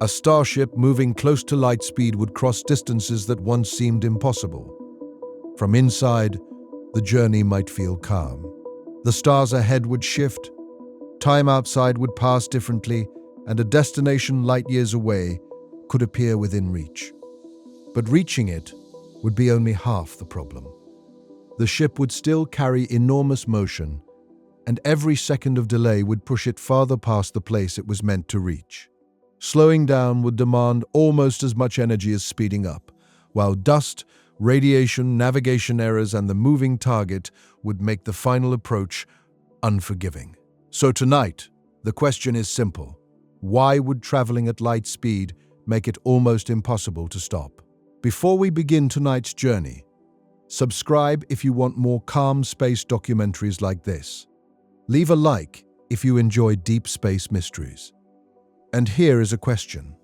A starship moving close to light speed would cross distances that once seemed impossible. From inside, the journey might feel calm. The stars ahead would shift, time outside would pass differently, and a destination light years away could appear within reach. But reaching it would be only half the problem. The ship would still carry enormous motion, and every second of delay would push it farther past the place it was meant to reach. Slowing down would demand almost as much energy as speeding up, while dust, radiation, navigation errors, and the moving target would make the final approach unforgiving. So tonight, the question is simple. Why would traveling at light speed make it almost impossible to stop? Before we begin tonight's journey, subscribe if you want more calm space documentaries like this. Leave a like if you enjoy deep space mysteries. And here is a question.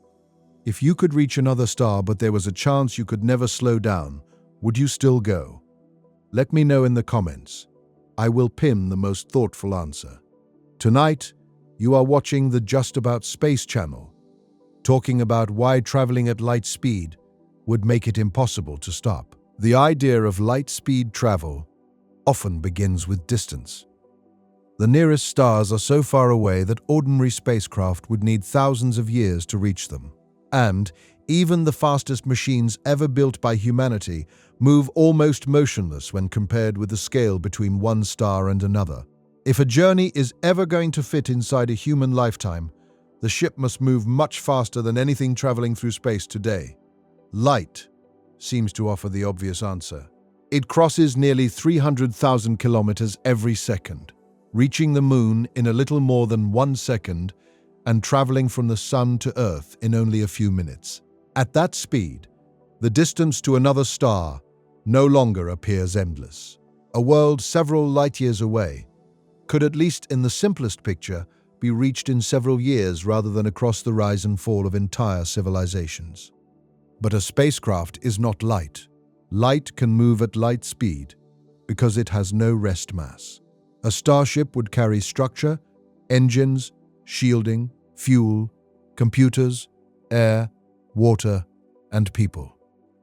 If you could reach another star but there was a chance you could never slow down, would you still go? Let me know in the comments. I will pin the most thoughtful answer. Tonight, you are watching the Just About Space channel, talking about why traveling at light speed would make it impossible to stop. The idea of light speed travel often begins with distance. The nearest stars are so far away that ordinary spacecraft would need thousands of years to reach them. And even the fastest machines ever built by humanity move almost motionless when compared with the scale between one star and another. If a journey is ever going to fit inside a human lifetime, the ship must move much faster than anything traveling through space today. Light seems to offer the obvious answer. It crosses nearly 300,000 kilometers every second, reaching the moon in a little more than 1 second and traveling from the sun to Earth in only a few minutes. At that speed, the distance to another star no longer appears endless. A world several light years away could, at least in the simplest picture, be reached in several years rather than across the rise and fall of entire civilizations. But a spacecraft is not light. Light can move at light speed because it has no rest mass. A starship would carry structure, engines, shielding, fuel, computers, air, water, and people.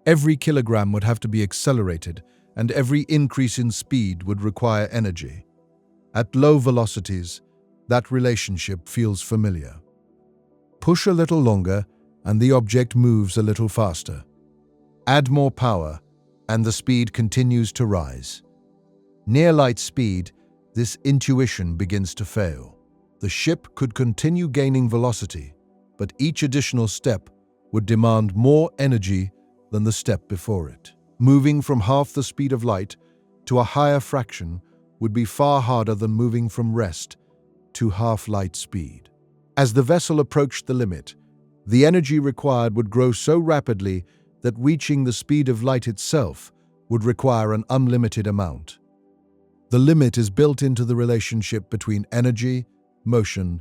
Every kilogram would have to be accelerated, and every increase in speed would require energy. At low velocities, that relationship feels familiar. Push a little longer, and the object moves a little faster. Add more power, and the speed continues to rise. Near light speed, this intuition begins to fail. The ship could continue gaining velocity, but each additional step would demand more energy than the step before it. Moving from half the speed of light to a higher fraction would be far harder than moving from rest to half light speed. As the vessel approached the limit, the energy required would grow so rapidly that reaching the speed of light itself would require an unlimited amount. The limit is built into the relationship between energy, motion,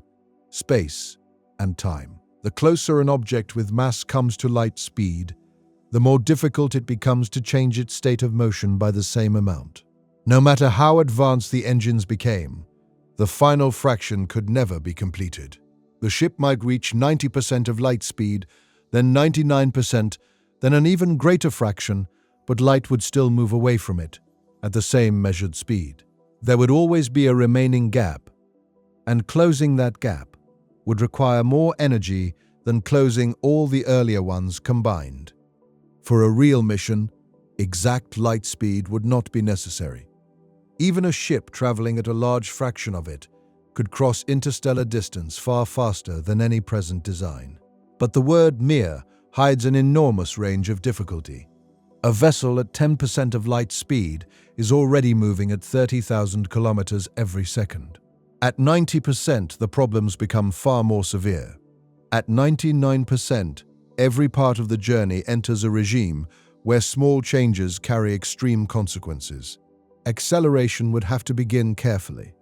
space, and time. The closer an object with mass comes to light speed, the more difficult it becomes to change its state of motion by the same amount. No matter how advanced the engines became, the final fraction could never be completed. The ship might reach 90% of light speed, then 99%, then an even greater fraction, but light would still move away from it at the same measured speed. There would always be a remaining gap, and closing that gap would require more energy than closing all the earlier ones combined. For a real mission, exact light speed would not be necessary. Even a ship traveling at a large fraction of it could cross interstellar distance far faster than any present design. But the word mere hides an enormous range of difficulty. A vessel at 10% of light speed is already moving at 30,000 kilometers every second. At 90%, the problems become far more severe. At 99%, every part of the journey enters a regime where small changes carry extreme consequences. Acceleration would have to begin carefully.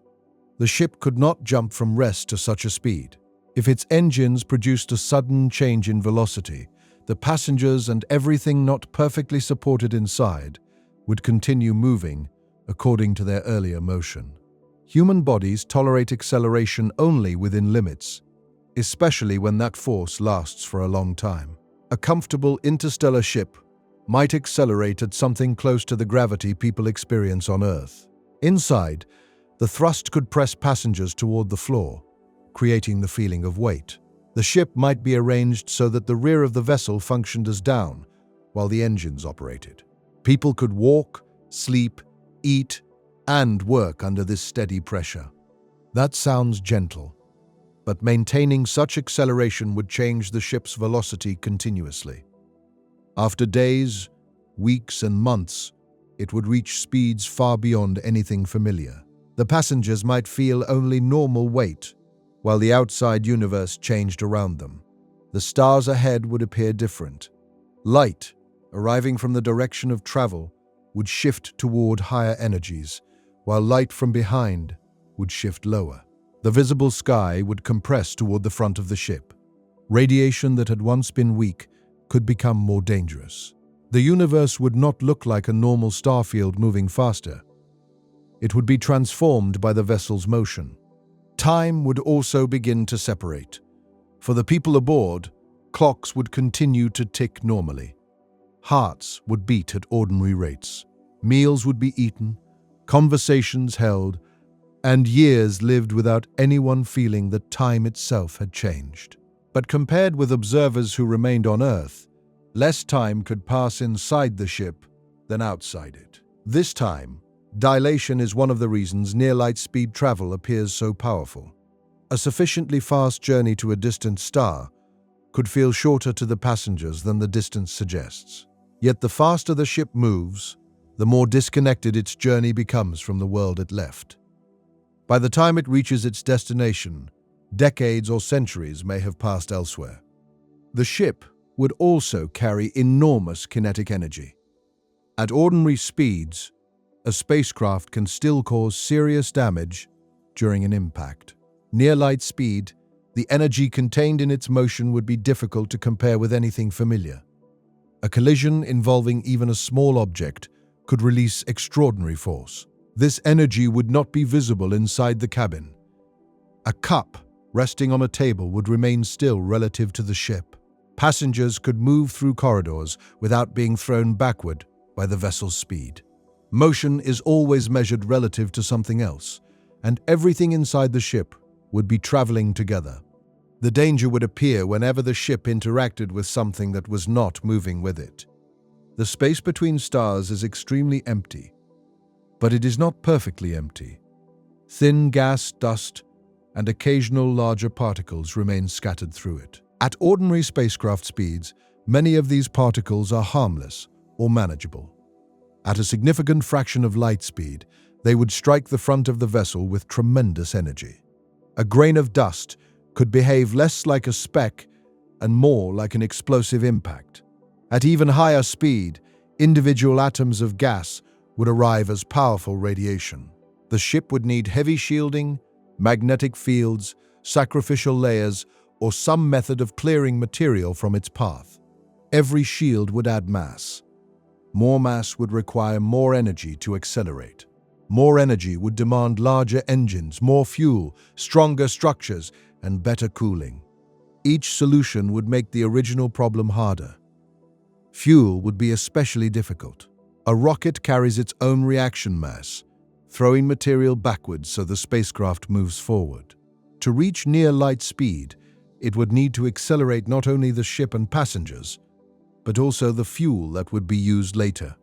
The ship could not jump from rest to such a speed. If its engines produced a sudden change in velocity, the passengers and everything not perfectly supported inside would continue moving according to their earlier motion. Human bodies tolerate acceleration only within limits. especially when that force lasts for a long time. A comfortable interstellar ship might accelerate at something close to the gravity people experience on Earth. Inside, the thrust could press passengers toward the floor, creating the feeling of weight. The ship might be arranged so that the rear of the vessel functioned as down, while the engines operated. People could walk, sleep, eat, and work under this steady pressure. That sounds gentle, but maintaining such acceleration would change the ship's velocity continuously. After days, weeks, and months, it would reach speeds far beyond anything familiar. The passengers might feel only normal weight, while the outside universe changed around them. The stars ahead would appear different. Light, arriving from the direction of travel, would shift toward higher energies, while light from behind would shift lower. The visible sky would compress toward the front of the ship. Radiation that had once been weak could become more dangerous. The universe would not look like a normal star field moving faster. It would be transformed by the vessel's motion. Time would also begin to separate. For the people aboard, clocks would continue to tick normally. Hearts would beat at ordinary rates. Meals would be eaten, conversations held, and years lived without anyone feeling that time itself had changed. But compared with observers who remained on Earth, less time could pass inside the ship than outside it. This time, dilation is one of the reasons near-light-speed travel appears so powerful. A sufficiently fast journey to a distant star could feel shorter to the passengers than the distance suggests. Yet the faster the ship moves, the more disconnected its journey becomes from the world it left. By the time it reaches its destination, decades or centuries may have passed elsewhere. The ship would also carry enormous kinetic energy. At ordinary speeds, a spacecraft can still cause serious damage during an impact. Near light speed, the energy contained in its motion would be difficult to compare with anything familiar. A collision involving even a small object could release extraordinary force. This energy would not be visible inside the cabin. A cup resting on a table would remain still relative to the ship. Passengers could move through corridors without being thrown backward by the vessel's speed. Motion is always measured relative to something else, and everything inside the ship would be traveling together. The danger would appear whenever the ship interacted with something that was not moving with it. The space between stars is extremely empty, but it is not perfectly empty. Thin gas, dust, and occasional larger particles remain scattered through it. At ordinary spacecraft speeds, many of these particles are harmless or manageable. At a significant fraction of light speed, they would strike the front of the vessel with tremendous energy. A grain of dust could behave less like a speck and more like an explosive impact. At even higher speed, individual atoms of gas would arrive as powerful radiation. The ship would need heavy shielding, magnetic fields, sacrificial layers, or some method of clearing material from its path. Every shield would add mass. More mass would require more energy to accelerate. More energy would demand larger engines, more fuel, stronger structures, and better cooling. Each solution would make the original problem harder. Fuel would be especially difficult. A rocket carries its own reaction mass, throwing material backwards so the spacecraft moves forward. To reach near light speed, it would need to accelerate not only the ship and passengers, but also the fuel that would be used later.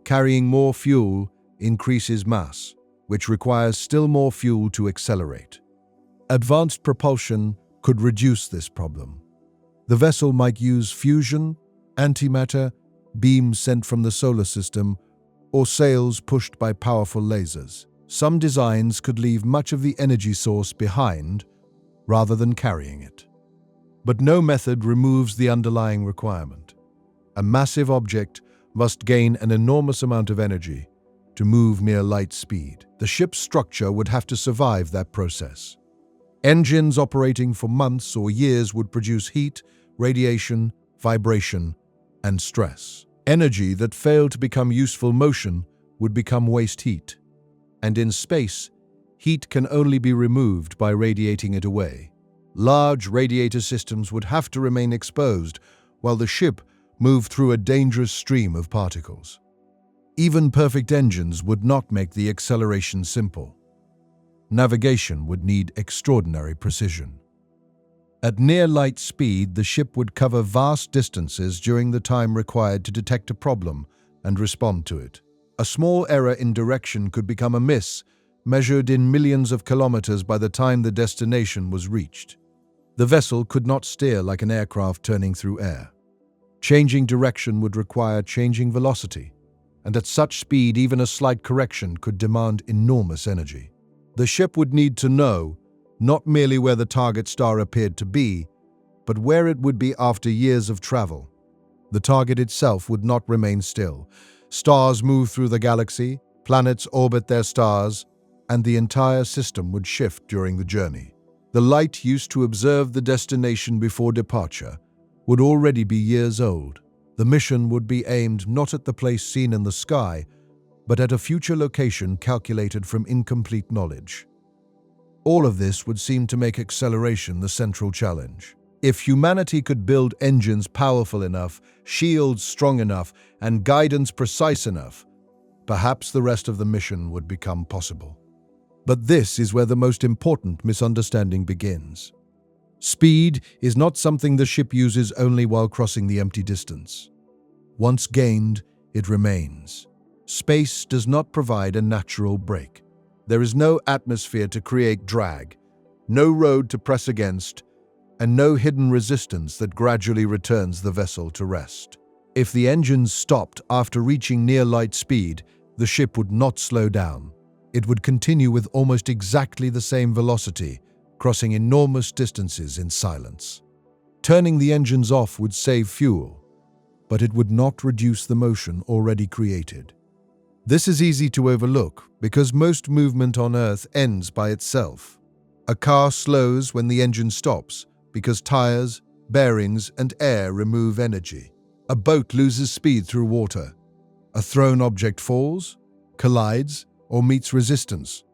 Carrying more fuel increases mass, which requires still more fuel to accelerate. Advanced propulsion could reduce this problem. The vessel might use fusion, antimatter, beams sent from the solar system, or sails pushed by powerful lasers. Some designs could leave much of the energy source behind rather than carrying it. But no method removes the underlying requirement. A massive object must gain an enormous amount of energy to move near light speed. The ship's structure would have to survive that process. Engines operating for months or years would produce heat, radiation, vibration, and stress. Energy that failed to become useful motion would become waste heat. And in space, heat can only be removed by radiating it away, Large radiator systems would have to remain exposed while the ship moved through a dangerous stream of particles. Even perfect engines would not make the acceleration simple. Navigation would need extraordinary precision. At near light speed, the ship would cover vast distances during the time required to detect a problem and respond to it. A small error in direction could become a miss, measured in millions of kilometers by the time the destination was reached. The vessel could not steer like an aircraft turning through air. Changing direction would require changing velocity, and at such speed even a slight correction could demand enormous energy. The ship would need to know not merely where the target star appeared to be, but where it would be after years of travel. The target itself would not remain still. Stars move through the galaxy, planets orbit their stars, and the entire system would shift during the journey. The light used to observe the destination before departure would already be years old. The mission would be aimed not at the place seen in the sky, but at a future location calculated from incomplete knowledge. All of this would seem to make acceleration the central challenge. If humanity could build engines powerful enough, shields strong enough, and guidance precise enough, perhaps the rest of the mission would become possible. But this is where the most important misunderstanding begins. Speed is not something the ship uses only while crossing the empty distance. Once gained, it remains. Space does not provide a natural brake. There is no atmosphere to create drag, no road to press against, and no hidden resistance that gradually returns the vessel to rest. If the engines stopped after reaching near light speed, the ship would not slow down. It would continue with almost exactly the same velocity, crossing enormous distances in silence. Turning the engines off would save fuel, but it would not reduce the motion already created. This is easy to overlook because most movement on Earth ends by itself. A car slows when the engine stops because tires, bearings, and air remove energy. A boat loses speed through water. A thrown object falls, collides, or meets resistance.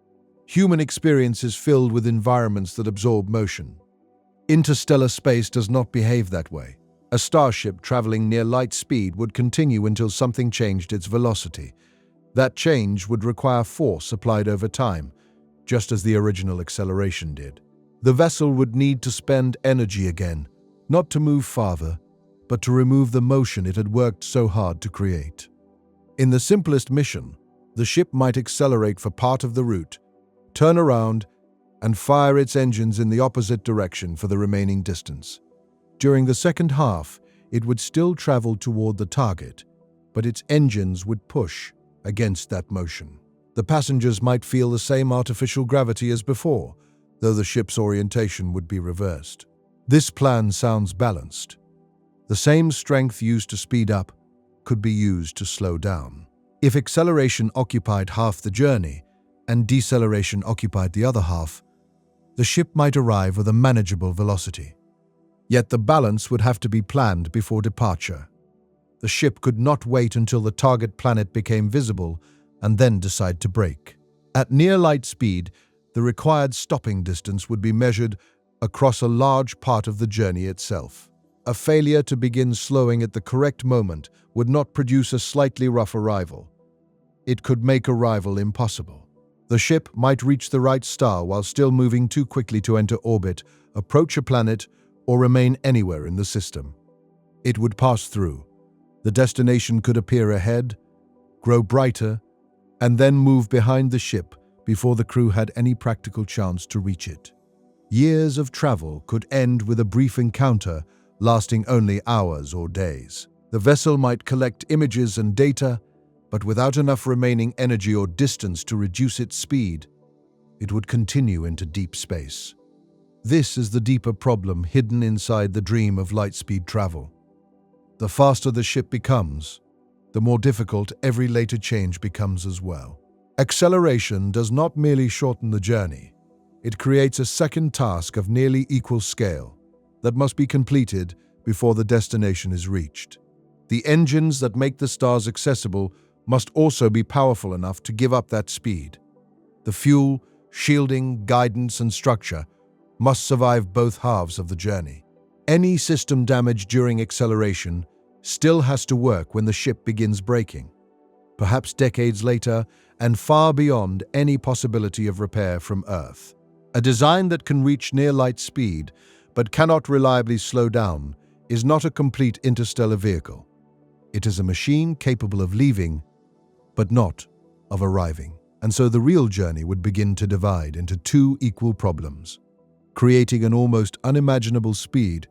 Human experience is filled with environments that absorb motion. Interstellar space does not behave that way. A starship traveling near light speed would continue until something changed its velocity. That change would require force applied over time, just as the original acceleration did. The vessel would need to spend energy again, not to move farther, but to remove the motion it had worked so hard to create. In the simplest mission, the ship might accelerate for part of the route, turn around, and fire its engines in the opposite direction for the remaining distance. During the second half, it would still travel toward the target, but its engines would push against that motion. The passengers might feel the same artificial gravity as before, though the ship's orientation would be reversed. This plan sounds balanced. The same strength used to speed up could be used to slow down. If acceleration occupied half the journey and deceleration occupied the other half, the ship might arrive with a manageable velocity. Yet the balance would have to be planned before departure. The ship could not wait until the target planet became visible and then decide to brake. At near light speed, the required stopping distance would be measured across a large part of the journey itself. A failure to begin slowing at the correct moment would not produce a slightly rough arrival. It could make arrival impossible. The ship might reach the right star while still moving too quickly to enter orbit, approach a planet, or remain anywhere in the system. It would pass through. The destination could appear ahead, grow brighter, and then move behind the ship before the crew had any practical chance to reach it. Years of travel could end with a brief encounter lasting only hours or days. The vessel might collect images and data, but without enough remaining energy or distance to reduce its speed, it would continue into deep space. This is the deeper problem hidden inside the dream of light-speed travel. The faster the ship becomes, the more difficult every later change becomes as well. Acceleration does not merely shorten the journey. It creates a second task of nearly equal scale that must be completed before the destination is reached. The engines that make the stars accessible must also be powerful enough to give up that speed. The fuel, shielding, guidance, and structure must survive both halves of the journey. Any system damage during acceleration still has to work when the ship begins braking, perhaps decades later and far beyond any possibility of repair from Earth. A design that can reach near light speed but cannot reliably slow down is not a complete interstellar vehicle. It is a machine capable of leaving, but not of arriving. And so the real journey would begin to divide into two equal problems: creating an almost unimaginable speed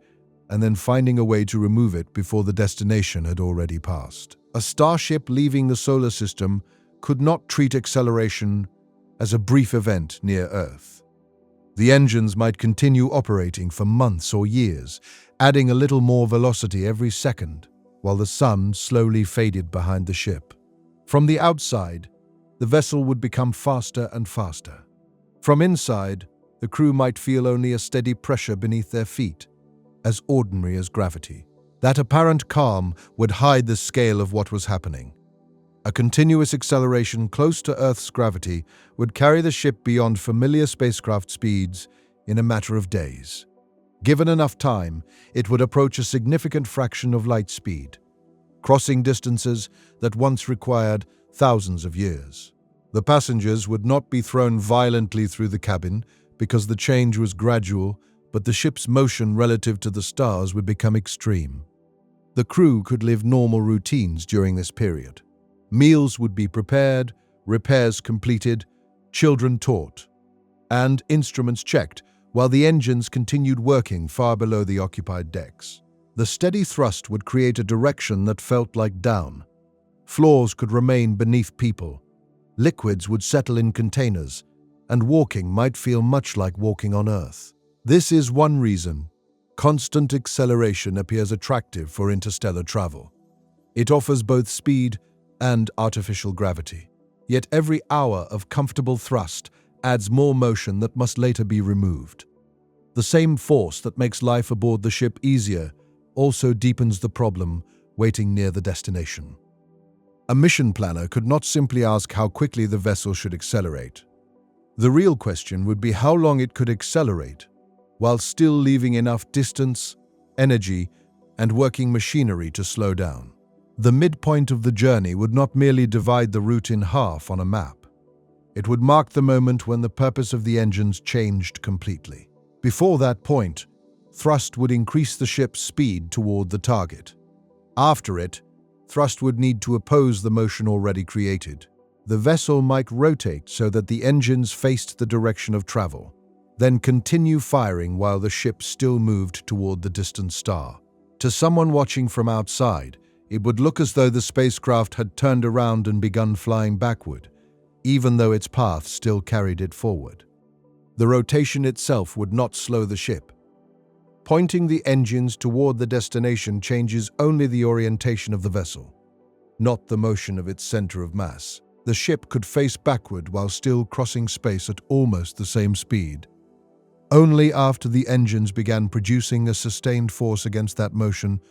and then finding a way to remove it before the destination had already passed. A starship leaving the solar system could not treat acceleration as a brief event near Earth. The engines might continue operating for months or years, adding a little more velocity every second, while the sun slowly faded behind the ship. From the outside, the vessel would become faster and faster. From inside, the crew might feel only a steady pressure beneath their feet, as ordinary as gravity. That apparent calm would hide the scale of what was happening. A continuous acceleration close to Earth's gravity would carry the ship beyond familiar spacecraft speeds in a matter of days. Given enough time, it would approach a significant fraction of light speed, crossing distances that once required thousands of years. The passengers would not be thrown violently through the cabin because the change was gradual, but the ship's motion relative to the stars would become extreme. The crew could live normal routines during this period. Meals would be prepared, repairs completed, children taught, and instruments checked while the engines continued working far below the occupied decks. The steady thrust would create a direction that felt like down. Floors could remain beneath people. Liquids would settle in containers, and walking might feel much like walking on Earth. This is one reason constant acceleration appears attractive for interstellar travel. It offers both speed and artificial gravity. Yet every hour of comfortable thrust adds more motion that must later be removed. The same force that makes life aboard the ship easier also deepens the problem waiting near the destination. A mission planner could not simply ask how quickly the vessel should accelerate. The real question would be how long it could accelerate while still leaving enough distance, energy, and working machinery to slow down. The midpoint of the journey would not merely divide the route in half on a map. It would mark the moment when the purpose of the engines changed completely. Before that point, thrust would increase the ship's speed toward the target. After it, thrust would need to oppose the motion already created. The vessel might rotate so that the engines faced the direction of travel, then continue firing while the ship still moved toward the distant star. To someone watching from outside, it would look as though the spacecraft had turned around and begun flying backward, even though its path still carried it forward. The rotation itself would not slow the ship. Pointing the engines toward the destination changes only the orientation of the vessel, not the motion of its center of mass. The ship could face backward while still crossing space at almost the same speed. Only after the engines began producing a sustained force against that motion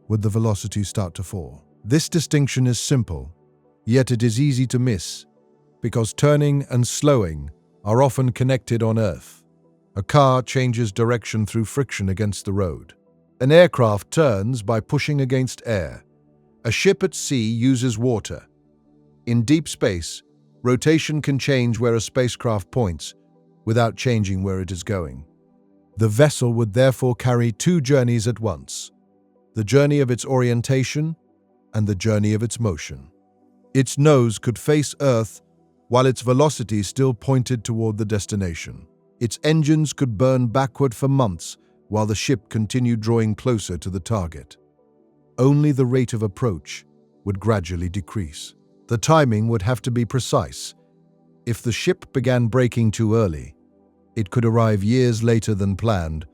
would the velocity start to fall. This distinction is simple, yet it is easy to miss, because turning and slowing are often connected on Earth. A car changes direction through friction against the road. An aircraft turns by pushing against air. A ship at sea uses water. In deep space, rotation can change where a spacecraft points without changing where it is going. The vessel would therefore carry two journeys at once: the journey of its orientation and the journey of its motion. Its nose could face Earth while its velocity still pointed toward the destination. Its engines could burn backward for months while the ship continued drawing closer to the target. Only the rate of approach would gradually decrease. The timing would have to be precise. If the ship began braking too early, it could arrive years later than planned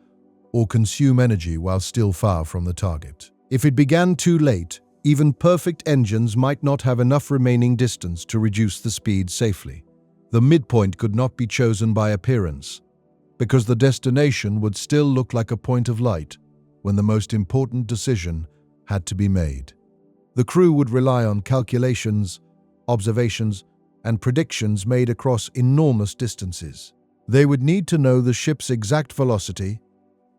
or consume energy while still far from the target. If it began too late, even perfect engines might not have enough remaining distance to reduce the speed safely. The midpoint could not be chosen by appearance, because the destination would still look like a point of light when the most important decision had to be made. The crew would rely on calculations, observations, and predictions made across enormous distances. They would need to know the ship's exact velocity,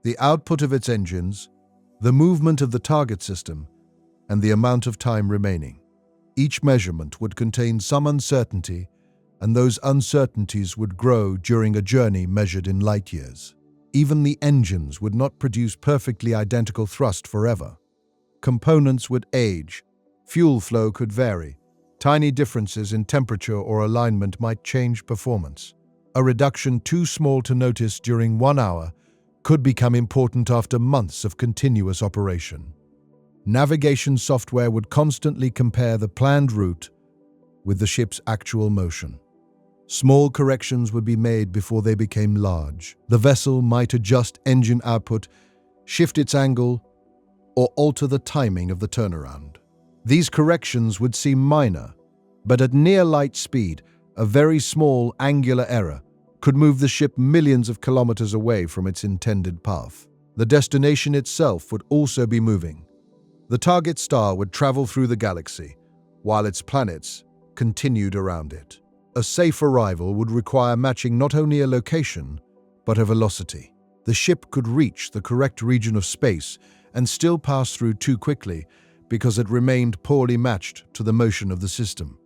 the output of its engines, the movement of the target system, and the amount of time remaining. Each measurement would contain some uncertainty, and those uncertainties would grow during a journey measured in light years. Even the engines would not produce perfectly identical thrust forever. Components would age, fuel flow could vary, tiny differences in temperature or alignment might change performance. A reduction too small to notice during 1 hour could become important after months of continuous operation. Navigation software would constantly compare the planned route with the ship's actual motion. Small corrections would be made before they became large. The vessel might adjust engine output, shift its angle, or alter the timing of the turnaround. These corrections would seem minor, but at near light speed, a very small angular error could move the ship millions of kilometers away from its intended path. The destination itself would also be moving. The target star would travel through the galaxy, while its planets continued around it. A safe arrival would require matching not only a location, but a velocity. The ship could reach the correct region of space and still pass through too quickly because it remained poorly matched to the motion of the system.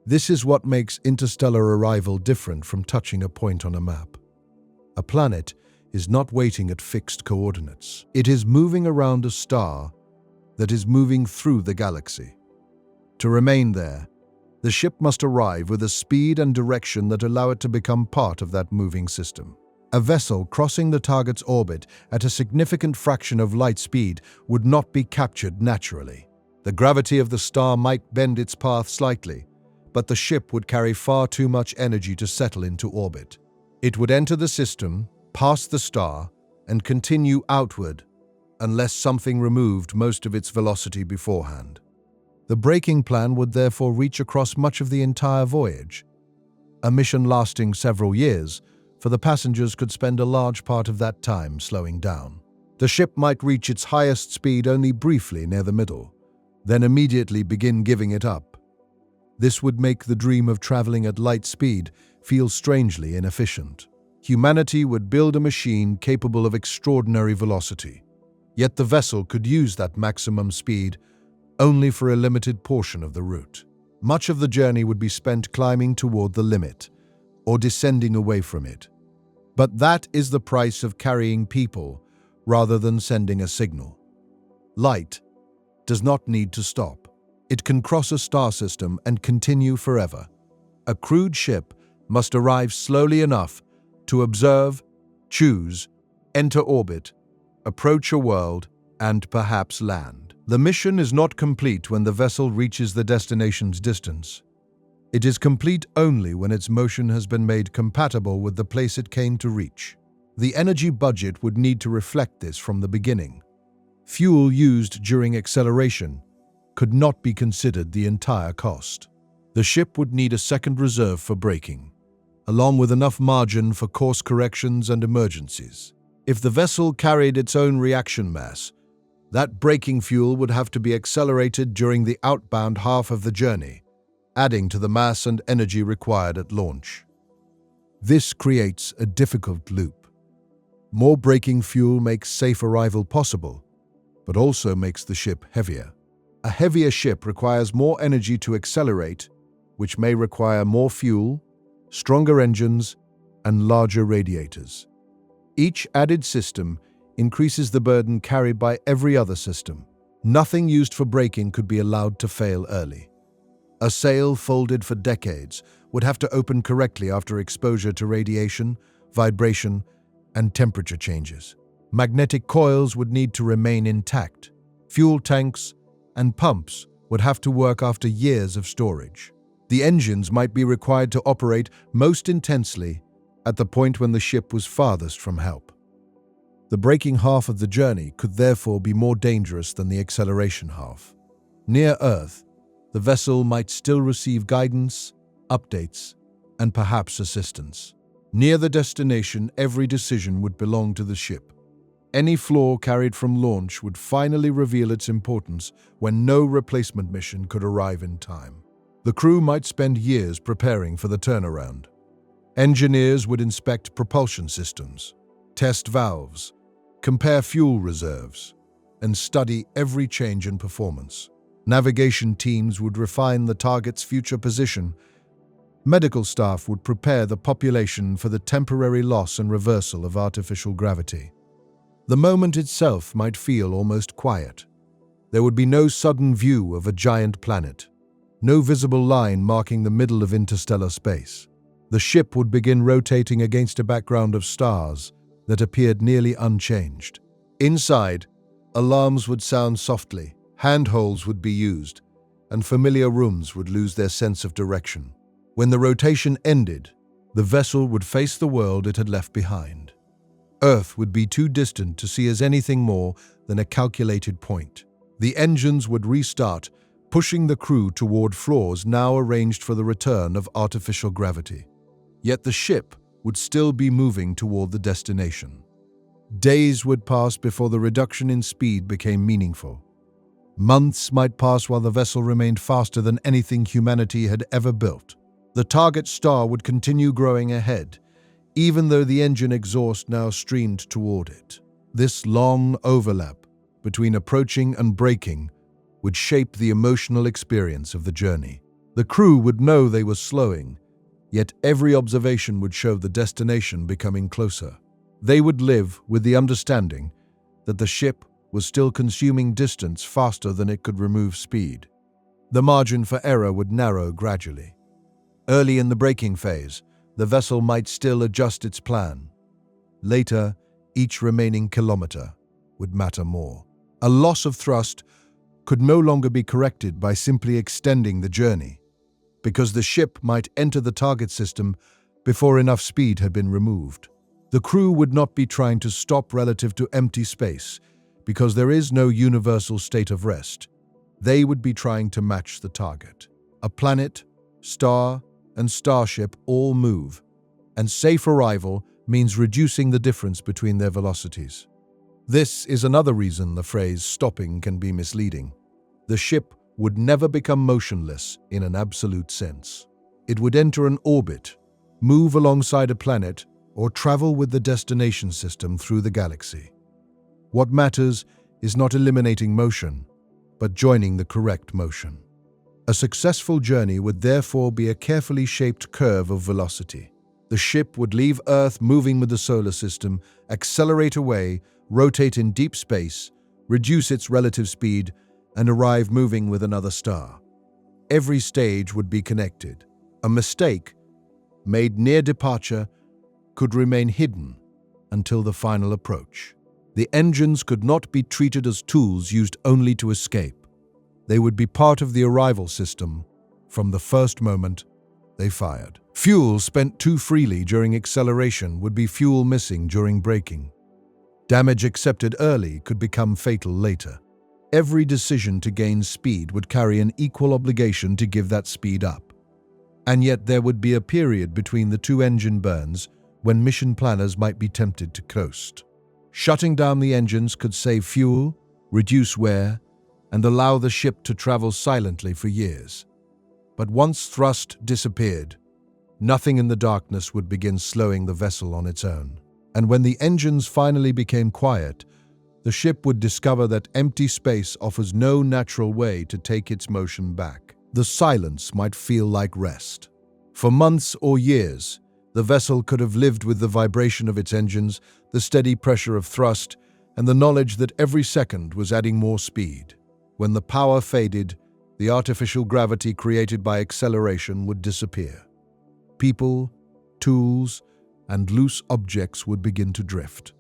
This is what makes interstellar arrival different from touching a point on a map. A planet is not waiting at fixed coordinates. It is moving around a star that is moving through the galaxy. To remain there, the ship must arrive with a speed and direction that allow it to become part of that moving system. A vessel crossing the target's orbit at a significant fraction of light speed would not be captured naturally. The gravity of the star might bend its path slightly, but the ship would carry far too much energy to settle into orbit. It would enter the system, pass the star, and continue outward unless something removed most of its velocity beforehand. The braking plan would therefore reach across much of the entire voyage. A mission lasting several years, for the passengers could spend a large part of that time slowing down. The ship might reach its highest speed only briefly near the middle, then immediately begin giving it up. This would make the dream of traveling at light speed feel strangely inefficient. Humanity would build a machine capable of extraordinary velocity, yet the vessel could use that maximum speed only for a limited portion of the route. Much of the journey would be spent climbing toward the limit or descending away from it. But that is the price of carrying people rather than sending a signal. Light does not need to stop. It can cross a star system and continue forever. A crewed ship must arrive slowly enough to observe, choose, enter orbit, approach a world, and perhaps land. The mission is not complete when the vessel reaches the destination's distance. It is complete only when its motion has been made compatible with the place it came to reach. The energy budget would need to reflect this from the beginning. Fuel used during acceleration could not be considered the entire cost. The ship would need a second reserve for braking, along with enough margin for course corrections and emergencies. If the vessel carried its own reaction mass, that braking fuel would have to be accelerated during the outbound half of the journey, adding to the mass and energy required at launch. This creates a difficult loop. More braking fuel makes safe arrival possible, but also makes the ship heavier. A heavier ship requires more energy to accelerate, which may require more fuel, stronger engines, and larger radiators. Each added system increases the burden carried by every other system. Nothing used for braking could be allowed to fail early. A sail folded for decades would have to open correctly after exposure to radiation, vibration, and temperature changes. Magnetic coils would need to remain intact. Fuel tanks and pumps would have to work after years of storage. The engines might be required to operate most intensely at the point when the ship was farthest from help. The braking half of the journey could therefore be more dangerous than the acceleration half. Near Earth, the vessel might still receive guidance, updates, and perhaps assistance. Near the destination, every decision would belong to the ship. Any flaw carried from launch would finally reveal its importance when no replacement mission could arrive in time. The crew might spend years preparing for the turnaround. Engineers would inspect propulsion systems, test valves, compare fuel reserves, and study every change in performance. Navigation teams would refine the target's future position. Medical staff would prepare the population for the temporary loss and reversal of artificial gravity. The moment itself might feel almost quiet. There would be no sudden view of a giant planet, no visible line marking the middle of interstellar space. The ship would begin rotating against a background of stars that appeared nearly unchanged. Inside, alarms would sound softly, handholds would be used, and familiar rooms would lose their sense of direction. When the rotation ended, the vessel would face the world it had left behind. Earth would be too distant to see as anything more than a calculated point. The engines would restart, pushing the crew toward floors now arranged for the return of artificial gravity. Yet the ship would still be moving toward the destination. Days would pass before the reduction in speed became meaningful. Months might pass while the vessel remained faster than anything humanity had ever built. The target star would continue growing ahead, even though the engine exhaust now streamed toward it. This long overlap between approaching and braking would shape the emotional experience of the journey. The crew would know they were slowing, yet every observation would show the destination becoming closer. They would live with the understanding that the ship was still consuming distance faster than it could remove speed. The margin for error would narrow gradually. Early in the braking phase, the vessel might still adjust its plan. Later, each remaining kilometer would matter more. A loss of thrust could no longer be corrected by simply extending the journey, because the ship might enter the target system before enough speed had been removed. The crew would not be trying to stop relative to empty space, because there is no universal state of rest. They would be trying to match the target. A planet, star, and starship all move, and safe arrival means reducing the difference between their velocities. This is another reason the phrase stopping can be misleading. The ship would never become motionless in an absolute sense. It would enter an orbit, move alongside a planet, or travel with the destination system through the galaxy. What matters is not eliminating motion, but joining the correct motion. A successful journey would therefore be a carefully shaped curve of velocity. The ship would leave Earth moving with the solar system, accelerate away, rotate in deep space, reduce its relative speed, and arrive moving with another star. Every stage would be connected. A mistake, made near departure, could remain hidden until the final approach. The engines could not be treated as tools used only to escape. They would be part of the arrival system from the first moment they fired. Fuel spent too freely during acceleration would be fuel missing during braking. Damage accepted early could become fatal later. Every decision to gain speed would carry an equal obligation to give that speed up. And yet there would be a period between the two engine burns when mission planners might be tempted to coast. Shutting down the engines could save fuel, reduce wear, and allow the ship to travel silently for years. But once thrust disappeared, nothing in the darkness would begin slowing the vessel on its own. And when the engines finally became quiet, the ship would discover that empty space offers no natural way to take its motion back. The silence might feel like rest. For months or years, the vessel could have lived with the vibration of its engines, the steady pressure of thrust, and the knowledge that every second was adding more speed. When the power faded, the artificial gravity created by acceleration would disappear. People, tools, and loose objects would begin to drift.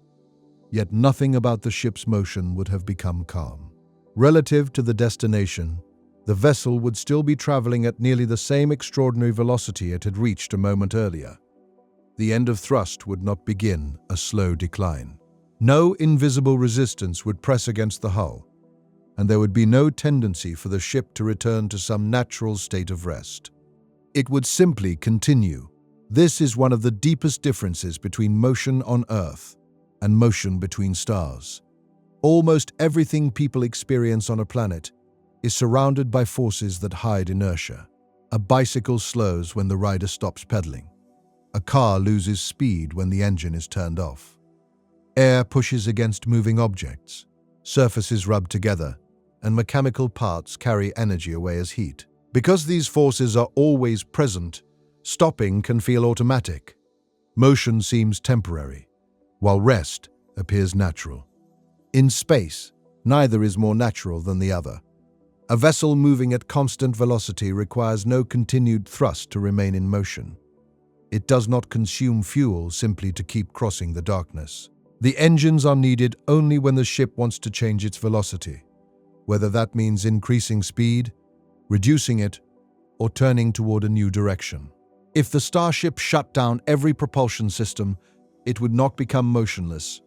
Yet nothing about the ship's motion would have become calm. Relative to the destination, the vessel would still be traveling at nearly the same extraordinary velocity it had reached a moment earlier. The end of thrust would not begin a slow decline. No invisible resistance would press against the hull, and there would be no tendency for the ship to return to some natural state of rest. It would simply continue. This is one of the deepest differences between motion on Earth and motion between stars. Almost everything people experience on a planet is surrounded by forces that hide inertia. A bicycle slows when the rider stops pedaling. A car loses speed when the engine is turned off. Air pushes against moving objects, surfaces rub together, and mechanical parts carry energy away as heat. Because these forces are always present, stopping can feel automatic. Motion seems temporary, while rest appears natural. In space, neither is more natural than the other. A vessel moving at constant velocity requires no continued thrust to remain in motion. It does not consume fuel simply to keep crossing the darkness. The engines are needed only when the ship wants to change its velocity, whether that means increasing speed, reducing it, or turning toward a new direction. If the starship shut down every propulsion system, it would not become motionless.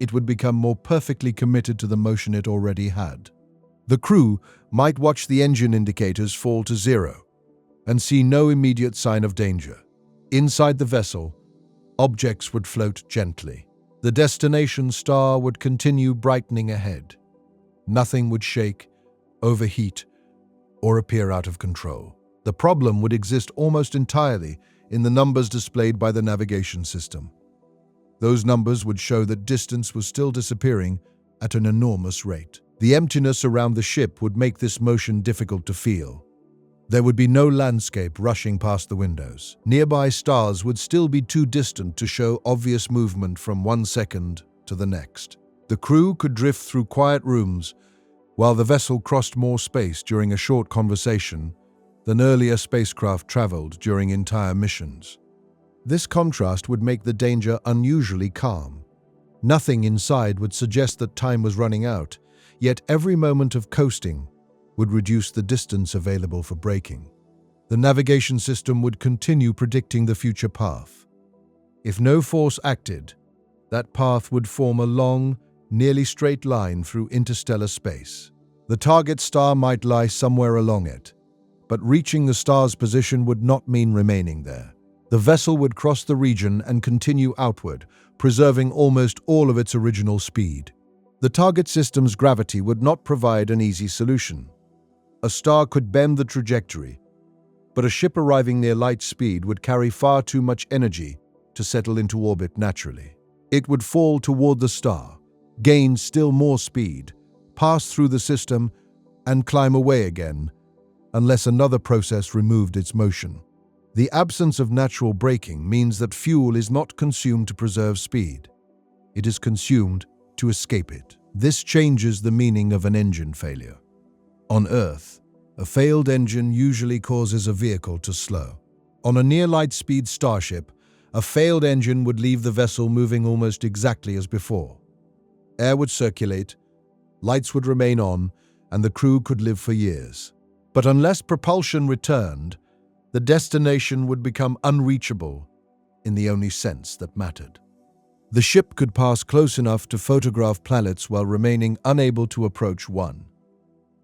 It would become more perfectly committed to the motion it already had. The crew might watch the engine indicators fall to zero and see no immediate sign of danger. Inside the vessel, objects would float gently. The destination star would continue brightening ahead. Nothing would shake, overheat, or appear out of control. The problem would exist almost entirely in the numbers displayed by the navigation system. Those numbers would show that distance was still disappearing at an enormous rate. The emptiness around the ship would make this motion difficult to feel. There would be no landscape rushing past the windows. Nearby stars would still be too distant to show obvious movement from one second to the next. The crew could drift through quiet rooms while the vessel crossed more space during a short conversation than earlier spacecraft traveled during entire missions. This contrast would make the danger unusually calm. Nothing inside would suggest that time was running out, yet every moment of coasting would reduce the distance available for braking. The navigation system would continue predicting the future path. If no force acted, that path would form a long, nearly straight line through interstellar space. The target star might lie somewhere along it, but reaching the star's position would not mean remaining there. The vessel would cross the region and continue outward, preserving almost all of its original speed. The target system's gravity would not provide an easy solution. A star could bend the trajectory, but a ship arriving near light speed would carry far too much energy to settle into orbit naturally. It would fall toward the star, gain still more speed, pass through the system, and climb away again, unless another process removed its motion. The absence of natural braking means that fuel is not consumed to preserve speed. It is consumed to escape it. This changes the meaning of an engine failure. On Earth, a failed engine usually causes a vehicle to slow. On a near-light-speed starship, a failed engine would leave the vessel moving almost exactly as before. Air would circulate, lights would remain on, and the crew could live for years. But unless propulsion returned, the destination would become unreachable in the only sense that mattered. The ship could pass close enough to photograph planets while remaining unable to approach one.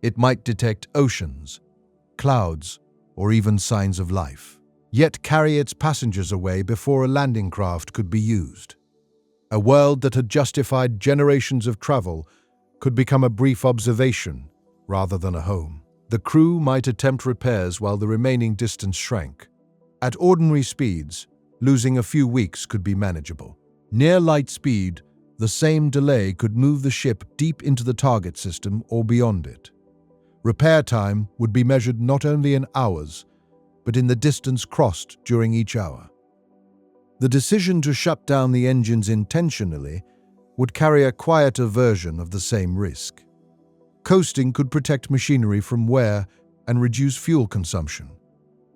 It might detect oceans, clouds, or even signs of life, yet carry its passengers away before a landing craft could be used. A world that had justified generations of travel could become a brief observation rather than a home. The crew might attempt repairs while the remaining distance shrank. At ordinary speeds, losing a few weeks could be manageable. Near light speed, the same delay could move the ship deep into the target system or beyond it. Repair time would be measured not only in hours, but in the distance crossed during each hour. The decision to shut down the engines intentionally would carry a quieter version of the same risk. Coasting could protect machinery from wear and reduce fuel consumption,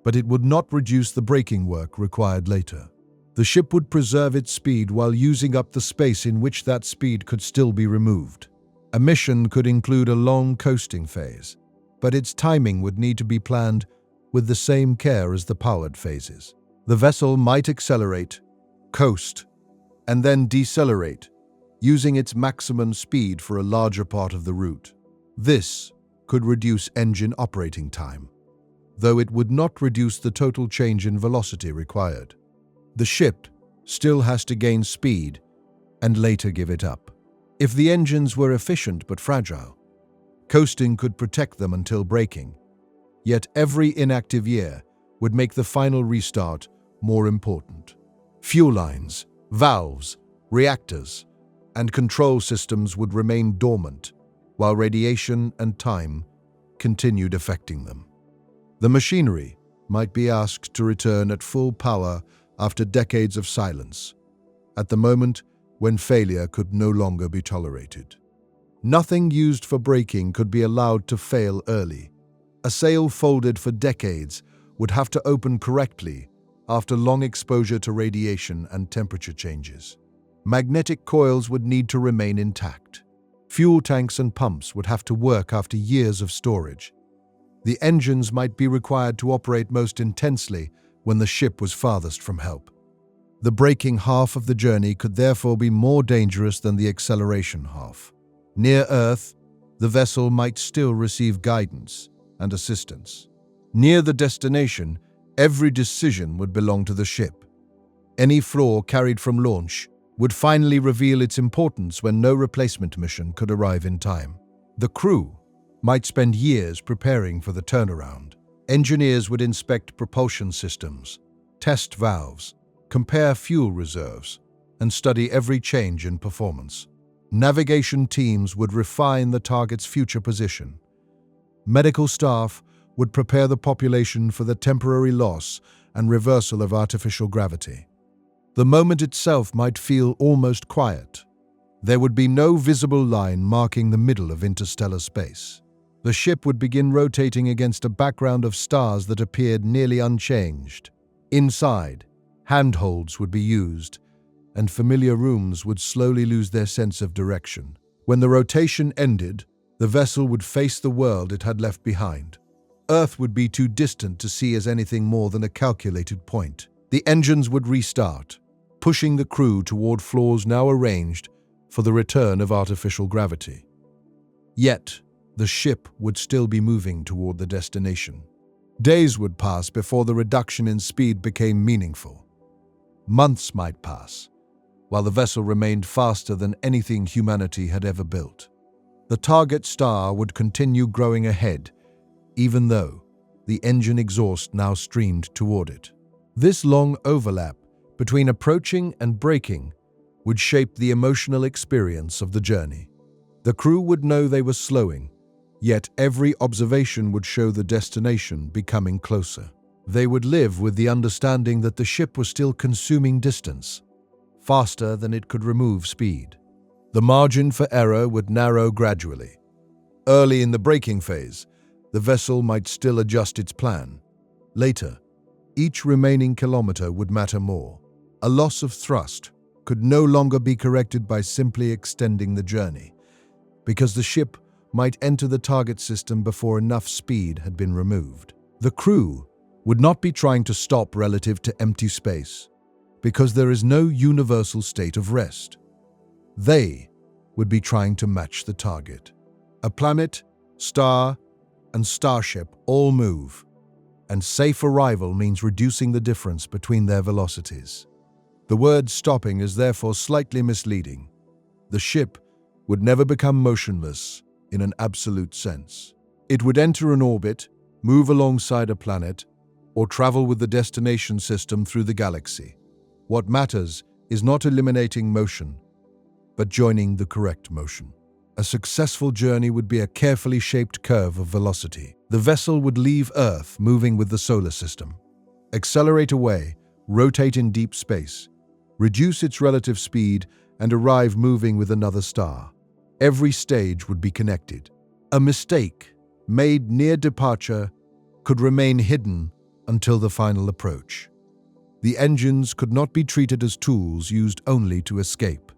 but it would not reduce the braking work required later. The ship would preserve its speed while using up the space in which that speed could still be removed. A mission could include a long coasting phase, but its timing would need to be planned with the same care as the powered phases. The vessel might accelerate, coast, and then decelerate, using its maximum speed for a larger part of the route. This could reduce engine operating time, though it would not reduce the total change in velocity required. The ship still has to gain speed and later give it up. If the engines were efficient but fragile, coasting could protect them until braking. Yet every inactive year would make the final restart more important. Fuel lines, valves, reactors, and control systems would remain dormant, while radiation and time continued affecting them. The machinery might be asked to return at full power after decades of silence, at the moment when failure could no longer be tolerated. Nothing used for braking could be allowed to fail early. A sail folded for decades would have to open correctly after long exposure to radiation and temperature changes. Magnetic coils would need to remain intact. Fuel tanks and pumps would have to work after years of storage. The engines might be required to operate most intensely when the ship was farthest from help. The braking half of the journey could therefore be more dangerous than the acceleration half. Near Earth, the vessel might still receive guidance and assistance. Near the destination, every decision would belong to the ship. Any flaw carried from launch would finally reveal its importance when no replacement mission could arrive in time. The crew might spend years preparing for the turnaround. Engineers would inspect propulsion systems, test valves, compare fuel reserves, and study every change in performance. Navigation teams would refine the target's future position. Medical staff would prepare the population for the temporary loss and reversal of artificial gravity. The moment itself might feel almost quiet. There would be no visible line marking the middle of interstellar space. The ship would begin rotating against a background of stars that appeared nearly unchanged. Inside, handholds would be used, and familiar rooms would slowly lose their sense of direction. When the rotation ended, the vessel would face the world it had left behind. Earth would be too distant to see as anything more than a calculated point. The engines would restart, pushing the crew toward floors now arranged for the return of artificial gravity. Yet, the ship would still be moving toward the destination. Days would pass before the reduction in speed became meaningful. Months might pass, while the vessel remained faster than anything humanity had ever built. The target star would continue growing ahead, even though the engine exhaust now streamed toward it. This long overlap between approaching and braking would shape the emotional experience of the journey. The crew would know they were slowing, yet every observation would show the destination becoming closer. They would live with the understanding that the ship was still consuming distance, faster than it could remove speed. The margin for error would narrow gradually. Early in the braking phase, the vessel might still adjust its plan. Later, each remaining kilometer would matter more. A loss of thrust could no longer be corrected by simply extending the journey, because the ship might enter the target system before enough speed had been removed. The crew would not be trying to stop relative to empty space, because there is no universal state of rest. They would be trying to match the target. A planet, star, and starship all move, and safe arrival means reducing the difference between their velocities. The word stopping is therefore slightly misleading. The ship would never become motionless in an absolute sense. It would enter an orbit, move alongside a planet, or travel with the destination system through the galaxy. What matters is not eliminating motion, but joining the correct motion. A successful journey would be a carefully shaped curve of velocity. The vessel would leave Earth moving with the solar system, accelerate away, rotate in deep space, reduce its relative speed, and arrive moving with another star. Every stage would be connected. A mistake made near departure could remain hidden until the final approach. The engines could not be treated as tools used only to escape.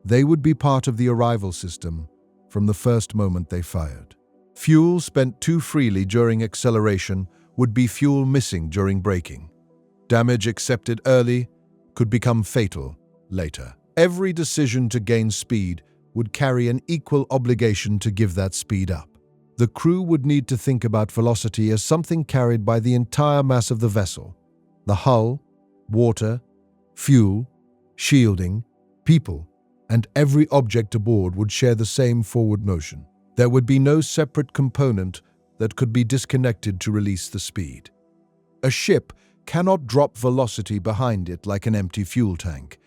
They would be part of the arrival system from the first moment they fired. Fuel spent too freely during acceleration would be fuel missing during braking. Damage accepted early could become fatal later. Every decision to gain speed would carry an equal obligation to give that speed up. The crew would need to think about velocity as something carried by the entire mass of the vessel. The hull, water, fuel, shielding, people, and every object aboard would share the same forward motion. There would be no separate component that could be disconnected to release the speed. A ship cannot drop velocity behind it like an empty fuel tank.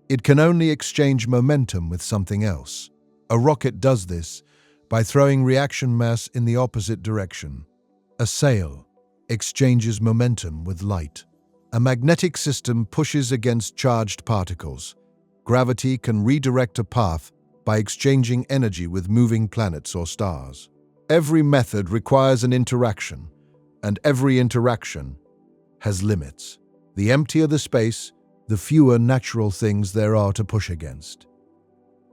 It can only exchange momentum with something else. A rocket does this by throwing reaction mass in the opposite direction. A sail exchanges momentum with light. A magnetic system pushes against charged particles. Gravity can redirect a path by exchanging energy with moving planets or stars. Every method requires an interaction, and every interaction has limits. The emptier the space, the fewer natural things there are to push against.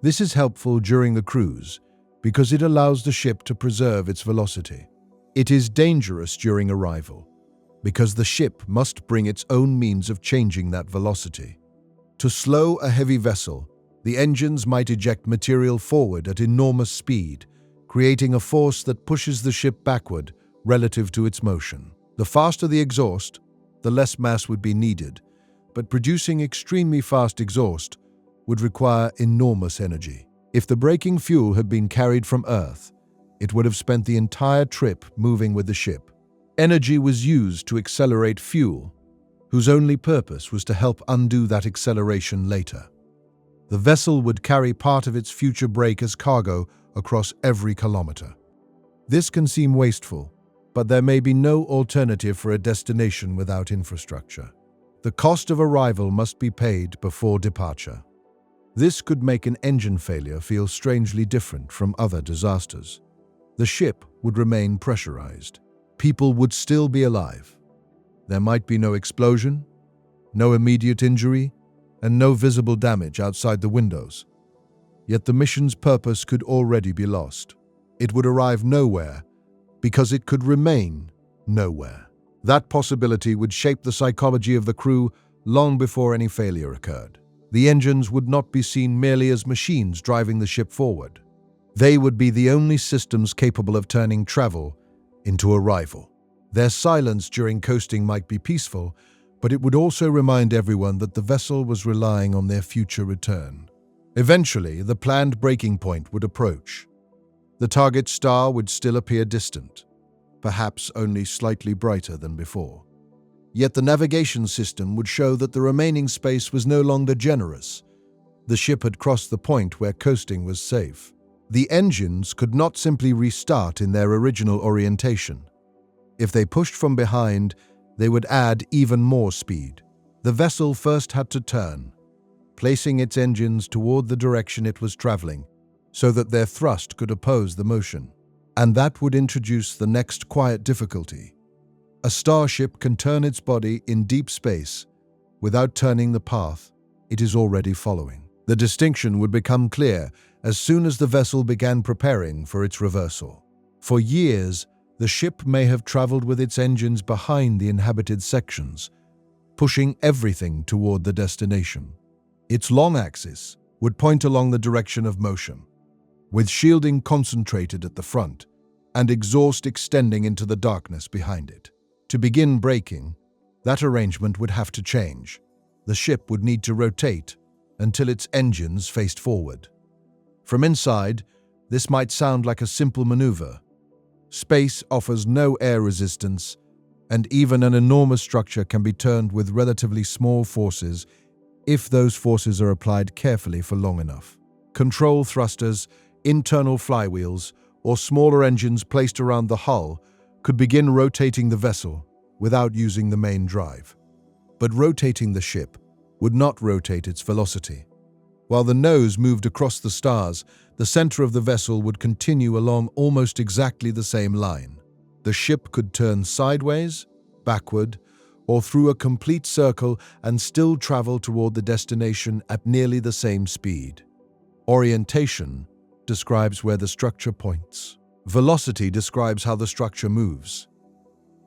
This is helpful during the cruise because it allows the ship to preserve its velocity. It is dangerous during arrival because the ship must bring its own means of changing that velocity. To slow a heavy vessel, the engines might eject material forward at enormous speed, creating a force that pushes the ship backward relative to its motion. The faster the exhaust, the less mass would be needed, but producing extremely fast exhaust would require enormous energy. If the braking fuel had been carried from Earth, it would have spent the entire trip moving with the ship. Energy was used to accelerate fuel, whose only purpose was to help undo that acceleration later. The vessel would carry part of its future brake as cargo across every kilometer. This can seem wasteful, but there may be no alternative for a destination without infrastructure. The cost of arrival must be paid before departure. This could make an engine failure feel strangely different from other disasters. The ship would remain pressurized. People would still be alive. There might be no explosion, no immediate injury, and no visible damage outside the windows. Yet the mission's purpose could already be lost. It would arrive nowhere because it could remain nowhere. That possibility would shape the psychology of the crew long before any failure occurred. The engines would not be seen merely as machines driving the ship forward. They would be the only systems capable of turning travel into arrival. Their silence during coasting might be peaceful, but it would also remind everyone that the vessel was relying on their future return. Eventually, the planned breaking point would approach. The target star would still appear distant, perhaps only slightly brighter than before. Yet the navigation system would show that the remaining space was no longer generous. The ship had crossed the point where coasting was safe. The engines could not simply restart in their original orientation. If they pushed from behind, they would add even more speed. The vessel first had to turn, placing its engines toward the direction it was traveling, so that their thrust could oppose the motion. And that would introduce the next quiet difficulty. A starship can turn its body in deep space without turning the path it is already following. The distinction would become clear as soon as the vessel began preparing for its reversal. For years, the ship may have traveled with its engines behind the inhabited sections, pushing everything toward the destination. Its long axis would point along the direction of motion, with shielding concentrated at the front and exhaust extending into the darkness behind it. To begin braking, that arrangement would have to change. The ship would need to rotate until its engines faced forward. From inside, this might sound like a simple maneuver. Space offers no air resistance, and even an enormous structure can be turned with relatively small forces if those forces are applied carefully for long enough. Control thrusters, internal flywheels, or smaller engines placed around the hull could begin rotating the vessel without using the main drive. But rotating the ship would not rotate its velocity. While the nose moved across the stars, the center of the vessel would continue along almost exactly the same line. The ship could turn sideways, backward, or through a complete circle and still travel toward the destination at nearly the same speed. Orientation describes where the structure points. Velocity describes how the structure moves.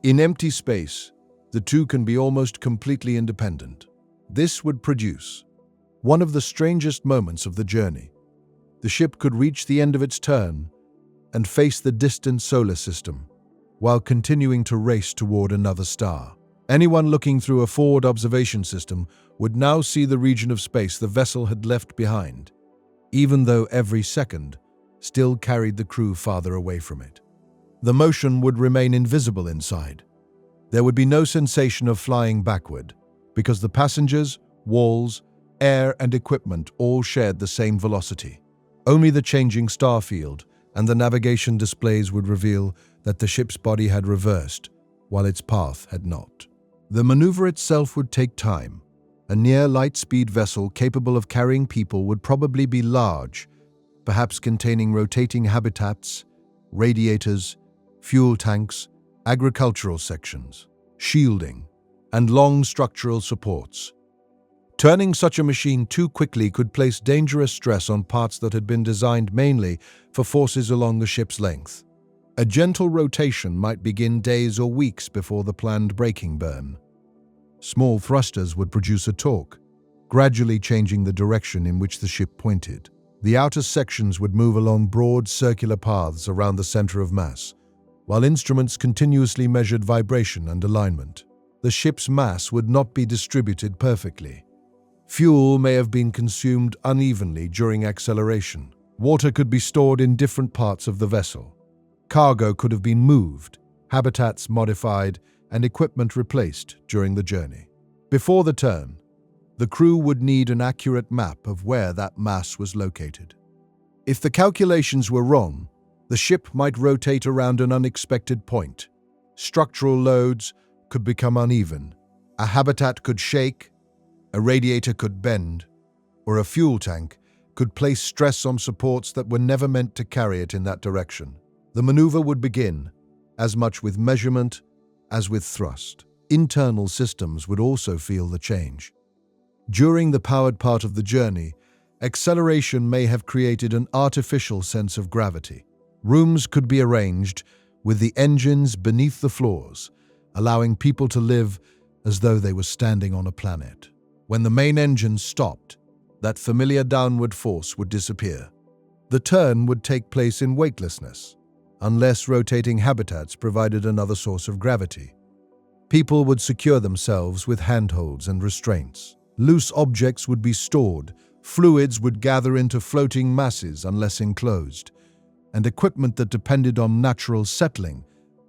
In empty space, the two can be almost completely independent. This would produce one of the strangest moments of the journey. The ship could reach the end of its turn and face the distant solar system while continuing to race toward another star. Anyone looking through a forward observation system would now see the region of space the vessel had left behind, even though every second still carried the crew farther away from it. The motion would remain invisible inside. There would be no sensation of flying backward, because the passengers, walls, air, and equipment all shared the same velocity. Only the changing star field and the navigation displays would reveal that the ship's body had reversed, while its path had not. The maneuver itself would take time. A near-light-speed vessel capable of carrying people would probably be large, perhaps containing rotating habitats, radiators, fuel tanks, agricultural sections, shielding, and long structural supports. Turning such a machine too quickly could place dangerous stress on parts that had been designed mainly for forces along the ship's length. A gentle rotation might begin days or weeks before the planned braking burn. Small thrusters would produce a torque, gradually changing the direction in which the ship pointed. The outer sections would move along broad circular paths around the center of mass, while instruments continuously measured vibration and alignment. The ship's mass would not be distributed perfectly. Fuel may have been consumed unevenly during acceleration. Water could be stored in different parts of the vessel. Cargo could have been moved, habitats modified, and equipment replaced during the journey. Before the turn, the crew would need an accurate map of where that mass was located. If the calculations were wrong, the ship might rotate around an unexpected point. Structural loads could become uneven. A habitat could shake, a radiator could bend, or a fuel tank could place stress on supports that were never meant to carry it in that direction. The maneuver would begin, as much with measurement as with thrust. Internal systems would also feel the change. During the powered part of the journey, acceleration may have created an artificial sense of gravity. Rooms could be arranged with the engines beneath the floors, allowing people to live as though they were standing on a planet. When the main engine stopped, that familiar downward force would disappear. The turn would take place in weightlessness, unless rotating habitats provided another source of gravity. People would secure themselves with handholds and restraints. Loose objects would be stored, fluids would gather into floating masses unless enclosed, and equipment that depended on natural settling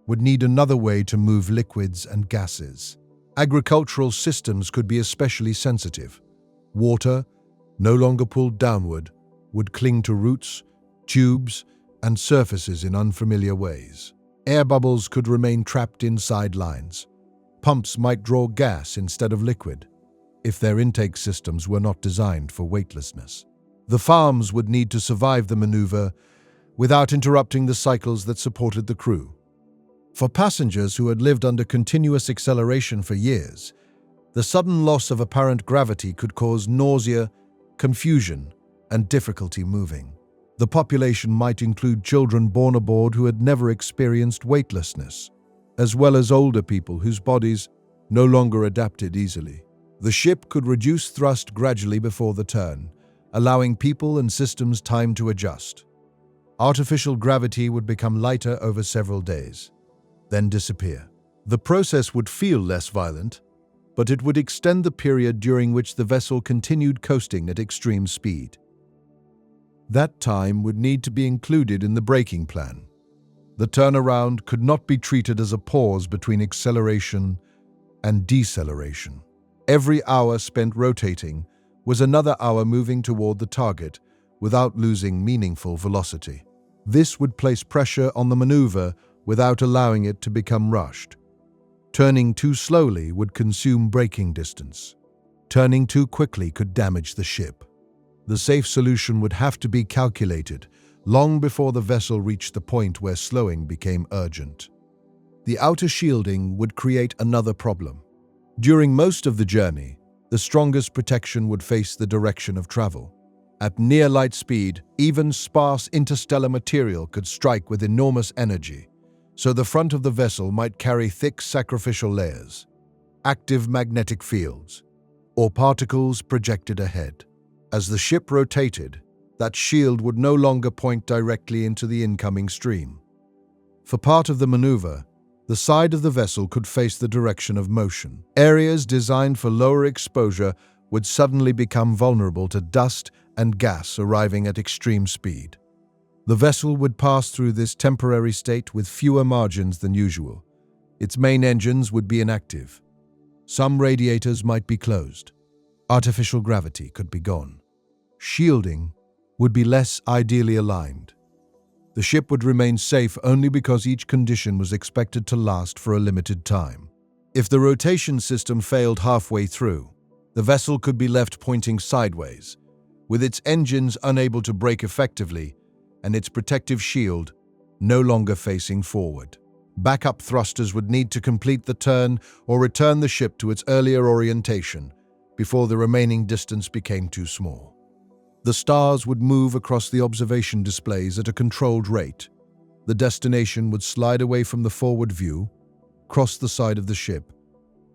would need another way to move liquids and gases. Agricultural systems could be especially sensitive. Water, no longer pulled downward, would cling to roots, tubes, and surfaces in unfamiliar ways. Air bubbles could remain trapped inside lines. Pumps might draw gas instead of liquid, if their intake systems were not designed for weightlessness. The farms would need to survive the maneuver without interrupting the cycles that supported the crew. For passengers who had lived under continuous acceleration for years, the sudden loss of apparent gravity could cause nausea, confusion, and difficulty moving. The population might include children born aboard who had never experienced weightlessness, as well as older people whose bodies no longer adapted easily. The ship could reduce thrust gradually before the turn, allowing people and systems time to adjust. Artificial gravity would become lighter over several days, then disappear. The process would feel less violent, but it would extend the period during which the vessel continued coasting at extreme speed. That time would need to be included in the braking plan. The turnaround could not be treated as a pause between acceleration and deceleration. Every hour spent rotating was another hour moving toward the target without losing meaningful velocity. This would place pressure on the maneuver without allowing it to become rushed. Turning too slowly would consume braking distance. Turning too quickly could damage the ship. The safe solution would have to be calculated long before the vessel reached the point where slowing became urgent. The outer shielding would create another problem. During most of the journey, the strongest protection would face the direction of travel. At near light speed, even sparse interstellar material could strike with enormous energy, so the front of the vessel might carry thick sacrificial layers, active magnetic fields, or particles projected ahead. As the ship rotated, that shield would no longer point directly into the incoming stream. For part of the maneuver, the side of the vessel could face the direction of motion. Areas designed for lower exposure would suddenly become vulnerable to dust and gas arriving at extreme speed. The vessel would pass through this temporary state with fewer margins than usual, Its main engines would be inactive. Some radiators might be closed. Artificial gravity could be gone. Shielding would be less ideally aligned. The ship would remain safe only because each condition was expected to last for a limited time. If the rotation system failed halfway through, the vessel could be left pointing sideways, with its engines unable to brake effectively and its protective shield no longer facing forward. Backup thrusters would need to complete the turn or return the ship to its earlier orientation before the remaining distance became too small. The stars would move across the observation displays at a controlled rate. The destination would slide away from the forward view, cross the side of the ship,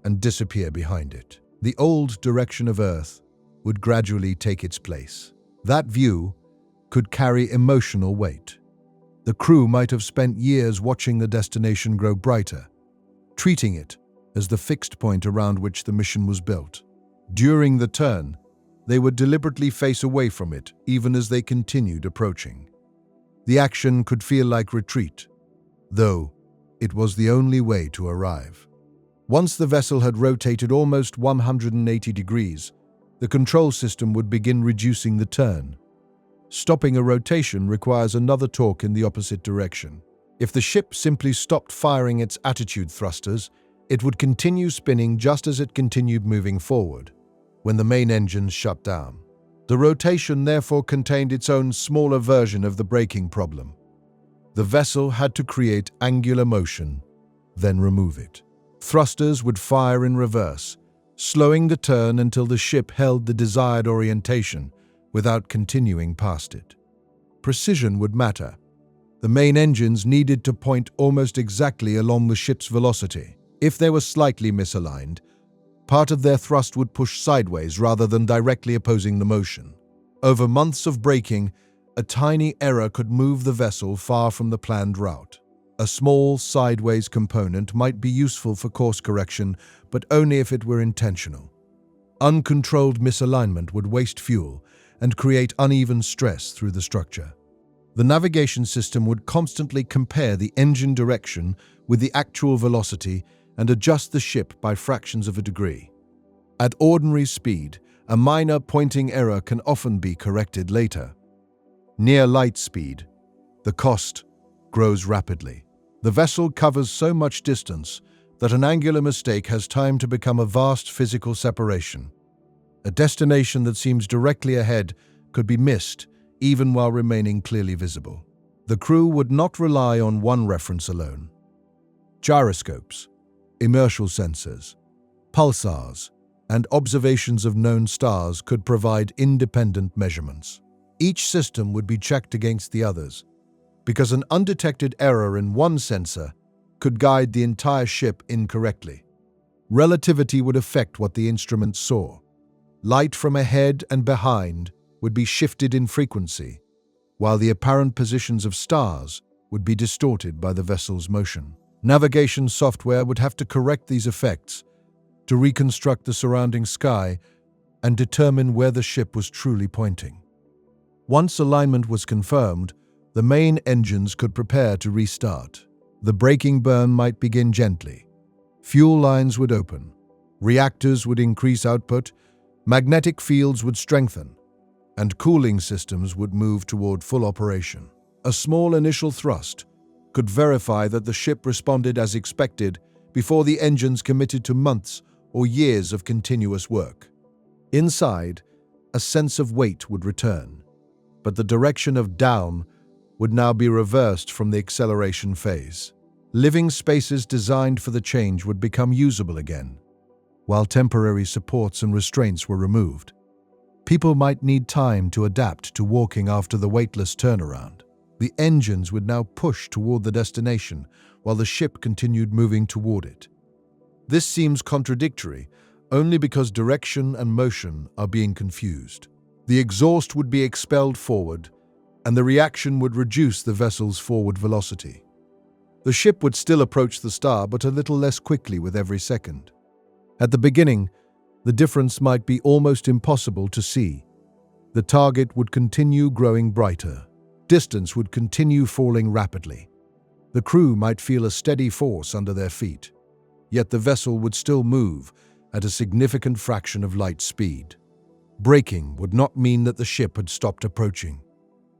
and disappear behind it. The old direction of Earth would gradually take its place. That view could carry emotional weight. The crew might have spent years watching the destination grow brighter, treating it as the fixed point around which the mission was built. During the turn, they would deliberately face away from it even as they continued approaching. The action could feel like retreat, though it was the only way to arrive. Once the vessel had rotated almost 180 degrees, the control system would begin reducing the turn. Stopping a rotation requires another torque in the opposite direction. If the ship simply stopped firing its attitude thrusters, it would continue spinning just as it continued moving forward when the main engines shut down. The rotation therefore contained its own smaller version of the braking problem. The vessel had to create angular motion, then remove it. Thrusters would fire in reverse, slowing the turn until the ship held the desired orientation without continuing past it. Precision would matter. The main engines needed to point almost exactly along the ship's velocity. If they were slightly misaligned, part of their thrust would push sideways rather than directly opposing the motion. Over months of braking, a tiny error could move the vessel far from the planned route. A small sideways component might be useful for course correction, but only if it were intentional. Uncontrolled misalignment would waste fuel and create uneven stress through the structure. The navigation system would constantly compare the engine direction with the actual velocity and adjust the ship by fractions of a degree. At ordinary speed, a minor pointing error can often be corrected later. Near light speed, the cost grows rapidly. The vessel covers so much distance that an angular mistake has time to become a vast physical separation. A destination that seems directly ahead could be missed even while remaining clearly visible. The crew would not rely on one reference alone. Gyroscopes, inertial sensors, pulsars, and observations of known stars could provide independent measurements. Each system would be checked against the others, because an undetected error in one sensor could guide the entire ship incorrectly. Relativity would affect what the instruments saw. Light from ahead and behind would be shifted in frequency, while the apparent positions of stars would be distorted by the vessel's motion. Navigation software would have to correct these effects to reconstruct the surrounding sky and determine where the ship was truly pointing. Once alignment was confirmed, the main engines could prepare to restart. The braking burn might begin gently. Fuel lines would open. Reactors would increase output. Magnetic fields would strengthen. And cooling systems would move toward full operation. A small initial thrust could verify that the ship responded as expected before the engines committed to months or years of continuous work. Inside, a sense of weight would return, but the direction of down would now be reversed from the acceleration phase. Living spaces designed for the change would become usable again, while temporary supports and restraints were removed. People might need time to adapt to walking after the weightless turnaround. The engines would now push toward the destination while the ship continued moving toward it. This seems contradictory only because direction and motion are being confused. The exhaust would be expelled forward, and the reaction would reduce the vessel's forward velocity. The ship would still approach the star, but a little less quickly with every second. At the beginning, the difference might be almost impossible to see. The target would continue growing brighter. Distance would continue falling rapidly. The crew might feel a steady force under their feet. yet the vessel would still move at a significant fraction of light speed. Braking would not mean that the ship had stopped approaching.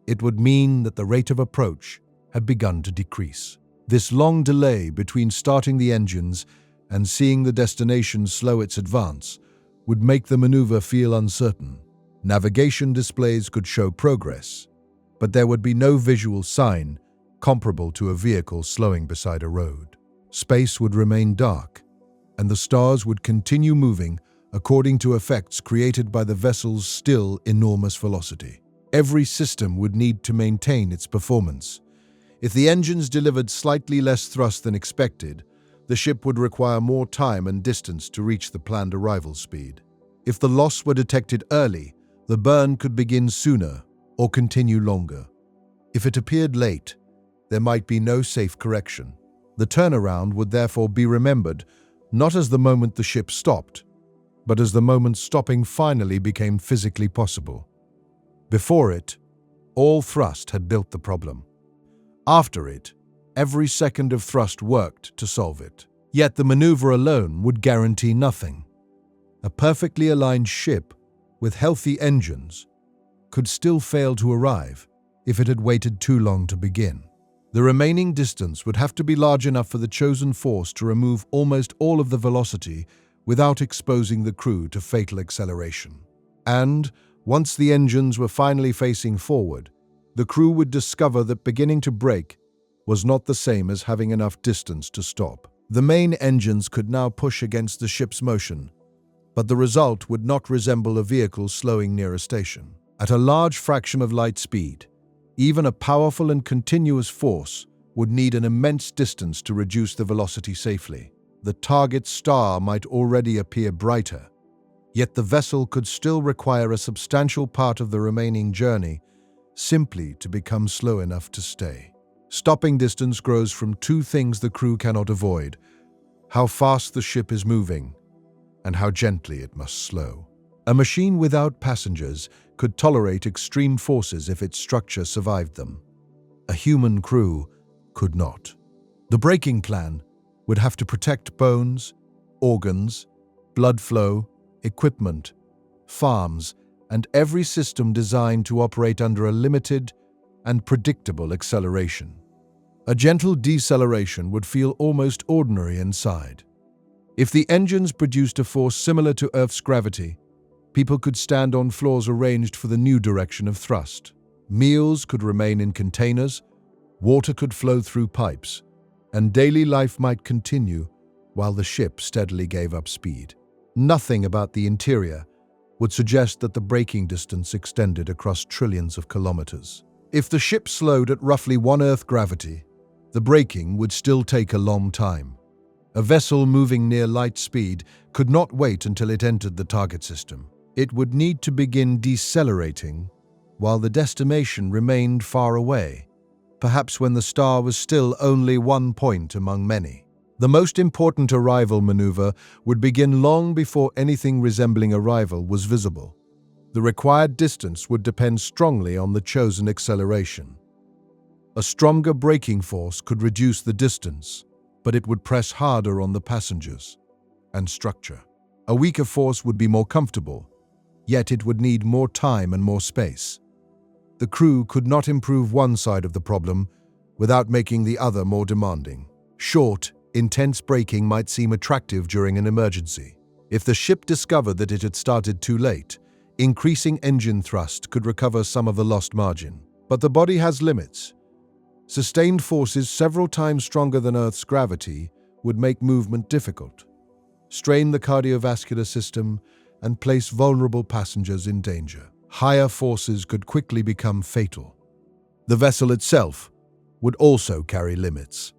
It would mean that the rate of approach had begun to decrease. This long delay between starting the engines and seeing the destination slow its advance would make the maneuver feel uncertain. Navigation displays could show progress, but there would be no visual sign comparable to a vehicle slowing beside a road. Space would remain dark, and the stars would continue moving according to effects created by the vessel's still enormous velocity. Every system would need to maintain its performance. If the engines delivered slightly less thrust than expected, the ship would require more time and distance to reach the planned arrival speed. If the loss were detected early, the burn could begin sooner or continue longer. If it appeared late, there might be no safe correction. The turnaround would therefore be remembered not as the moment the ship stopped, but as the moment stopping finally became physically possible. Before it, all thrust had built the problem. After it, every second of thrust worked to solve it. Yet the maneuver alone would guarantee nothing. A perfectly aligned ship with healthy engines could still fail to arrive if it had waited too long to begin. The remaining distance would have to be large enough for the chosen force to remove almost all of the velocity without exposing the crew to fatal acceleration. And, once the engines were finally facing forward, the crew would discover that beginning to brake was not the same as having enough distance to stop. The main engines could now push against the ship's motion, but the result would not resemble a vehicle slowing near a station. At a large fraction of light speed, even a powerful and continuous force would need an immense distance to reduce the velocity safely. The target star might already appear brighter, yet the vessel could still require a substantial part of the remaining journey simply to become slow enough to stay. Stopping distance grows from two things the crew cannot avoid: how fast the ship is moving and how gently it must slow. A machine without passengers could tolerate extreme forces if its structure survived them. A human crew could not. The braking plan would have to protect bones, organs, blood flow, equipment, farms, and every system designed to operate under a limited and predictable acceleration. A gentle deceleration would feel almost ordinary inside. If the engines produced a force similar to Earth's gravity, people could stand on floors arranged for the new direction of thrust. Meals could remain in containers, water could flow through pipes, and daily life might continue while the ship steadily gave up speed. Nothing about the interior would suggest that the braking distance extended across trillions of kilometers. If the ship slowed at roughly 1 Earth gravity, the braking would still take a long time. A vessel moving near light speed could not wait until it entered the target system. It would need to begin decelerating while the destination remained far away, perhaps when the star was still only one point among many. The most important arrival maneuver would begin long before anything resembling arrival was visible. The required distance would depend strongly on the chosen acceleration. A stronger braking force could reduce the distance, but it would press harder on the passengers and structure. A weaker force would be more comfortable, yet it would need more time and more space. The crew could not improve one side of the problem without making the other more demanding. Short, intense braking might seem attractive during an emergency. If the ship discovered that it had started too late, increasing engine thrust could recover some of the lost margin. But the body has limits. Sustained forces several times stronger than Earth's gravity would make movement difficult, strain the cardiovascular system, and place vulnerable passengers in danger. Higher forces could quickly become fatal. The vessel itself would also carry limits.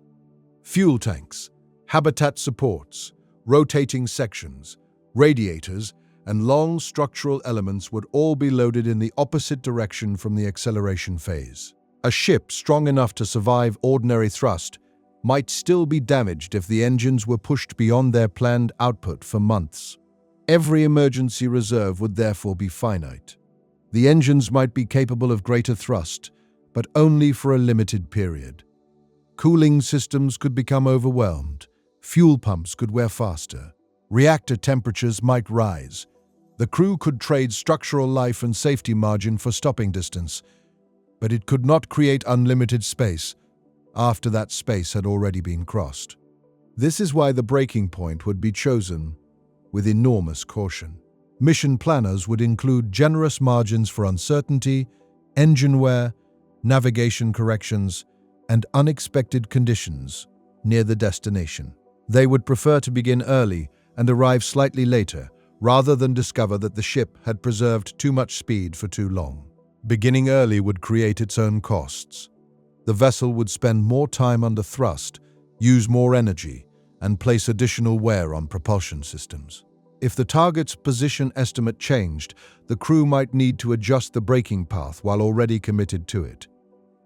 Fuel tanks, habitat supports, rotating sections, radiators, and long structural elements would all be loaded in the opposite direction from the acceleration phase. A ship strong enough to survive ordinary thrust might still be damaged if the engines were pushed beyond their planned output for months. Every emergency reserve would therefore be finite. The engines might be capable of greater thrust, but only for a limited period. Cooling systems could become overwhelmed, Fuel pumps could wear faster. Reactor temperatures might rise. The crew could trade structural life and safety margin for stopping distance, but it could not create unlimited space after that space had already been crossed. This is why the breaking point would be chosen with enormous caution. Mission planners would include generous margins for uncertainty, engine wear, navigation corrections, and unexpected conditions near the destination. They would prefer to begin early and arrive slightly later, rather than discover that the ship had preserved too much speed for too long. Beginning early would create its own costs. The vessel would spend more time under thrust, use more energy, and place additional wear on propulsion systems. If the target's position estimate changed, the crew might need to adjust the braking path while already committed to it.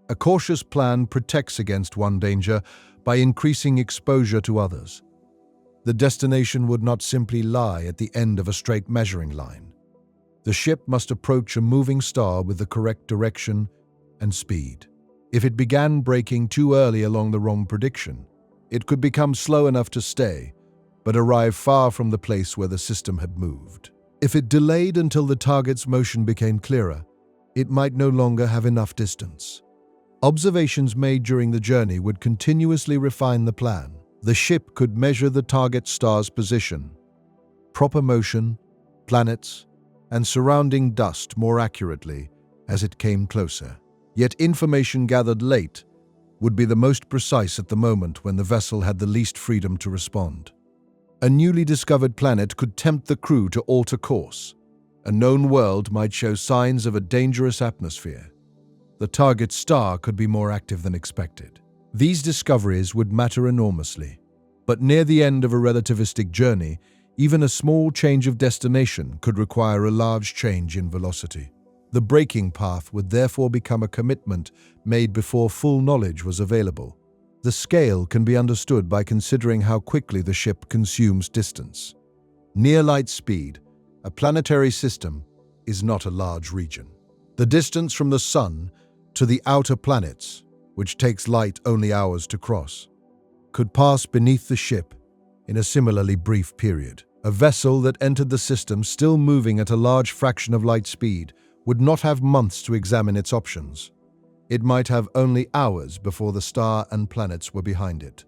A cautious plan protects against one danger by increasing exposure to others. The destination would not simply lie at the end of a straight measuring line. The ship must approach a moving star with the correct direction and speed. If it began braking too early along the wrong prediction, it could become slow enough to stay, but arrive far from the place where the system had moved. If it delayed until the target's motion became clearer, it might no longer have enough distance. Observations made during the journey would continuously refine the plan. The ship could measure the target star's position, proper motion, planets, and surrounding dust more accurately as it came closer. Yet information gathered late would be the most precise at the moment when the vessel had the least freedom to respond. A newly discovered planet could tempt the crew to alter course. A known world might show signs of a dangerous atmosphere. The target star could be more active than expected. These discoveries would matter enormously. But near the end of a relativistic journey, even a small change of destination could require a large change in velocity. The braking path would therefore become a commitment made before full knowledge was available. The scale can be understood by considering how quickly the ship consumes distance. Near light speed, a planetary system is not a large region. The distance from the Sun to the outer planets, which takes light only hours to cross, could pass beneath the ship in a similarly brief period. A vessel that entered the system still moving at a large fraction of light speed would not have months to examine its options. It might have only hours before the star and planets were behind it.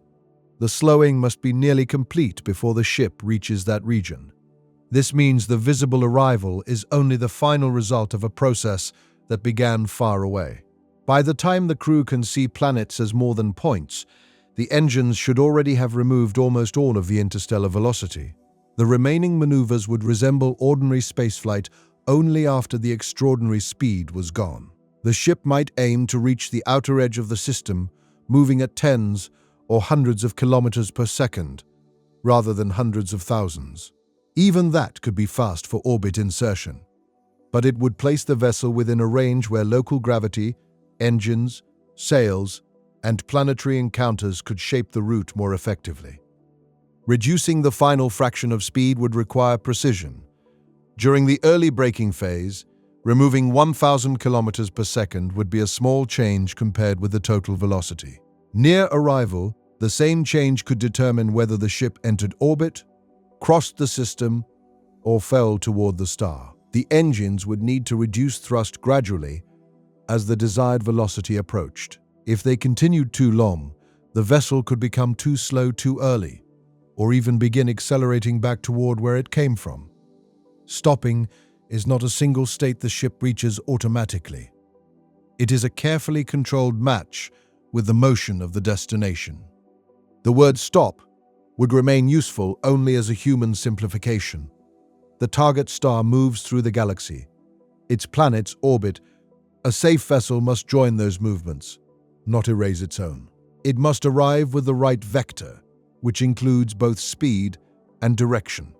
The slowing must be nearly complete before the ship reaches that region. This means the visible arrival is only the final result of a process that began far away. By the time the crew can see planets as more than points, the engines should already have removed almost all of the interstellar velocity. The remaining maneuvers would resemble ordinary spaceflight only after the extraordinary speed was gone. The ship might aim to reach the outer edge of the system, moving at tens or hundreds of kilometers per second, rather than hundreds of thousands. Even that could be fast for orbit insertion. But it would place the vessel within a range where local gravity, engines, sails, and planetary encounters could shape the route more effectively. Reducing the final fraction of speed would require precision. During the early braking phase, removing 1,000 kilometers per second would be a small change compared with the total velocity. Near arrival, the same change could determine whether the ship entered orbit, crossed the system, or fell toward the star. The engines would need to reduce thrust gradually as the desired velocity approached. If they continued too long, the vessel could become too slow too early, or even begin accelerating back toward where it came from. Stopping is not a single state the ship reaches automatically. It is a carefully controlled match with the motion of the destination. The word stop would remain useful only as a human simplification. The target star moves through the galaxy. Its planets orbit. A safe vessel must join those movements, not erase its own. It must arrive with the right vector, which includes both speed and direction.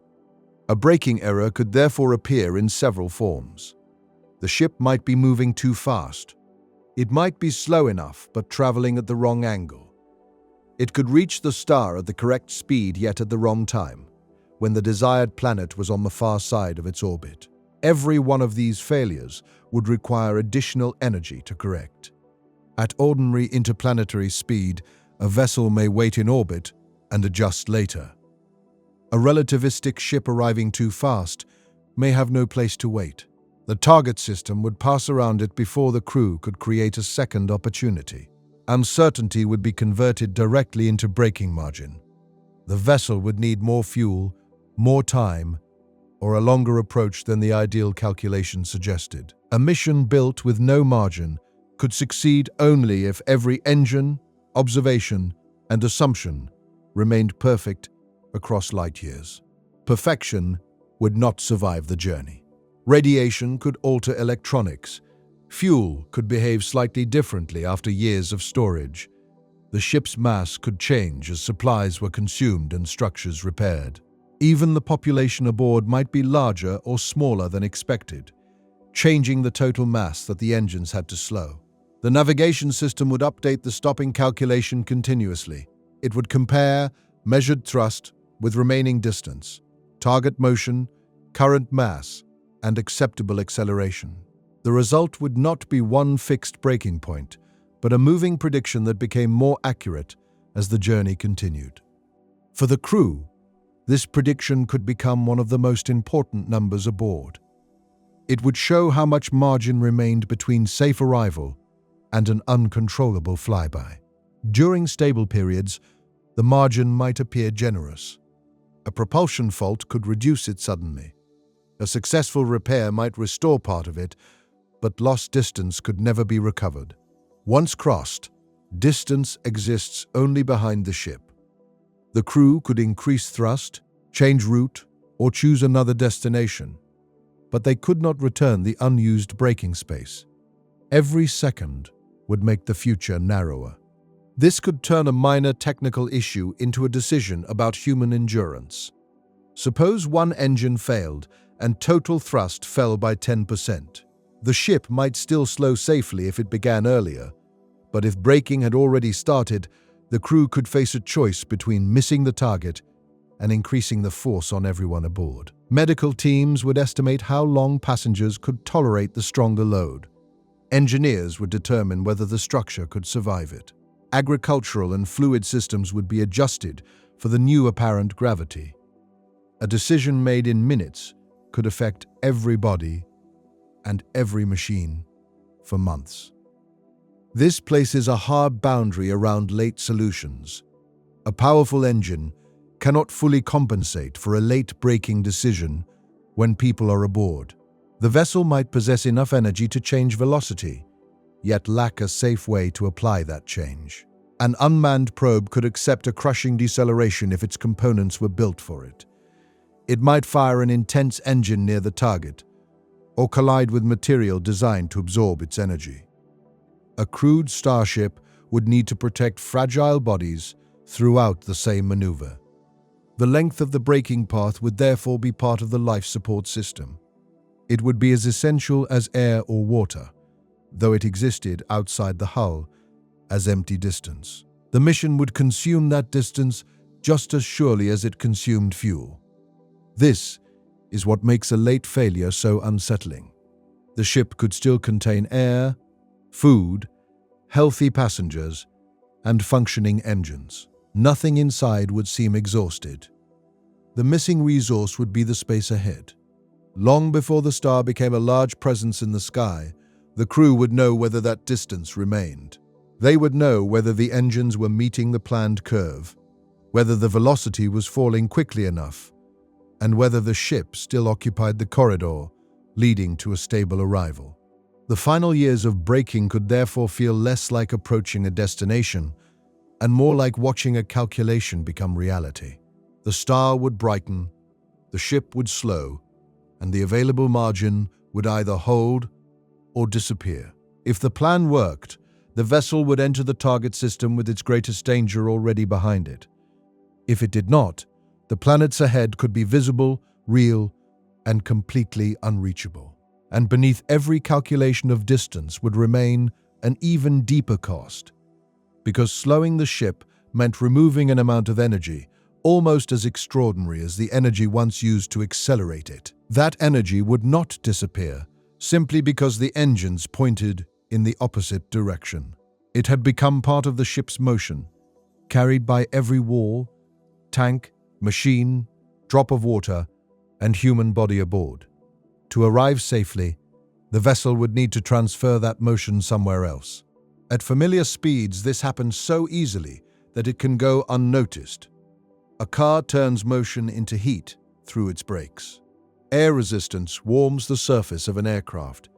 A braking error could therefore appear in several forms. The ship might be moving too fast. It might be slow enough but traveling at the wrong angle. It could reach the star at the correct speed yet at the wrong time, when the desired planet was on the far side of its orbit. Every one of these failures would require additional energy to correct. At ordinary interplanetary speed, a vessel may wait in orbit and adjust later. A relativistic ship arriving too fast may have no place to wait. The target system would pass around it before the crew could create a second opportunity. Uncertainty would be converted directly into braking margin. The vessel would need more fuel, more time, or a longer approach than the ideal calculation suggested. A mission built with no margin could succeed only if every engine, observation, and assumption remained perfect across light years. Perfection would not survive the journey. Radiation could alter electronics. Fuel could behave slightly differently after years of storage. The ship's mass could change as supplies were consumed and structures repaired. Even the population aboard might be larger or smaller than expected, changing the total mass that the engines had to slow. The navigation system would update the stopping calculation continuously. It would compare measured thrust with remaining distance, target motion, current mass, and acceptable acceleration. The result would not be one fixed breaking point, but a moving prediction that became more accurate as the journey continued. For the crew, this prediction could become one of the most important numbers aboard. It would show how much margin remained between safe arrival and an uncontrollable flyby. During stable periods, the margin might appear generous. A propulsion fault could reduce it suddenly. A successful repair might restore part of it, but lost distance could never be recovered. Once crossed, distance exists only behind the ship. The crew could increase thrust, change route, or choose another destination, but they could not return the unused braking space. Every second would make the future narrower. This could turn a minor technical issue into a decision about human endurance. Suppose one engine failed and total thrust fell by 10%. The ship might still slow safely if it began earlier, but if braking had already started, the crew could face a choice between missing the target and increasing the force on everyone aboard. Medical teams would estimate how long passengers could tolerate the stronger load. Engineers would determine whether the structure could survive it. Agricultural and fluid systems would be adjusted for the new apparent gravity. A decision made in minutes could affect every body and every machine for months. This places a hard boundary around late solutions. A powerful engine cannot fully compensate for a late braking decision when people are aboard. The vessel might possess enough energy to change velocity, yet lack a safe way to apply that change. An unmanned probe could accept a crushing deceleration if its components were built for it. It might fire an intense engine near the target, or collide with material designed to absorb its energy. A crewed starship would need to protect fragile bodies throughout the same maneuver. The length of the braking path would therefore be part of the life support system. It would be as essential as air or water, though it existed outside the hull as empty distance. The mission would consume that distance just as surely as it consumed fuel. This is what makes a late failure so unsettling. The ship could still contain air, food, healthy passengers, and functioning engines. Nothing inside would seem exhausted. The missing resource would be the space ahead. Long before the star became a large presence in the sky, the crew would know whether that distance remained. They would know whether the engines were meeting the planned curve, whether the velocity was falling quickly enough, and whether the ship still occupied the corridor leading to a stable arrival. The final years of braking could therefore feel less like approaching a destination and more like watching a calculation become reality. The star would brighten, the ship would slow, and the available margin would either hold or disappear. If the plan worked, the vessel would enter the target system with its greatest danger already behind it. If it did not, the planets ahead could be visible, real, and completely unreachable. And beneath every calculation of distance would remain an even deeper cost, because slowing the ship meant removing an amount of energy almost as extraordinary as the energy once used to accelerate it. That energy would not disappear simply because the engines pointed in the opposite direction. It had become part of the ship's motion, carried by every wall, tank, machine, drop of water, and human body aboard. To arrive safely, the vessel would need to transfer that motion somewhere else. At familiar speeds, this happens so easily that it can go unnoticed. A car turns motion into heat through its brakes. Air resistance warms the surface of an aircraft.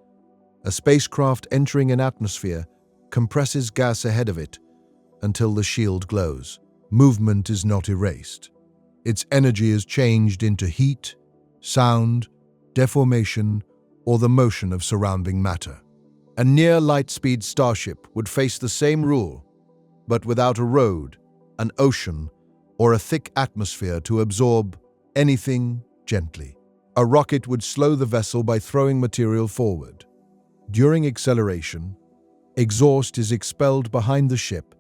A spacecraft entering an atmosphere compresses gas ahead of it until the shield glows. Movement is not erased. Its energy is changed into heat, sound, deformation, or the motion of surrounding matter. A near-light-speed starship would face the same rule, but without a road, an ocean, or a thick atmosphere to absorb anything gently. A rocket would slow the vessel by throwing material forward. During acceleration, exhaust is expelled behind the ship,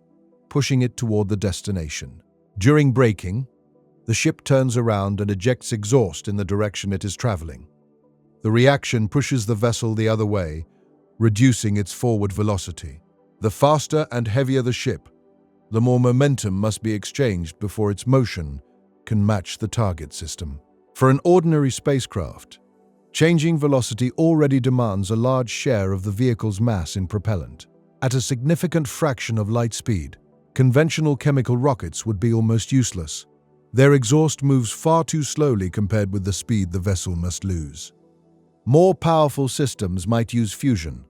pushing it toward the destination. During braking, the ship turns around and ejects exhaust in the direction it is traveling. The reaction pushes the vessel the other way, reducing its forward velocity. The faster and heavier the ship, the more momentum must be exchanged before its motion can match the target system. For an ordinary spacecraft, changing velocity already demands a large share of the vehicle's mass in propellant. At a significant fraction of light speed, conventional chemical rockets would be almost useless. Their exhaust moves far too slowly compared with the speed the vessel must lose. More powerful systems might use fusion.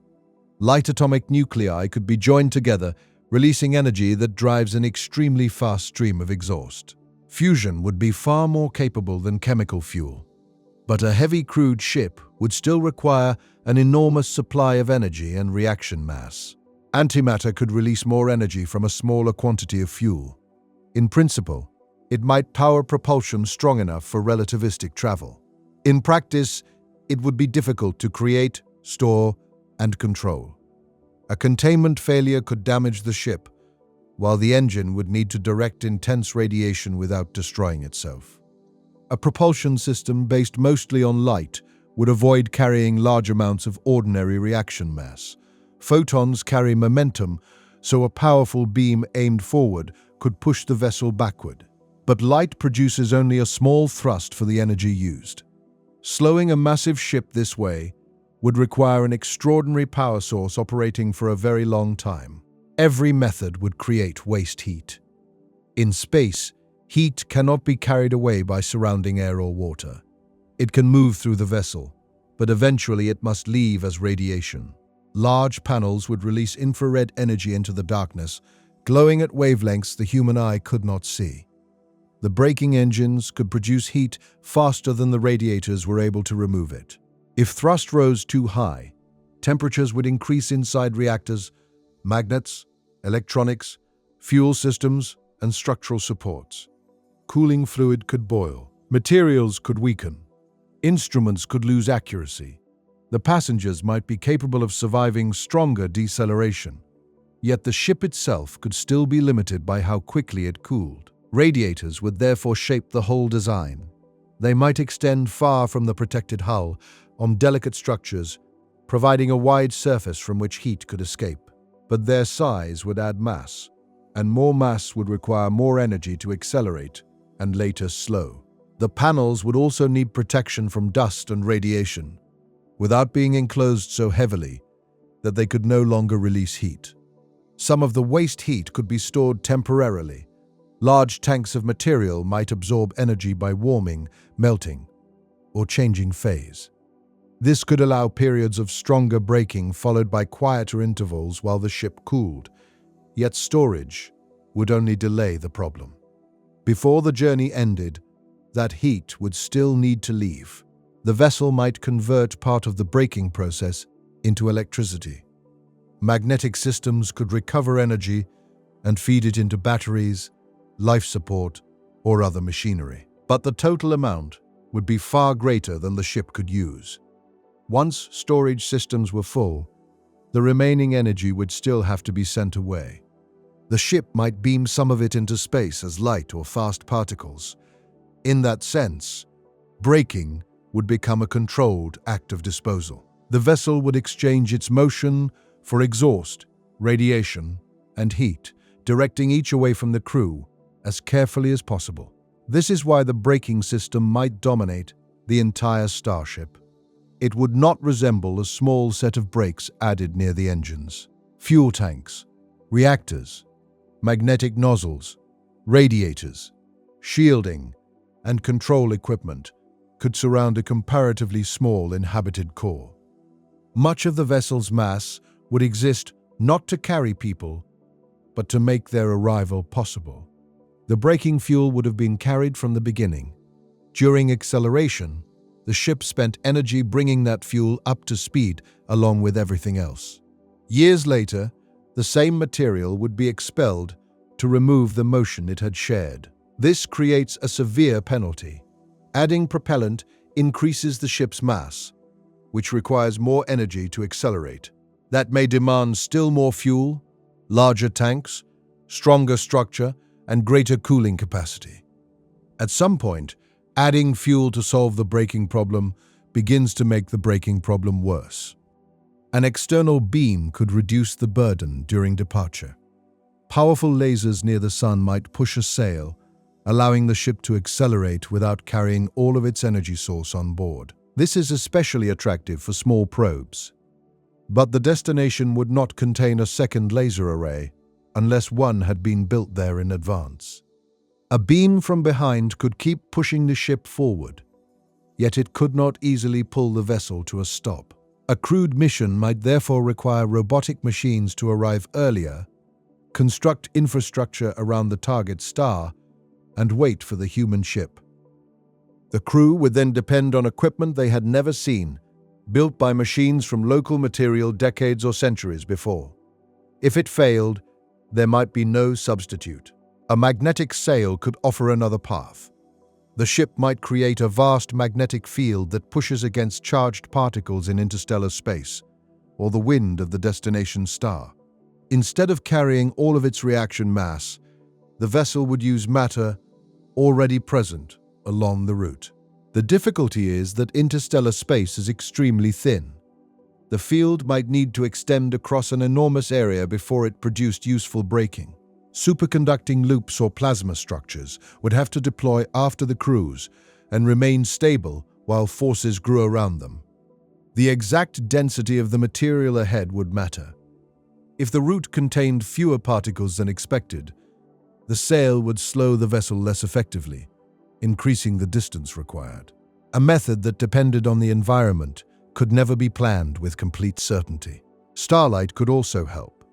Light atomic nuclei could be joined together, releasing energy that drives an extremely fast stream of exhaust. Fusion would be far more capable than chemical fuel. But a heavy crewed ship would still require an enormous supply of energy and reaction mass. Antimatter could release more energy from a smaller quantity of fuel. In principle, it might power propulsion strong enough for relativistic travel. In practice, it would be difficult to create, store, and control. A containment failure could damage the ship, while the engine would need to direct intense radiation without destroying itself. A propulsion system based mostly on light would avoid carrying large amounts of ordinary reaction mass. Photons carry momentum, so a powerful beam aimed forward could push the vessel backward. But light produces only a small thrust for the energy used. Slowing a massive ship this way would require an extraordinary power source operating for a very long time. Every method would create waste heat. In space, heat cannot be carried away by surrounding air or water. It can move through the vessel, but eventually it must leave as radiation. Large panels would release infrared energy into the darkness, glowing at wavelengths the human eye could not see. The braking engines could produce heat faster than the radiators were able to remove it. If thrust rose too high, temperatures would increase inside reactors, magnets, electronics, fuel systems, and structural supports. Cooling fluid could boil. Materials could weaken. Instruments could lose accuracy. The passengers might be capable of surviving stronger deceleration. Yet the ship itself could still be limited by how quickly it cooled. Radiators would therefore shape the whole design. They might extend far from the protected hull on delicate structures, providing a wide surface from which heat could escape. But their size would add mass, and more mass would require more energy to accelerate and later slow. The panels would also need protection from dust and radiation, without being enclosed so heavily that they could no longer release heat. Some of the waste heat could be stored temporarily. Large tanks of material might absorb energy by warming, melting, or changing phase. This could allow periods of stronger braking followed by quieter intervals while the ship cooled, yet storage would only delay the problem. Before the journey ended, that heat would still need to leave. The vessel might convert part of the braking process into electricity. Magnetic systems could recover energy and feed it into batteries, life support, or other machinery. But the total amount would be far greater than the ship could use. Once storage systems were full, the remaining energy would still have to be sent away. The ship might beam some of it into space as light or fast particles. In that sense, braking would become a controlled act of disposal. The vessel would exchange its motion for exhaust, radiation, and heat, directing each away from the crew as carefully as possible. This is why the braking system might dominate the entire starship. It would not resemble a small set of brakes added near the engines. Fuel tanks, reactors, magnetic nozzles, radiators, shielding, and control equipment could surround a comparatively small inhabited core. Much of the vessel's mass would exist not to carry people, but to make their arrival possible. The braking fuel would have been carried from the beginning. During acceleration, the ship spent energy bringing that fuel up to speed along with everything else. Years later, the same material would be expelled to remove the motion it had shared. This creates a severe penalty. Adding propellant increases the ship's mass, which requires more energy to accelerate. That may demand still more fuel, larger tanks, stronger structure, and greater cooling capacity. At some point, adding fuel to solve the braking problem begins to make the braking problem worse. An external beam could reduce the burden during departure. Powerful lasers near the sun might push a sail, allowing the ship to accelerate without carrying all of its energy source on board. This is especially attractive for small probes. But the destination would not contain a second laser array unless one had been built there in advance. A beam from behind could keep pushing the ship forward, yet it could not easily pull the vessel to a stop. A crewed mission might therefore require robotic machines to arrive earlier, construct infrastructure around the target star, and wait for the human ship. The crew would then depend on equipment they had never seen, built by machines from local material decades or centuries before. If it failed, there might be no substitute. A magnetic sail could offer another path. The ship might create a vast magnetic field that pushes against charged particles in interstellar space, or the wind of the destination star. Instead of carrying all of its reaction mass, the vessel would use matter already present along the route. The difficulty is that interstellar space is extremely thin. The field might need to extend across an enormous area before it produced useful braking. Superconducting loops or plasma structures would have to deploy after the cruise and remain stable while forces grew around them. The exact density of the material ahead would matter. If the route contained fewer particles than expected, the sail would slow the vessel less effectively, increasing the distance required. A method that depended on the environment could never be planned with complete certainty. Starlight could also help.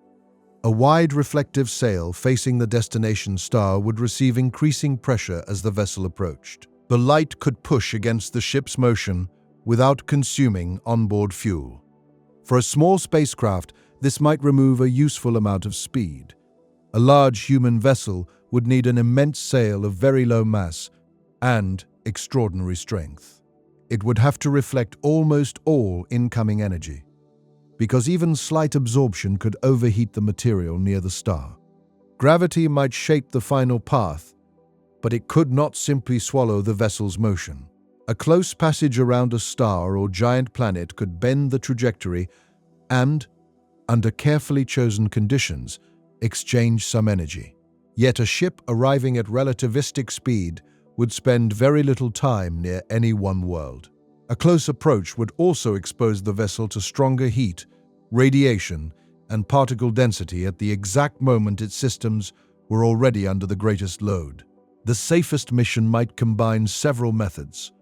A wide reflective sail facing the destination star would receive increasing pressure as the vessel approached. The light could push against the ship's motion without consuming onboard fuel. For a small spacecraft, this might remove a useful amount of speed. A large human vessel would need an immense sail of very low mass and extraordinary strength. It would have to reflect almost all incoming energy, because even slight absorption could overheat the material near the star. Gravity might shape the final path, but it could not simply swallow the vessel's motion. A close passage around a star or giant planet could bend the trajectory and, under carefully chosen conditions, exchange some energy. Yet a ship arriving at relativistic speed would spend very little time near any one world. A close approach would also expose the vessel to stronger heat, radiation, and particle density at the exact moment its systems were already under the greatest load. The safest mission might combine several methods.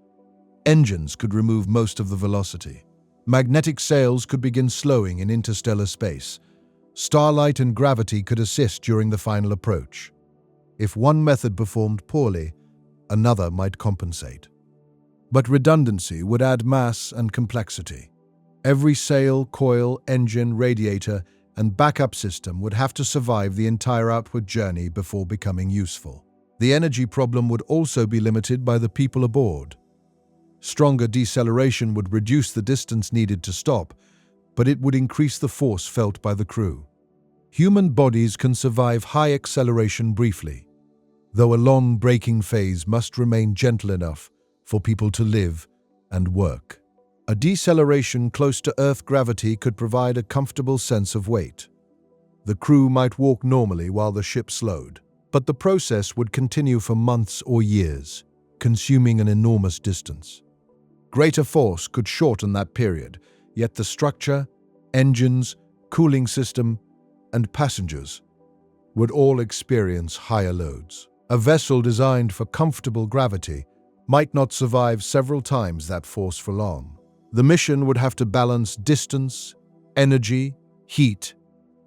Engines could remove most of the velocity. Magnetic sails could begin slowing in interstellar space. Starlight and gravity could assist during the final approach. If one method performed poorly, another might compensate. But redundancy would add mass and complexity. Every sail, coil, engine, radiator, and backup system would have to survive the entire outward journey before becoming useful. The energy problem would also be limited by the people aboard. Stronger deceleration would reduce the distance needed to stop, but it would increase the force felt by the crew. Human bodies can survive high acceleration briefly, though a long braking phase must remain gentle enough for people to live and work. A deceleration close to Earth gravity could provide a comfortable sense of weight. The crew might walk normally while the ship slowed. But the process would continue for months or years, consuming an enormous distance. Greater force could shorten that period, yet the structure, engines, cooling system, and passengers would all experience higher loads. A vessel designed for comfortable gravity might not survive several times that force for long. The mission would have to balance distance, energy, heat,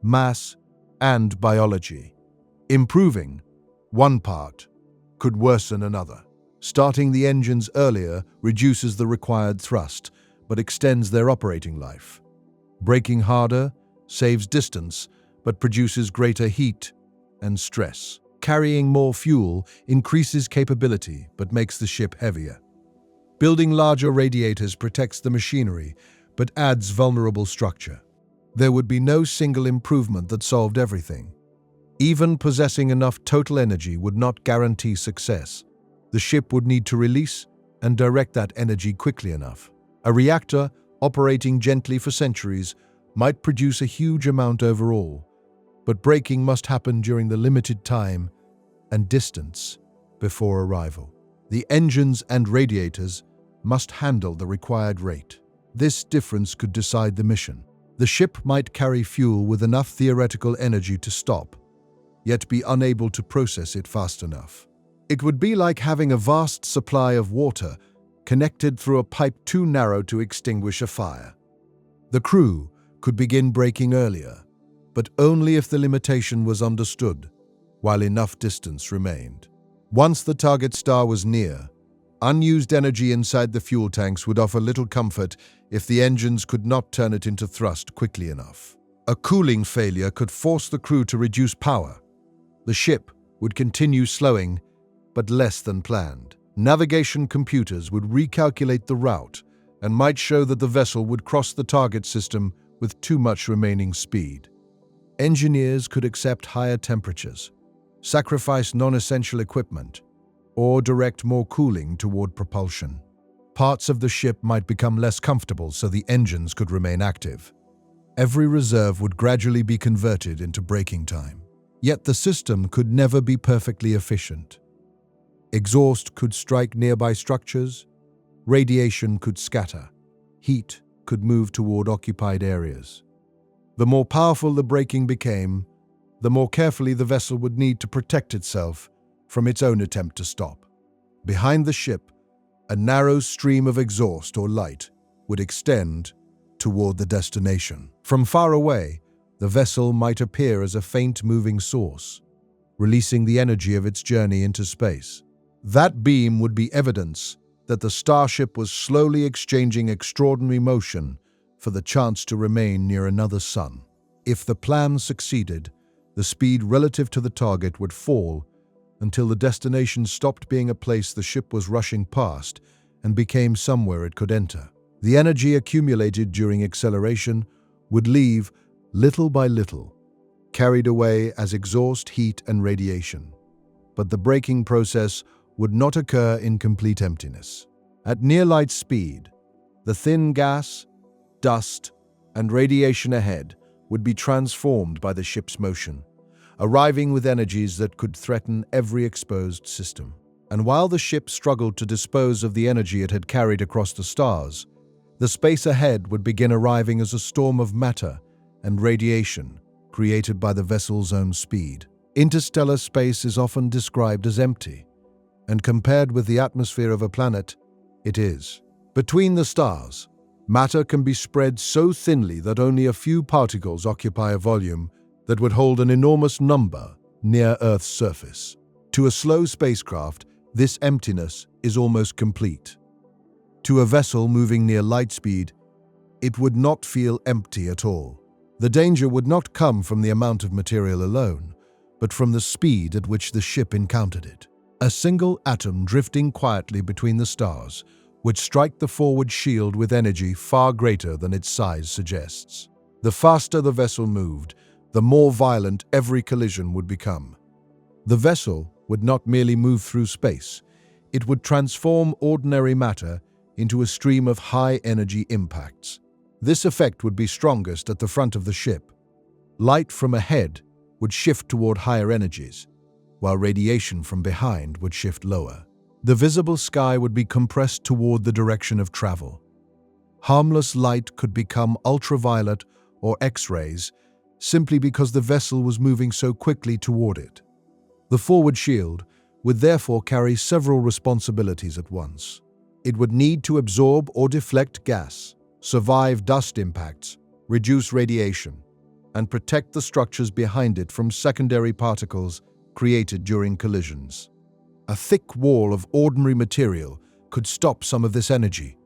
mass, and biology. Improving one part could worsen another. Starting the engines earlier reduces the required thrust, but extends their operating life. Braking harder saves distance, but produces greater heat and stress. Carrying more fuel increases capability, but makes the ship heavier. Building larger radiators protects the machinery, but adds vulnerable structure. There would be no single improvement that solved everything. Even possessing enough total energy would not guarantee success. The ship would need to release and direct that energy quickly enough. A reactor operating gently for centuries might produce a huge amount overall, but braking must happen during the limited time and distance before arrival. The engines and radiators must handle the required rate. This difference could decide the mission. The ship might carry fuel with enough theoretical energy to stop, yet be unable to process it fast enough. It would be like having a vast supply of water connected through a pipe too narrow to extinguish a fire. The crew could begin braking earlier, but only if the limitation was understood, while enough distance remained. Once the target star was near, unused energy inside the fuel tanks would offer little comfort if the engines could not turn it into thrust quickly enough. A cooling failure could force the crew to reduce power. The ship would continue slowing, but less than planned. Navigation computers would recalculate the route and might show that the vessel would cross the target system with too much remaining speed. Engineers could accept higher temperatures, sacrifice non-essential equipment, or direct more cooling toward propulsion. Parts of the ship might become less comfortable so the engines could remain active. Every reserve would gradually be converted into braking time. Yet the system could never be perfectly efficient. Exhaust could strike nearby structures, radiation could scatter, heat could move toward occupied areas. The more powerful the braking became, the more carefully the vessel would need to protect itself from its own attempt to stop. Behind the ship, a narrow stream of exhaust or light would extend toward the destination. From far away, the vessel might appear as a faint moving source, releasing the energy of its journey into space. That beam would be evidence that the starship was slowly exchanging extraordinary motion for the chance to remain near another sun. If the plan succeeded, the speed relative to the target would fall until the destination stopped being a place the ship was rushing past and became somewhere it could enter. The energy accumulated during acceleration would leave little by little, carried away as exhaust, heat, and radiation. But the braking process would not occur in complete emptiness. At near light speed, the thin gas, dust, and radiation ahead would be transformed by the ship's motion, arriving with energies that could threaten every exposed system. And while the ship struggled to dispose of the energy it had carried across the stars, the space ahead would begin arriving as a storm of matter and radiation created by the vessel's own speed. Interstellar space is often described as empty, and compared with the atmosphere of a planet, it is. Between the stars, matter can be spread so thinly that only a few particles occupy a volume that would hold an enormous number near Earth's surface. To a slow spacecraft, this emptiness is almost complete. To a vessel moving near light speed, it would not feel empty at all. The danger would not come from the amount of material alone, but from the speed at which the ship encountered it. A single atom drifting quietly between the stars would strike the forward shield with energy far greater than its size suggests. The faster the vessel moved, the more violent every collision would become. The vessel would not merely move through space, it would transform ordinary matter into a stream of high-energy impacts. This effect would be strongest at the front of the ship. Light from ahead would shift toward higher energies, while radiation from behind would shift lower. The visible sky would be compressed toward the direction of travel. Harmless light could become ultraviolet or X-rays simply because the vessel was moving so quickly toward it. The forward shield would therefore carry several responsibilities at once. It would need to absorb or deflect gas, survive dust impacts, reduce radiation, and protect the structures behind it from secondary particles created during collisions. A thick wall of ordinary material could stop some of this energy,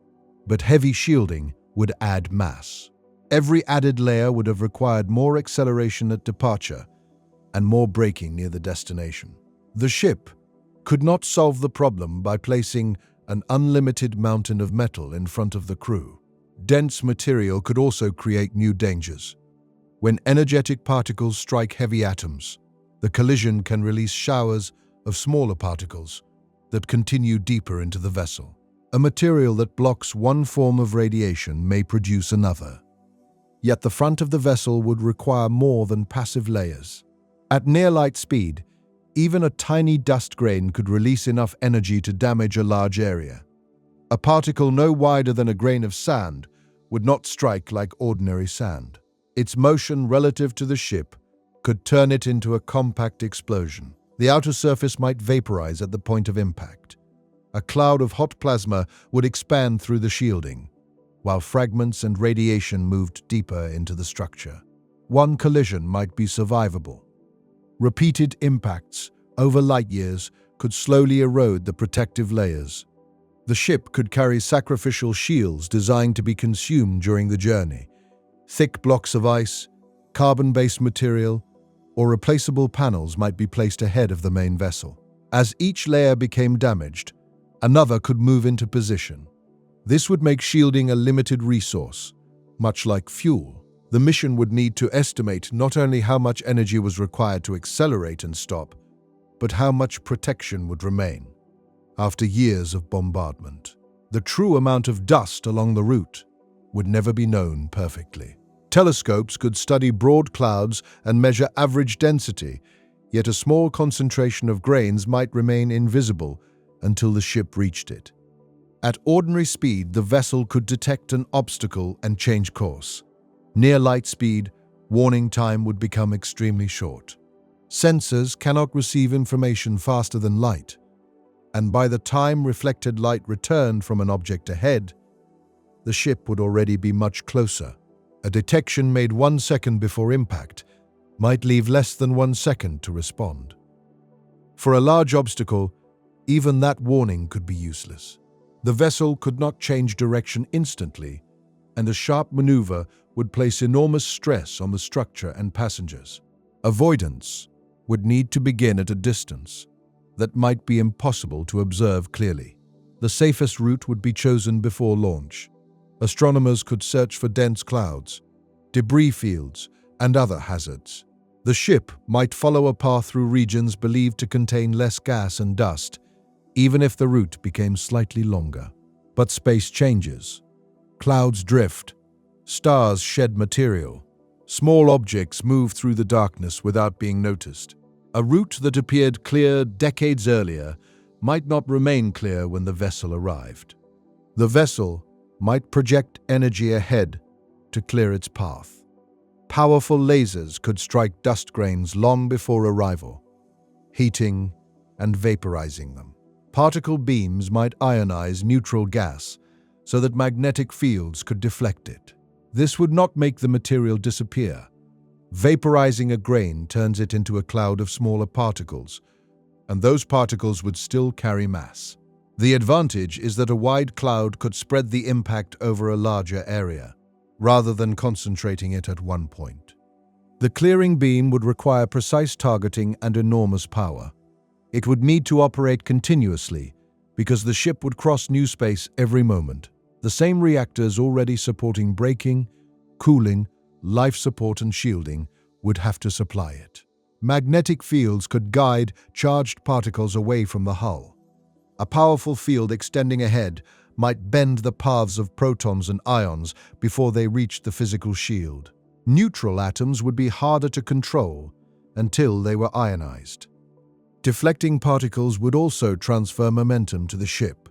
but heavy shielding would add mass. Every added layer would have required more acceleration at departure and more braking near the destination. The ship could not solve the problem by placing an unlimited mountain of metal in front of the crew. Dense material could also create new dangers. When energetic particles strike heavy atoms, the collision can release showers of smaller particles that continue deeper into the vessel. A material that blocks one form of radiation may produce another. Yet the front of the vessel would require more than passive layers. At near light speed, even a tiny dust grain could release enough energy to damage a large area. A particle no wider than a grain of sand would not strike like ordinary sand. Its motion relative to the ship could turn it into a compact explosion. The outer surface might vaporize at the point of impact. A cloud of hot plasma would expand through the shielding, while fragments and radiation moved deeper into the structure. One collision might be survivable. Repeated impacts over light years could slowly erode the protective layers. The ship could carry sacrificial shields designed to be consumed during the journey. Thick blocks of ice, carbon-based material, or replaceable panels might be placed ahead of the main vessel. As each layer became damaged, another could move into position. This would make shielding a limited resource, much like fuel. The mission would need to estimate not only how much energy was required to accelerate and stop, but how much protection would remain after years of bombardment. The true amount of dust along the route would never be known perfectly. Telescopes could study broad clouds and measure average density, yet a small concentration of grains might remain invisible until the ship reached it. At ordinary speed, the vessel could detect an obstacle and change course. Near light speed, warning time would become extremely short. Sensors cannot receive information faster than light, and by the time reflected light returned from an object ahead, the ship would already be much closer. A detection made 1 second before impact might leave less than 1 second to respond. For a large obstacle, even that warning could be useless. The vessel could not change direction instantly, and a sharp maneuver would place enormous stress on the structure and passengers. Avoidance would need to begin at a distance that might be impossible to observe clearly. The safest route would be chosen before launch. Astronomers could search for dense clouds, debris fields, and other hazards. The ship might follow a path through regions believed to contain less gas and dust, even if the route became slightly longer. But space changes. Clouds drift. Stars shed material. Small objects move through the darkness without being noticed. A route that appeared clear decades earlier might not remain clear when the vessel arrived. The vessel might project energy ahead to clear its path. Powerful lasers could strike dust grains long before arrival, heating and vaporizing them. Particle beams might ionize neutral gas so that magnetic fields could deflect it. This would not make the material disappear. Vaporizing a grain turns it into a cloud of smaller particles, and those particles would still carry mass. The advantage is that a wide cloud could spread the impact over a larger area, rather than concentrating it at one point. The clearing beam would require precise targeting and enormous power. It would need to operate continuously because the ship would cross new space every moment. The same reactors already supporting braking, cooling, life support and shielding would have to supply it. Magnetic fields could guide charged particles away from the hull. A powerful field extending ahead might bend the paths of protons and ions before they reached the physical shield. Neutral atoms would be harder to control until they were ionized. Deflecting particles would also transfer momentum to the ship.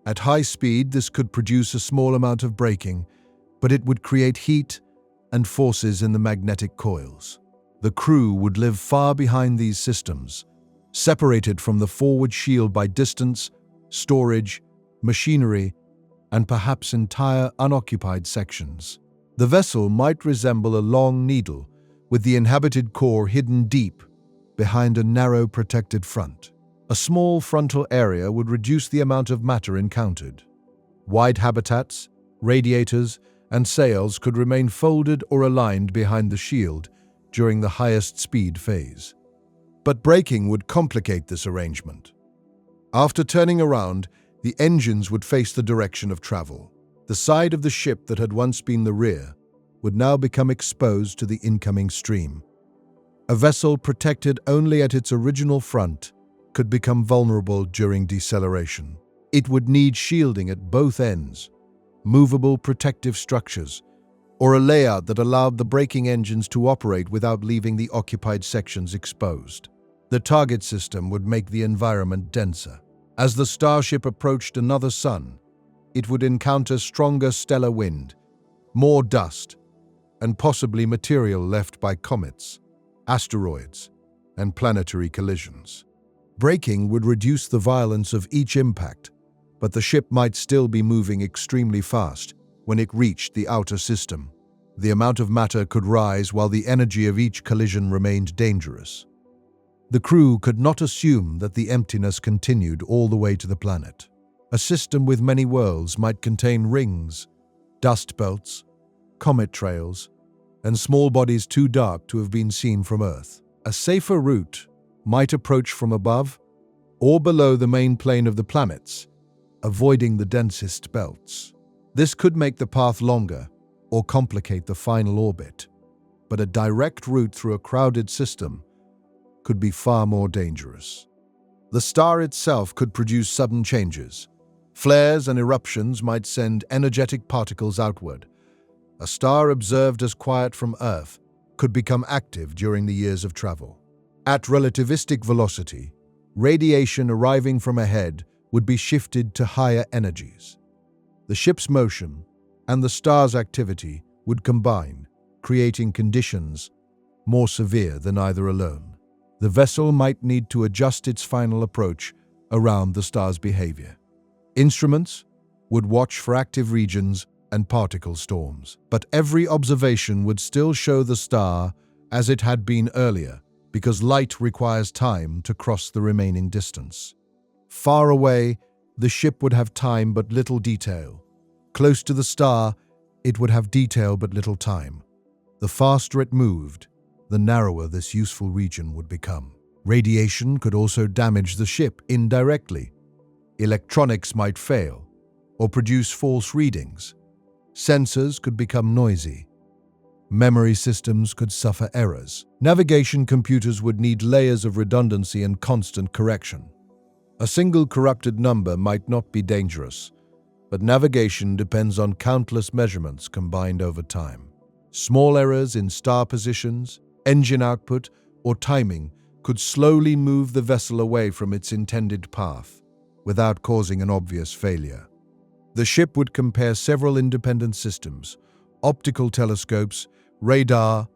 At high speed, this could produce a small amount of braking, but it would create heat and forces in the magnetic coils. The crew would live far behind these systems, separated from the forward shield by distance, storage, machinery, and perhaps entire unoccupied sections. The vessel might resemble a long needle, with the inhabited core hidden deep behind a narrow protected front. A small frontal area would reduce the amount of matter encountered. Wide habitats, radiators, and sails could remain folded or aligned behind the shield during the highest speed phase. But braking would complicate this arrangement. After turning around, the engines would face the direction of travel. The side of the ship that had once been the rear would now become exposed to the incoming stream. A vessel protected only at its original front could become vulnerable during deceleration. It would need shielding at both ends, movable protective structures, or a layout that allowed the braking engines to operate without leaving the occupied sections exposed. The target system would make the environment denser. As the starship approached another sun, it would encounter stronger stellar wind, more dust, and possibly material left by comets, asteroids, and planetary collisions. Braking would reduce the violence of each impact, but the ship might still be moving extremely fast when it reached the outer system. The amount of matter could rise while the energy of each collision remained dangerous. The crew could not assume that the emptiness continued all the way to the planet. A system with many worlds might contain rings, dust belts, comet trails, and small bodies too dark to have been seen from Earth. A safer route might approach from above or below the main plane of the planets, avoiding the densest belts. This could make the path longer or complicate the final orbit, but a direct route through a crowded system could be far more dangerous. The star itself could produce sudden changes. Flares and eruptions might send energetic particles outward. A star observed as quiet from Earth could become active during the years of travel. At relativistic velocity, radiation arriving from ahead would be shifted to higher energies. The ship's motion and the star's activity would combine, creating conditions more severe than either alone. The vessel might need to adjust its final approach around the star's behavior. Instruments would watch for active regions and particle storms, but every observation would still show the star as it had been earlier, because light requires time to cross the remaining distance. Far away, the ship would have time but little detail. Close to the star, it would have detail but little time. The faster it moved, the narrower this useful region would become. Radiation could also damage the ship indirectly. Electronics might fail or produce false readings. Sensors could become noisy. Memory systems could suffer errors. Navigation computers would need layers of redundancy and constant correction. A single corrupted number might not be dangerous, but navigation depends on countless measurements combined over time. Small errors in star positions, engine output, or timing could slowly move the vessel away from its intended path without causing an obvious failure. The ship would compare several independent systems: optical telescopes, radar,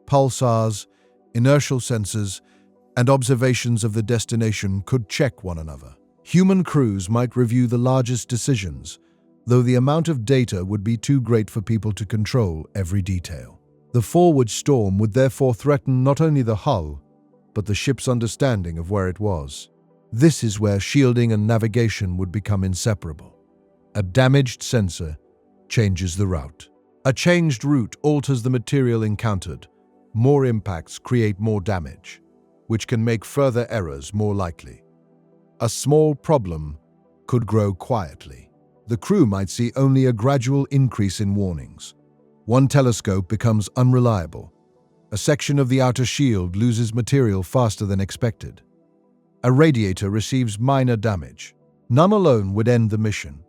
pulsars, inertial sensors, and observations of the destination could check one another. Human crews might review the largest decisions, though the amount of data would be too great for people to control every detail. The forward storm would therefore threaten not only the hull, but the ship's understanding of where it was. This is where shielding and navigation would become inseparable. A damaged sensor changes the route. A changed route alters the material encountered. More impacts create more damage, which can make further errors more likely. A small problem could grow quietly. The crew might see only a gradual increase in warnings. One telescope becomes unreliable. A section of the outer shield loses material faster than expected. A radiator receives minor damage. None alone would end the mission,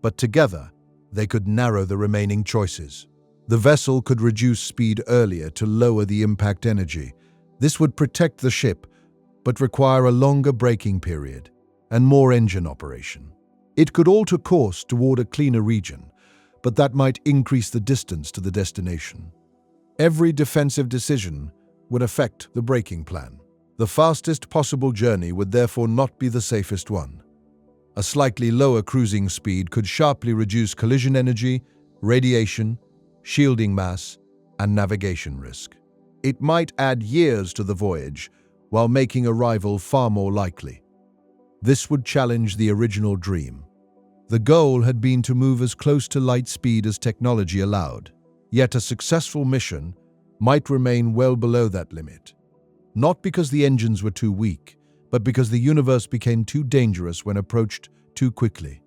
but together they could narrow the remaining choices. The vessel could reduce speed earlier to lower the impact energy. This would protect the ship, but require a longer braking period and more engine operation. It could alter course toward a cleaner region, but that might increase the distance to the destination. Every defensive decision would affect the braking plan. The fastest possible journey would therefore not be the safest one. A slightly lower cruising speed could sharply reduce collision energy, radiation, shielding mass, and navigation risk. It might add years to the voyage while making arrival far more likely. This would challenge the original dream. The goal had been to move as close to light speed as technology allowed, yet a successful mission might remain well below that limit. Not because the engines were too weak, but because the universe became too dangerous when approached too quickly.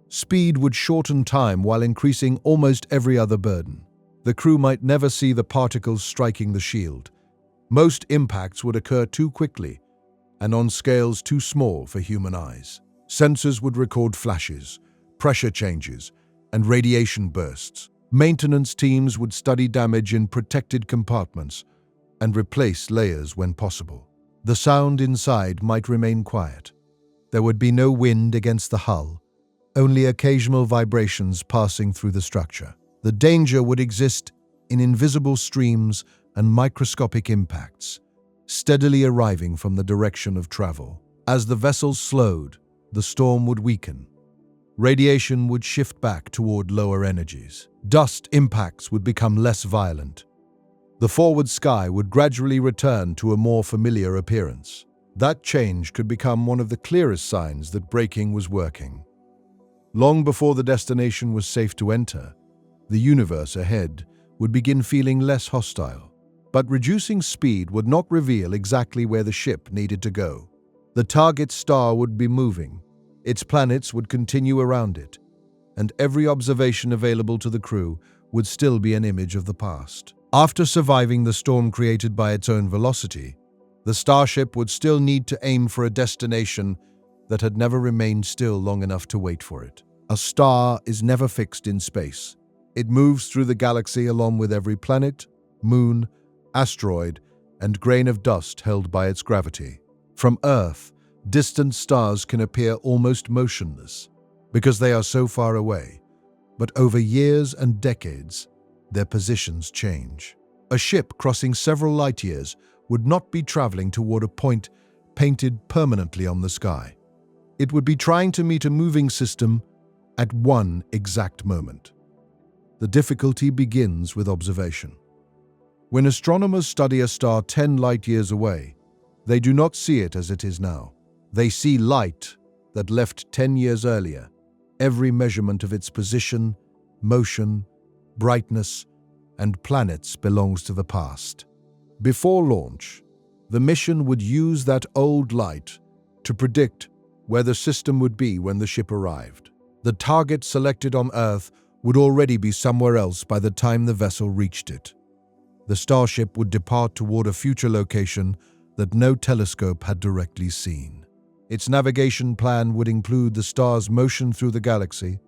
Speed would shorten time while increasing almost every other burden. The crew might never see the particles striking the shield. Most impacts would occur too quickly and on scales too small for human eyes. Sensors would record flashes, pressure changes, and radiation bursts. Maintenance teams would study damage in protected compartments and replace layers when possible. The sound inside might remain quiet. There would be no wind against the hull, only occasional vibrations passing through the structure. The danger would exist in invisible streams and microscopic impacts, steadily arriving from the direction of travel. As the vessel slowed, the storm would weaken. Radiation would shift back toward lower energies. Dust impacts would become less violent. The forward sky would gradually return to a more familiar appearance. That change could become one of the clearest signs that braking was working. Long before the destination was safe to enter, the universe ahead would begin feeling less hostile. But reducing speed would not reveal exactly where the ship needed to go. The target star would be moving, its planets would continue around it, and every observation available to the crew would still be an image of the past. After surviving the storm created by its own velocity, the starship would still need to aim for a destination that had never remained still long enough to wait for it. A star is never fixed in space. It moves through the galaxy along with every planet, moon, asteroid, and grain of dust held by its gravity. From Earth, distant stars can appear almost motionless because they are so far away, but over years and decades, their positions change. A ship crossing several light years would not be traveling toward a point painted permanently on the sky. It would be trying to meet a moving system at one exact moment. The difficulty begins with observation. When astronomers study a star 10 light-years away, they do not see it as it is now. They see light that left 10 years earlier. Every measurement of its position, motion, brightness, and planets belongs to the past. Before launch, the mission would use that old light to predict where the system would be when the ship arrived. The target selected on Earth would already be somewhere else by the time the vessel reached it. The starship would depart toward a future location that no telescope had directly seen. Its navigation plan would include the star's motion through the galaxy,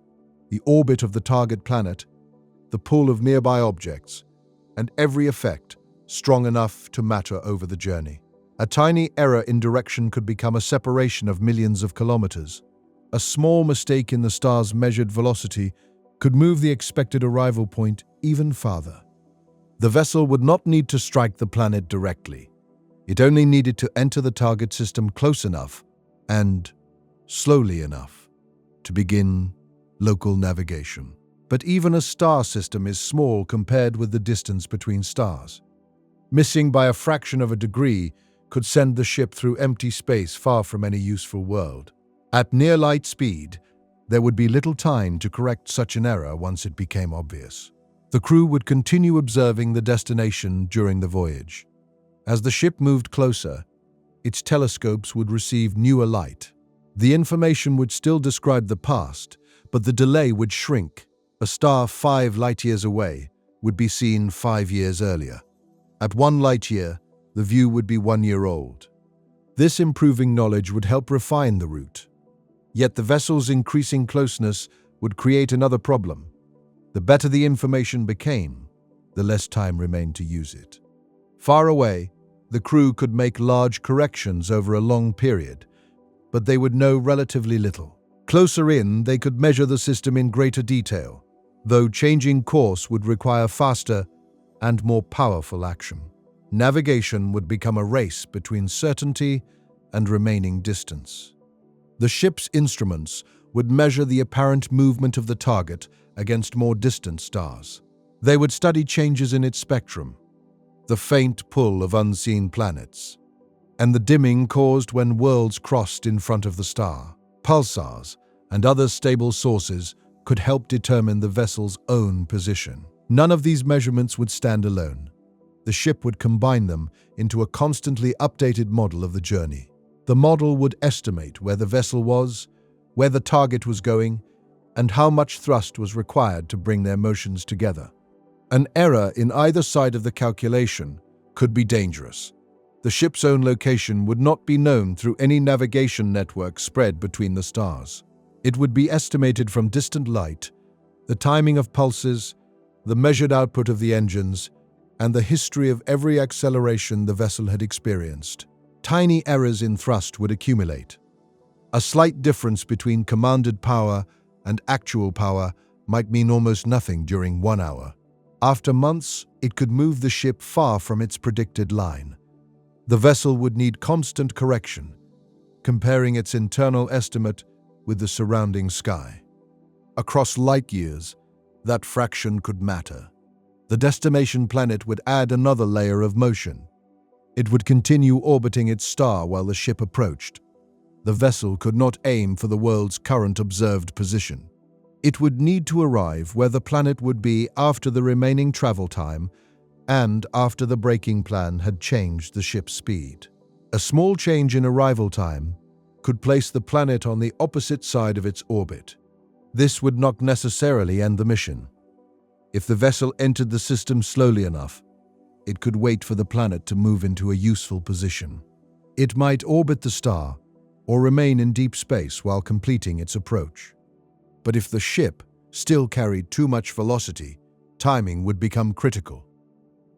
the orbit of the target planet, the pull of nearby objects, and every effect strong enough to matter over the journey. A tiny error in direction could become a separation of millions of kilometers. A small mistake in the star's measured velocity could move the expected arrival point even farther. The vessel would not need to strike the planet directly. It only needed to enter the target system close enough and slowly enough to begin local navigation. But even a star system is small compared with the distance between stars. Missing by a fraction of a degree could send the ship through empty space far from any useful world. At near light speed, there would be little time to correct such an error once it became obvious. The crew would continue observing the destination during the voyage. As the ship moved closer, its telescopes would receive newer light. The information would still describe the past, but the delay would shrink. A star 5 light-years away would be seen 5 years earlier. At 1 light-year, the view would be 1 year old. This improving knowledge would help refine the route. Yet the vessel's increasing closeness would create another problem. The better the information became, the less time remained to use it. Far away, The crew could make large corrections over a long period, but they would know relatively little. Closer in, they could measure the system in greater detail, though changing course would require faster and more powerful action. Navigation would become a race between certainty and remaining distance. The ship's instruments would measure the apparent movement of the target against more distant stars. They would study changes in its spectrum, the faint pull of unseen planets, and the dimming caused when worlds crossed in front of the star. Pulsars and other stable sources could help determine the vessel's own position. None of these measurements would stand alone. The ship would combine them into a constantly updated model of the journey. The model would estimate where the vessel was, where the target was going, and how much thrust was required to bring their motions together. An error in either side of the calculation could be dangerous. The ship's own location would not be known through any navigation network spread between the stars. It would be estimated from distant light, the timing of pulses, the measured output of the engines, and the history of every acceleration the vessel had experienced. Tiny errors in thrust would accumulate. A slight difference between commanded power and actual power might mean almost nothing during 1 hour. After months, it could move the ship far from its predicted line. The vessel would need constant correction, comparing its internal estimate with the surrounding sky. Across light years, that fraction could matter. The destination planet would add another layer of motion. It would continue orbiting its star while the ship approached. The vessel could not aim for the world's current observed position. It would need to arrive where the planet would be after the remaining travel time and after the braking plan had changed the ship's speed. A small change in arrival time could place the planet on the opposite side of its orbit. This would not necessarily end the mission. If the vessel entered the system slowly enough, it could wait for the planet to move into a useful position. It might orbit the star or remain in deep space while completing its approach. But if the ship still carried too much velocity, timing would become critical.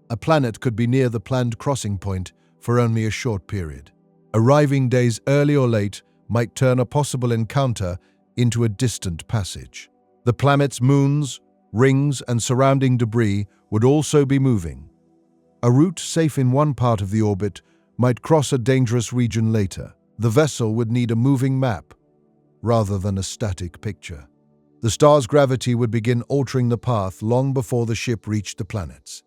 A planet could be near the planned crossing point for only a short period. Arriving days early or late might turn a possible encounter into a distant passage. The planet's moons, rings, and surrounding debris would also be moving. A route safe in one part of the orbit might cross a dangerous region later. The vessel would need a moving map rather than a static picture. The star's gravity would begin altering the path long before the ship reached the planets.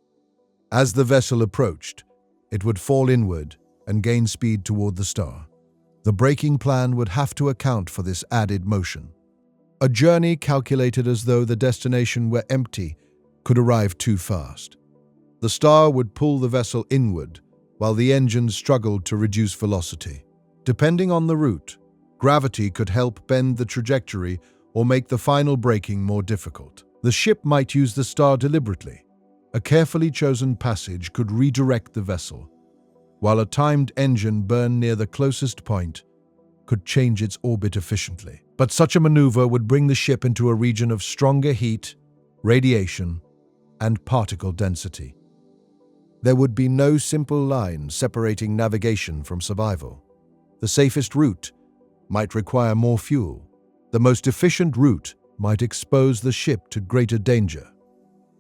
As the vessel approached, it would fall inward and gain speed toward the star. The braking plan would have to account for this added motion. A journey calculated as though the destination were empty could arrive too fast. The star would pull the vessel inward while the engines struggled to reduce velocity. Depending on the route, gravity could help bend the trajectory or make the final braking more difficult. The ship might use the star deliberately. A carefully chosen passage could redirect the vessel, while a timed engine burn near the closest point could change its orbit efficiently. But such a maneuver would bring the ship into a region of stronger heat, radiation, and particle density. There would be no simple line separating navigation from survival. The safest route might require more fuel. The most efficient route might expose the ship to greater danger.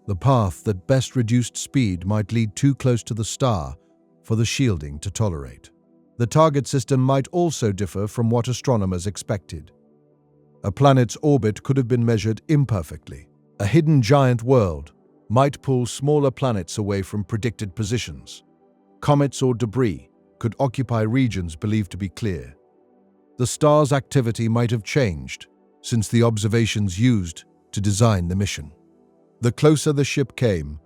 The path that best reduced speed might lead too close to the star for the shielding to tolerate. The target system might also differ from what astronomers expected. A planet's orbit could have been measured imperfectly. A hidden giant world might pull smaller planets away from predicted positions. Comets or debris could occupy regions believed to be clear. The star's activity might have changed since the observations used to design the mission. The closer the ship came,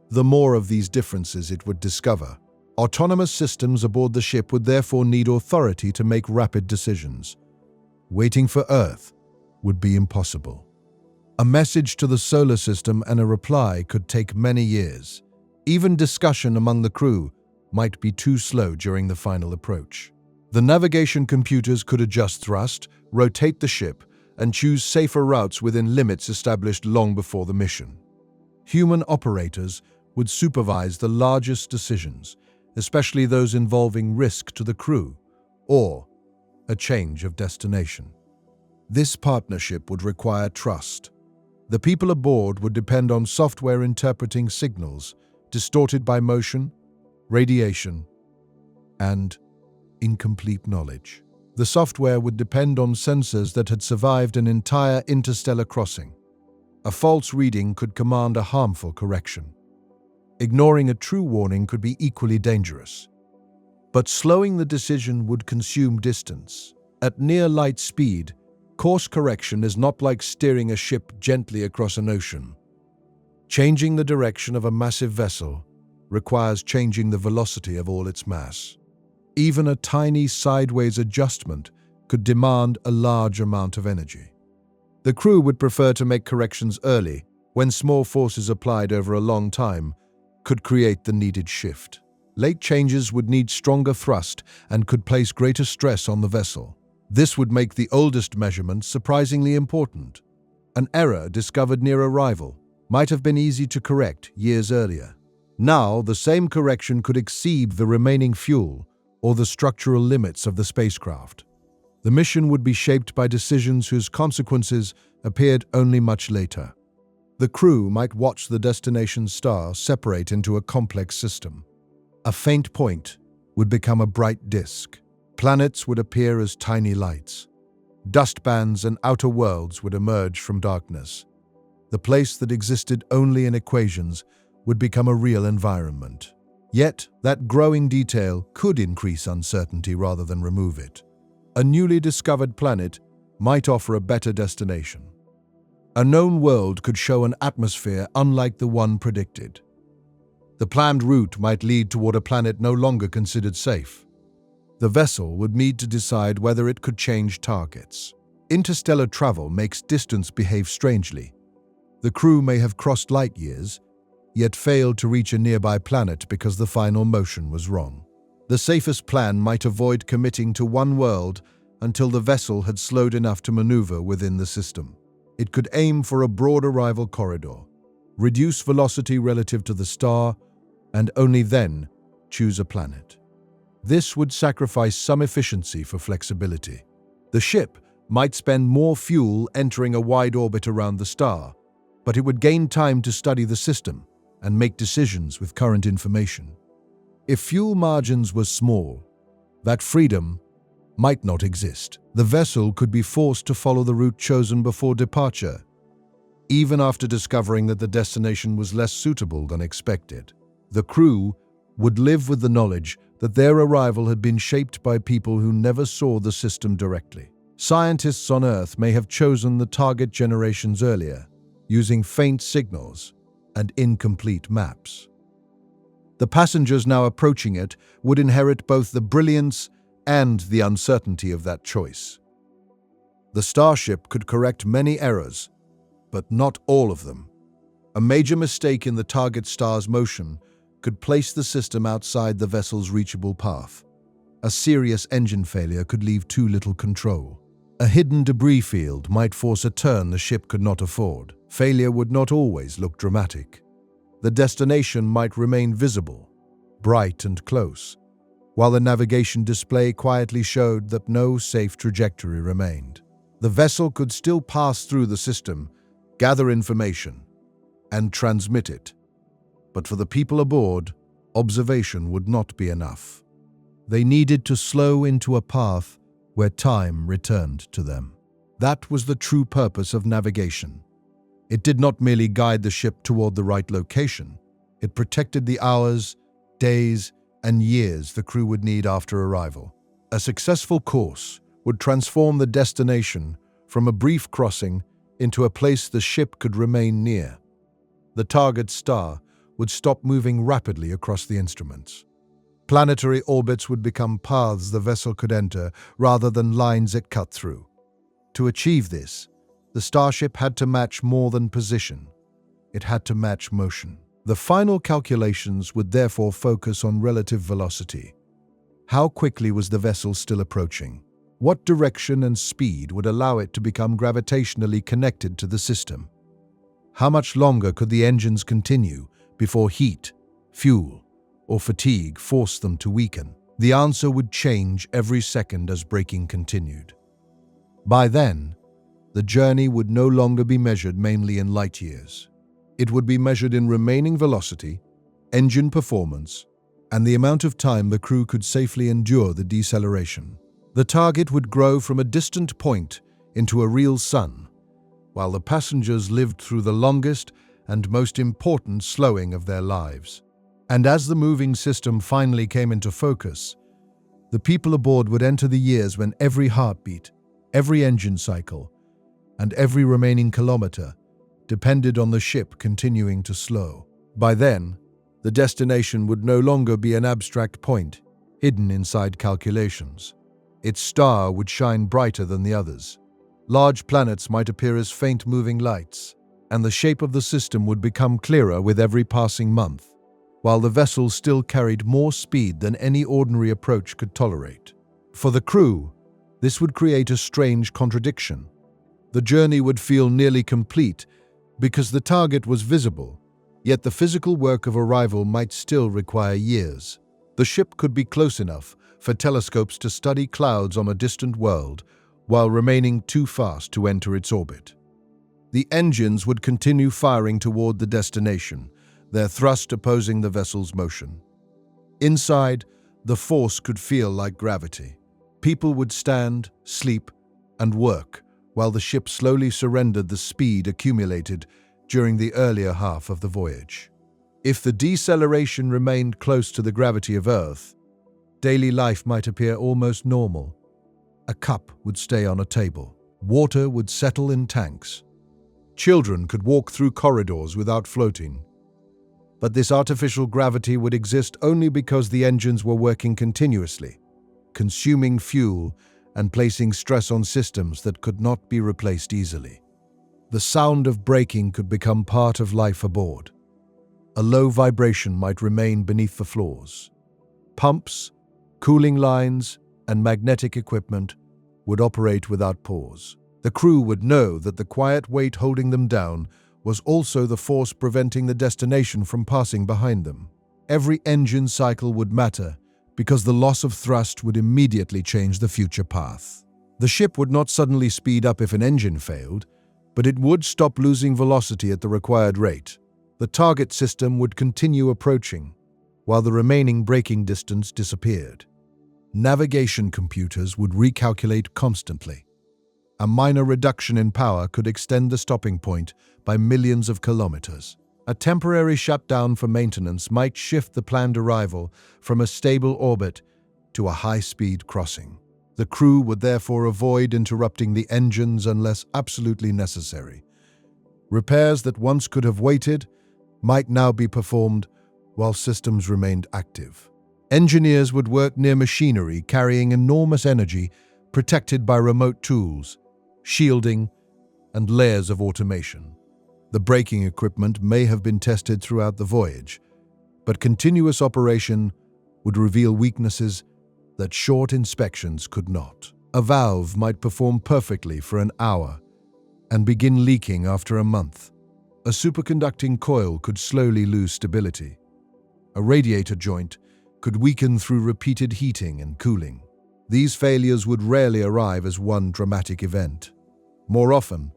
the more of these differences it would discover. Autonomous systems aboard the ship would therefore need authority to make rapid decisions. Waiting for Earth would be impossible. A message to the solar system and a reply could take many years. Even discussion among the crew might be too slow during the final approach. The navigation computers could adjust thrust, rotate the ship, and choose safer routes within limits established long before the mission. Human operators would supervise the largest decisions, especially those involving risk to the crew or a change of destination. This partnership would require trust. The people aboard would depend on software interpreting signals distorted by motion, radiation, and incomplete knowledge. The software would depend on sensors that had survived an entire interstellar crossing. A false reading could command a harmful correction. Ignoring a true warning could be equally dangerous. But slowing the decision would consume distance. At near light speed, course correction is not like steering a ship gently across an ocean. Changing the direction of a massive vessel requires changing the velocity of all its mass. Even a tiny sideways adjustment could demand a large amount of energy. The crew would prefer to make corrections early, when small forces applied over a long time could create the needed shift. Late changes would need stronger thrust and could place greater stress on the vessel. This would make the oldest measurements surprisingly important. An error discovered near arrival might have been easy to correct years earlier. Now, the same correction could exceed the remaining fuel or the structural limits of the spacecraft. The mission would be shaped by decisions whose consequences appeared only much later. The crew might watch the destination star separate into a complex system. A faint point would become a bright disk. Planets would appear as tiny lights. Dust bands and outer worlds would emerge from darkness. The place that existed only in equations would become a real environment. Yet, that growing detail could increase uncertainty rather than remove it. A newly discovered planet might offer a better destination. A known world could show an atmosphere unlike the one predicted. The planned route might lead toward a planet no longer considered safe. The vessel would need to decide whether it could change targets. Interstellar travel makes distance behave strangely. The crew may have crossed light years, yet failed to reach a nearby planet because the final motion was wrong. The safest plan might avoid committing to one world until the vessel had slowed enough to maneuver within the system. It could aim for a broad arrival corridor, reduce velocity relative to the star, and only then choose a planet. This would sacrifice some efficiency for flexibility. The ship might spend more fuel entering a wide orbit around the star, but it would gain time to study the system and make decisions with current information. If fuel margins were small, that freedom might not exist. The vessel could be forced to follow the route chosen before departure, even after discovering that the destination was less suitable than expected. The crew would live with the knowledge that their arrival had been shaped by people who never saw the system directly. Scientists on Earth may have chosen the target generations earlier, using faint signals and incomplete maps. The passengers now approaching it would inherit both the brilliance and the uncertainty of that choice. The starship could correct many errors, but not all of them. A major mistake in the target star's motion could place the system outside the vessel's reachable path. A serious engine failure could leave too little control. A hidden debris field might force a turn the ship could not afford. Failure would not always look dramatic. The destination might remain visible, bright and close, while the navigation display quietly showed that no safe trajectory remained. The vessel could still pass through the system, gather information, and transmit it. But for the people aboard, observation would not be enough. They needed to slow into a path where time returned to them. That was the true purpose of navigation. It did not merely guide the ship toward the right location. It protected the hours, days, and years the crew would need after arrival. A successful course would transform the destination from a brief crossing into a place the ship could remain near. The target star would stop moving rapidly across the instruments. Planetary orbits would become paths the vessel could enter rather than lines it cut through. To achieve this, the starship had to match more than position. It had to match motion. The final calculations would therefore focus on relative velocity. How quickly was the vessel still approaching? What direction and speed would allow it to become gravitationally connected to the system? How much longer could the engines continue before heat, fuel, or fatigue forced them to weaken. The answer would change every second as braking continued. By then, the journey would no longer be measured mainly in light years. It would be measured in remaining velocity, engine performance, and the amount of time the crew could safely endure the deceleration. The target would grow from a distant point into a real sun, while the passengers lived through the longest and most important slowing of their lives. And as the moving system finally came into focus, the people aboard would enter the years when every heartbeat, every engine cycle, and every remaining kilometer depended on the ship continuing to slow. By then, the destination would no longer be an abstract point hidden inside calculations. Its star would shine brighter than the others. Large planets might appear as faint moving lights, and the shape of the system would become clearer with every passing month, while the vessel still carried more speed than any ordinary approach could tolerate. For the crew, this would create a strange contradiction. The journey would feel nearly complete because the target was visible, yet the physical work of arrival might still require years. The ship could be close enough for telescopes to study clouds on a distant world while remaining too fast to enter its orbit. The engines would continue firing toward the destination, their thrust opposing the vessel's motion. Inside, the force could feel like gravity. People would stand, sleep, and work while the ship slowly surrendered the speed accumulated during the earlier half of the voyage. If the deceleration remained close to the gravity of Earth, daily life might appear almost normal. A cup would stay on a table. Water would settle in tanks. Children could walk through corridors without floating. But this artificial gravity would exist only because the engines were working continuously, consuming fuel and placing stress on systems that could not be replaced easily. The sound of braking could become part of life aboard. A low vibration might remain beneath the floors. Pumps, cooling lines, and magnetic equipment would operate without pause. The crew would know that the quiet weight holding them down was also the force preventing the destination from passing behind them. Every engine cycle would matter because the loss of thrust would immediately change the future path. The ship would not suddenly speed up if an engine failed, but it would stop losing velocity at the required rate. The target system would continue approaching, while the remaining braking distance disappeared. Navigation computers would recalculate constantly. A minor reduction in power could extend the stopping point by millions of kilometers. A temporary shutdown for maintenance might shift the planned arrival from a stable orbit to a high-speed crossing. The crew would therefore avoid interrupting the engines unless absolutely necessary. Repairs that once could have waited might now be performed while systems remained active. Engineers would work near machinery carrying enormous energy, protected by remote tools, shielding, and layers of automation. The braking equipment may have been tested throughout the voyage, but continuous operation would reveal weaknesses that short inspections could not. A valve might perform perfectly for an hour and begin leaking after a month. A superconducting coil could slowly lose stability. A radiator joint could weaken through repeated heating and cooling. These failures would rarely arrive as one dramatic event. More often,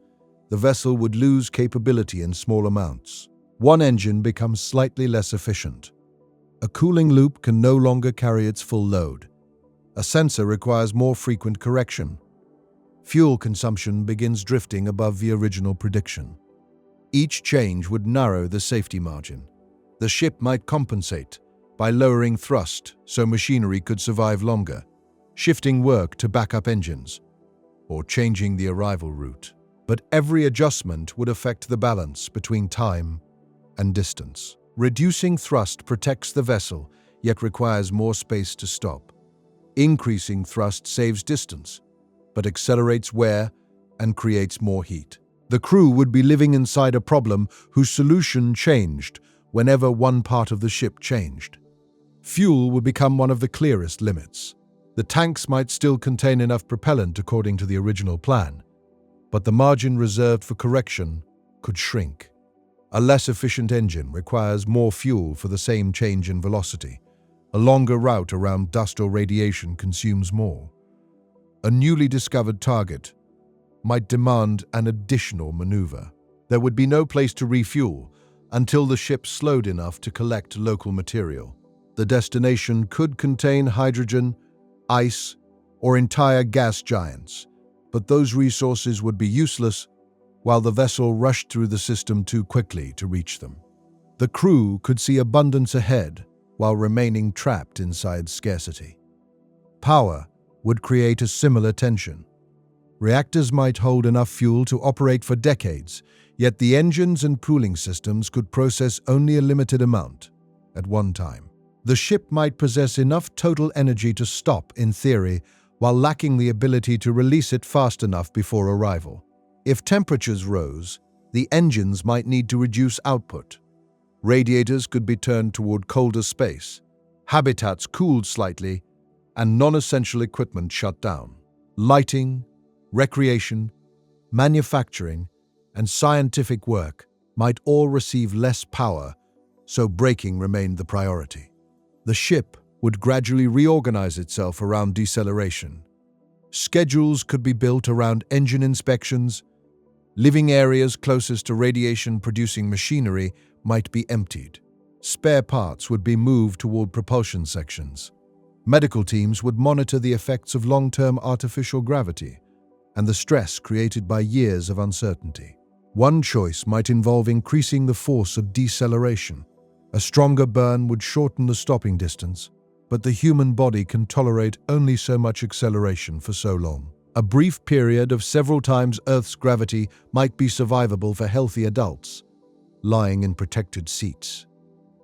the vessel would lose capability in small amounts. One engine becomes slightly less efficient. A cooling loop can no longer carry its full load. A sensor requires more frequent correction. Fuel consumption begins drifting above the original prediction. Each change would narrow the safety margin. The ship might compensate by lowering thrust so machinery could survive longer, shifting work to backup engines, or changing the arrival route. But every adjustment would affect the balance between time and distance. Reducing thrust protects the vessel, yet requires more space to stop. Increasing thrust saves distance, but accelerates wear and creates more heat. The crew would be living inside a problem whose solution changed whenever one part of the ship changed. Fuel would become one of the clearest limits. The tanks might still contain enough propellant according to the original plan, but the margin reserved for correction could shrink. A less efficient engine requires more fuel for the same change in velocity. A longer route around dust or radiation consumes more. A newly discovered target might demand an additional maneuver. There would be no place to refuel until the ship slowed enough to collect local material. The destination could contain hydrogen, ice, or entire gas giants, but those resources would be useless while the vessel rushed through the system too quickly to reach them. The crew could see abundance ahead while remaining trapped inside scarcity. Power would create a similar tension. Reactors might hold enough fuel to operate for decades, yet the engines and cooling systems could process only a limited amount at one time. The ship might possess enough total energy to stop, in theory, while lacking the ability to release it fast enough before arrival. If temperatures rose, the engines might need to reduce output. Radiators could be turned toward colder space, habitats cooled slightly, and non-essential equipment shut down. Lighting, recreation, manufacturing, and scientific work might all receive less power, so braking remained the priority. The ship would gradually reorganize itself around deceleration. Schedules could be built around engine inspections. Living areas closest to radiation-producing machinery might be emptied. Spare parts would be moved toward propulsion sections. Medical teams would monitor the effects of long-term artificial gravity and the stress created by years of uncertainty. One choice might involve increasing the force of deceleration. A stronger burn would shorten the stopping distance, but the human body can tolerate only so much acceleration for so long. A brief period of several times Earth's gravity might be survivable for healthy adults, lying in protected seats.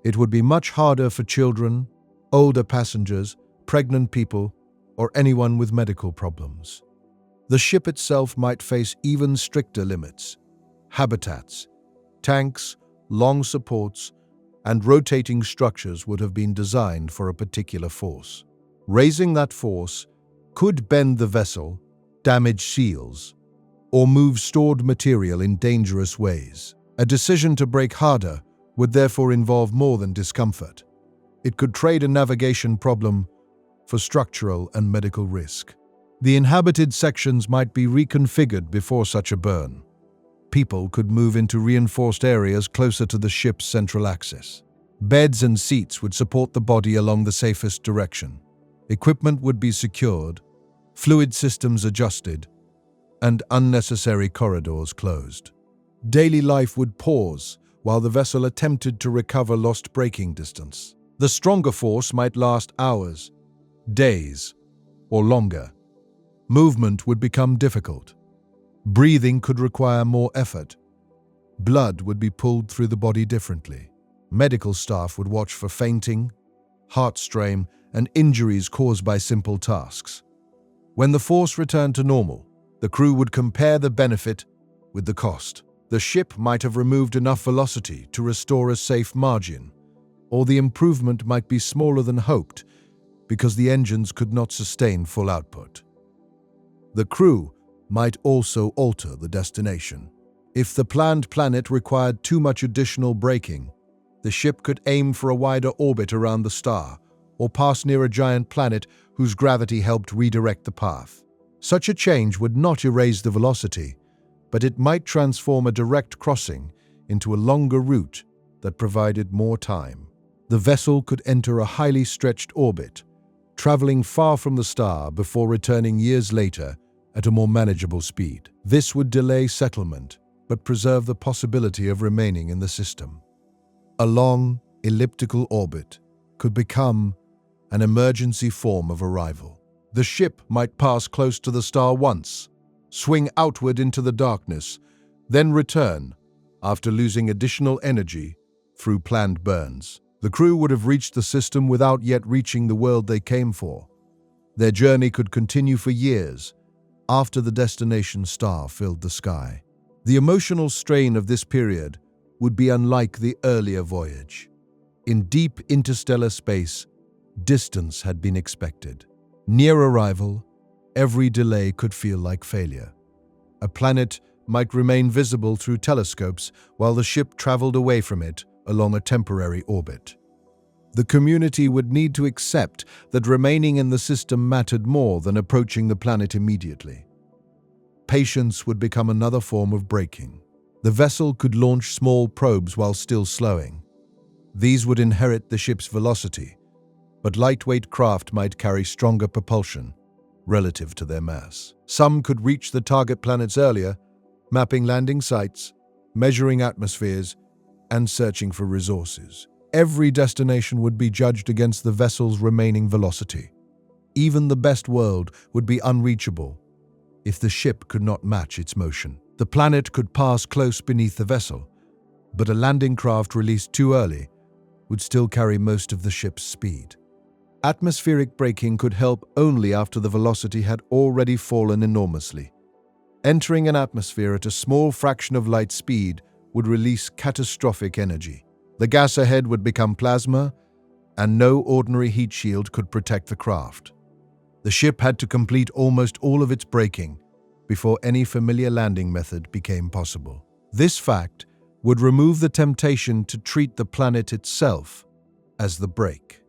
It would be much harder for children, older passengers, pregnant people, or anyone with medical problems. The ship itself might face even stricter limits. Habitats, tanks, long supports, and rotating structures would have been designed for a particular force. Raising that force could bend the vessel, damage seals, or move stored material in dangerous ways. A decision to brake harder would therefore involve more than discomfort. It could trade a navigation problem for structural and medical risk. The inhabited sections might be reconfigured before such a burn. People could move into reinforced areas closer to the ship's central axis. Beds and seats would support the body along the safest direction. Equipment would be secured, fluid systems adjusted, and unnecessary corridors closed. Daily life would pause while the vessel attempted to recover lost braking distance. The stronger force might last hours, days, or longer. Movement would become difficult. Breathing could require more effort. Blood would be pulled through the body differently. Medical staff would watch for fainting, heart strain, and injuries caused by simple tasks. When the force returned to normal, the crew would compare the benefit with the cost. The ship might have removed enough velocity to restore a safe margin, or the improvement might be smaller than hoped because the engines could not sustain full output. The crew might also alter the destination. If the planned planet required too much additional braking, the ship could aim for a wider orbit around the star or pass near a giant planet whose gravity helped redirect the path. Such a change would not erase the velocity, but it might transform a direct crossing into a longer route that provided more time. The vessel could enter a highly stretched orbit, traveling far from the star before returning years later at a more manageable speed. This would delay settlement, but preserve the possibility of remaining in the system. A long, elliptical orbit could become an emergency form of arrival. The ship might pass close to the star once, swing outward into the darkness, then return after losing additional energy through planned burns. The crew would have reached the system without yet reaching the world they came for. Their journey could continue for years after the destination star filled the sky. The emotional strain of this period would be unlike the earlier voyage. In deep interstellar space, distance had been expected. Near arrival, every delay could feel like failure. A planet might remain visible through telescopes while the ship traveled away from it along a temporary orbit. The community would need to accept that remaining in the system mattered more than approaching the planet immediately. Patience would become another form of braking. The vessel could launch small probes while still slowing. These would inherit the ship's velocity, but lightweight craft might carry stronger propulsion relative to their mass. Some could reach the target planets earlier, mapping landing sites, measuring atmospheres, and searching for resources. Every destination would be judged against the vessel's remaining velocity. Even the best world would be unreachable if the ship could not match its motion. The planet could pass close beneath the vessel, but a landing craft released too early would still carry most of the ship's speed. Atmospheric braking could help only after the velocity had already fallen enormously. Entering an atmosphere at a small fraction of light speed would release catastrophic energy. The gas ahead would become plasma, and no ordinary heat shield could protect the craft. The ship had to complete almost all of its braking before any familiar landing method became possible. This fact would remove the temptation to treat the planet itself as the brake.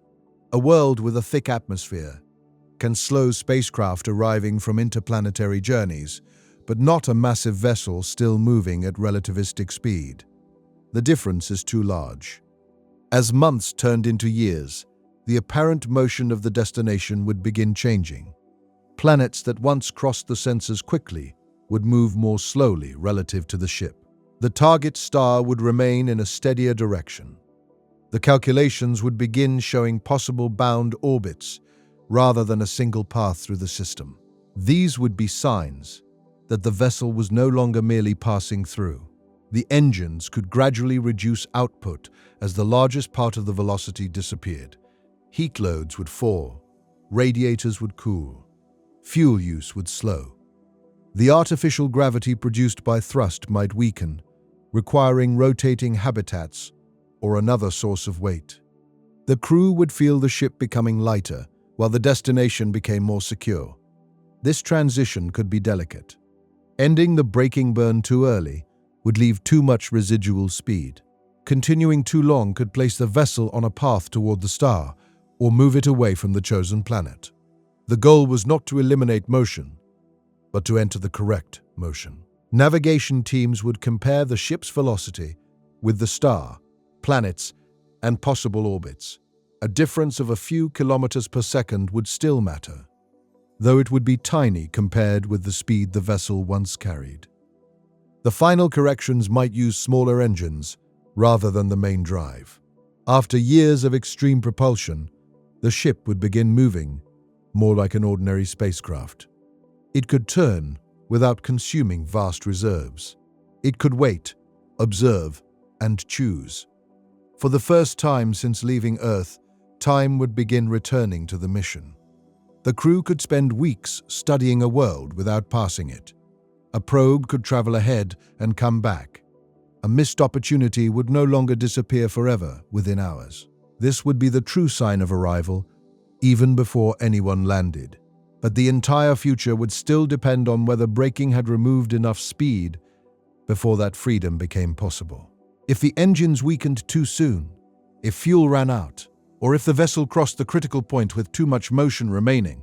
A world with a thick atmosphere can slow spacecraft arriving from interplanetary journeys, but not a massive vessel still moving at relativistic speed. The difference is too large. As months turned into years, the apparent motion of the destination would begin changing. Planets that once crossed the sensors quickly would move more slowly relative to the ship. The target star would remain in a steadier direction. The calculations would begin showing possible bound orbits rather than a single path through the system. These would be signs that the vessel was no longer merely passing through. The engines could gradually reduce output as the largest part of the velocity disappeared. Heat loads would fall, radiators would cool, fuel use would slow. The artificial gravity produced by thrust might weaken, requiring rotating habitats or another source of weight. The crew would feel the ship becoming lighter while the destination became more secure. This transition could be delicate. Ending the braking burn too early would leave too much residual speed. Continuing too long could place the vessel on a path toward the star or move it away from the chosen planet. The goal was not to eliminate motion, but to enter the correct motion. Navigation teams would compare the ship's velocity with the star, planets, and possible orbits. A difference of a few kilometers per second would still matter, though it would be tiny compared with the speed the vessel once carried. The final corrections might use smaller engines rather than the main drive. After years of extreme propulsion, the ship would begin moving more like an ordinary spacecraft. It could turn without consuming vast reserves. It could wait, observe, and choose. For the first time since leaving Earth, time would begin returning to the mission. The crew could spend weeks studying a world without passing it. A probe could travel ahead and come back. A missed opportunity would no longer disappear forever within hours. This would be the true sign of arrival, even before anyone landed. But the entire future would still depend on whether braking had removed enough speed before that freedom became possible. If the engines weakened too soon, if fuel ran out, or if the vessel crossed the critical point with too much motion remaining,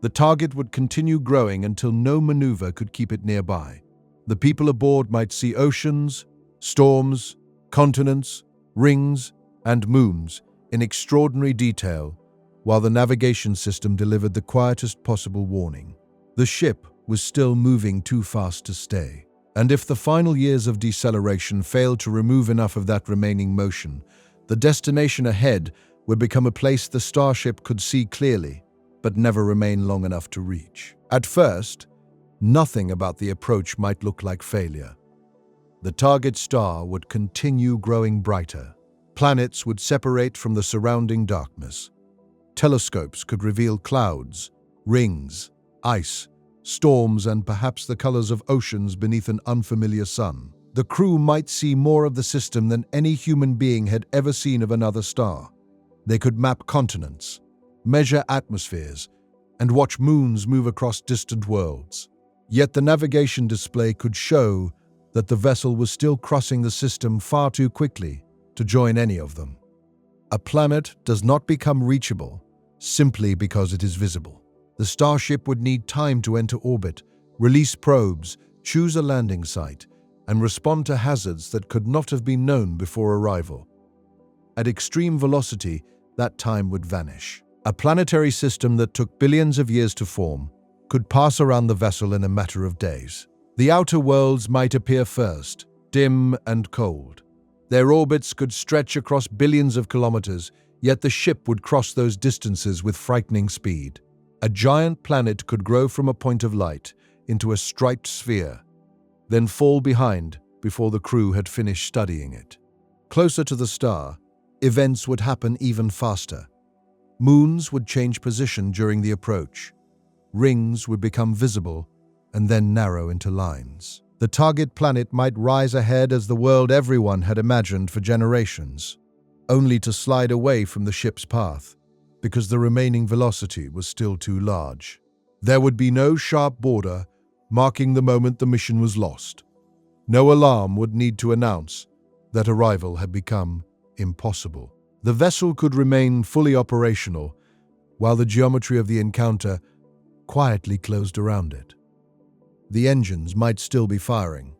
the target would continue growing until no maneuver could keep it nearby. The people aboard might see oceans, storms, continents, rings, and moons in extraordinary detail, while the navigation system delivered the quietest possible warning. The ship was still moving too fast to stay. And if the final years of deceleration failed to remove enough of that remaining motion, the destination ahead would become a place the starship could see clearly, but never remain long enough to reach. At first, nothing about the approach might look like failure. The target star would continue growing brighter. Planets would separate from the surrounding darkness. Telescopes could reveal clouds, rings, ice, storms, and perhaps the colors of oceans beneath an unfamiliar sun. The crew might see more of the system than any human being had ever seen of another star. They could map continents, measure atmospheres, and watch moons move across distant worlds. Yet the navigation display could show that the vessel was still crossing the system far too quickly to join any of them. A planet does not become reachable simply because it is visible. The starship would need time to enter orbit, release probes, choose a landing site, and respond to hazards that could not have been known before arrival. At extreme velocity, that time would vanish. A planetary system that took billions of years to form could pass around the vessel in a matter of days. The outer worlds might appear first, dim and cold. Their orbits could stretch across billions of kilometers, yet the ship would cross those distances with frightening speed. A giant planet could grow from a point of light into a striped sphere, then fall behind before the crew had finished studying it. Closer to the star, events would happen even faster. Moons would change position during the approach. Rings would become visible and then narrow into lines. The target planet might rise ahead as the world everyone had imagined for generations, only to slide away from the ship's path because the remaining velocity was still too large. There would be no sharp border marking the moment the mission was lost. No alarm would need to announce that arrival had become impossible. The vessel could remain fully operational while the geometry of the encounter quietly closed around it. The engines might still be firing.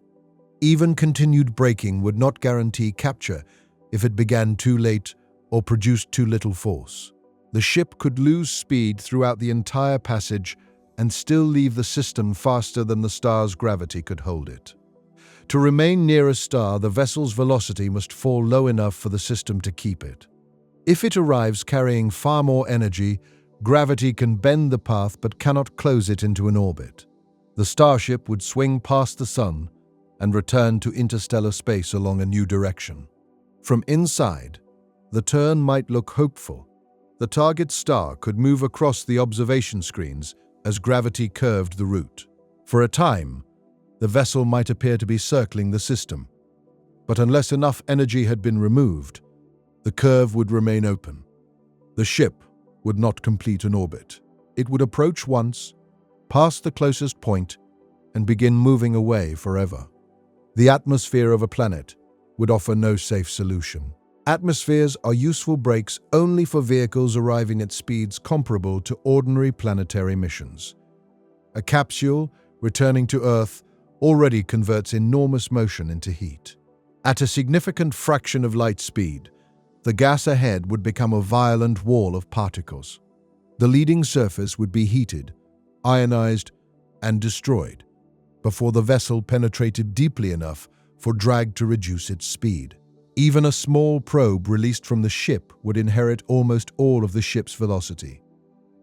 Even continued braking would not guarantee capture if it began too late or produced too little force. The ship could lose speed throughout the entire passage and still leave the system faster than the star's gravity could hold it. To remain near a star, the vessel's velocity must fall low enough for the system to keep it. If it arrives carrying far more energy, gravity can bend the path but cannot close it into an orbit. The starship would swing past the sun and return to interstellar space along a new direction. From inside, the turn might look hopeful. The target star could move across the observation screens as gravity curved the route. For a time, the vessel might appear to be circling the system, but unless enough energy had been removed, the curve would remain open. The ship would not complete an orbit. It would approach once, pass the closest point, and begin moving away forever. The atmosphere of a planet would offer no safe solution. Atmospheres are useful brakes only for vehicles arriving at speeds comparable to ordinary planetary missions. A capsule returning to Earth already converts enormous motion into heat. At a significant fraction of light speed, the gas ahead would become a violent wall of particles. The leading surface would be heated, ionized, and destroyed before the vessel penetrated deeply enough for drag to reduce its speed. Even a small probe released from the ship would inherit almost all of the ship's velocity.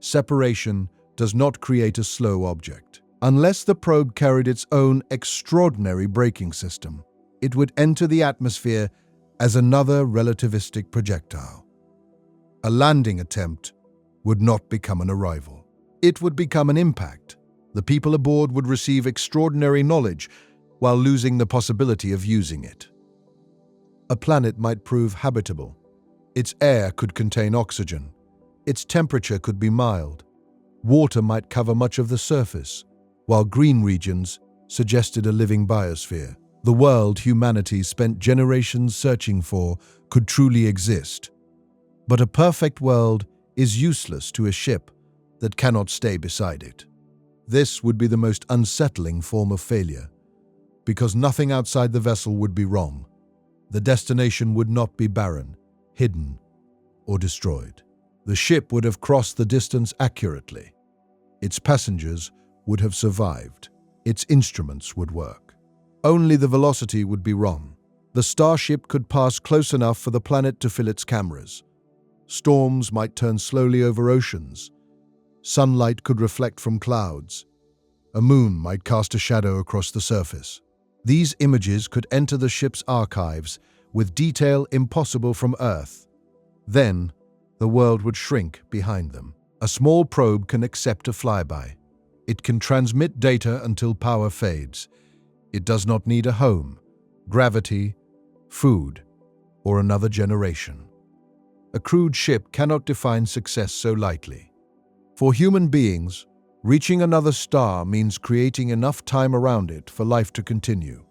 Separation does not create a slow object. Unless the probe carried its own extraordinary braking system, it would enter the atmosphere as another relativistic projectile. A landing attempt would not become an arrival. It would become an impact. The people aboard would receive extraordinary knowledge while losing the possibility of using it. A planet might prove habitable. Its air could contain oxygen. Its temperature could be mild. Water might cover much of the surface, while green regions suggested a living biosphere. The world humanity spent generations searching for could truly exist. But a perfect world is useless to a ship that cannot stay beside it. This would be the most unsettling form of failure, because nothing outside the vessel would be wrong. The destination would not be barren, hidden, or destroyed. The ship would have crossed the distance accurately. Its passengers would have survived. Its instruments would work. Only the velocity would be wrong. The starship could pass close enough for the planet to fill its cameras. Storms might turn slowly over oceans. Sunlight could reflect from clouds. A moon might cast a shadow across the surface. These images could enter the ship's archives with detail impossible from Earth. Then, the world would shrink behind them. A small probe can accept a flyby. It can transmit data until power fades. It does not need a home, gravity, food, or another generation. A crewed ship cannot define success so lightly. For human beings, Reaching another star means creating enough time around it for life to continue.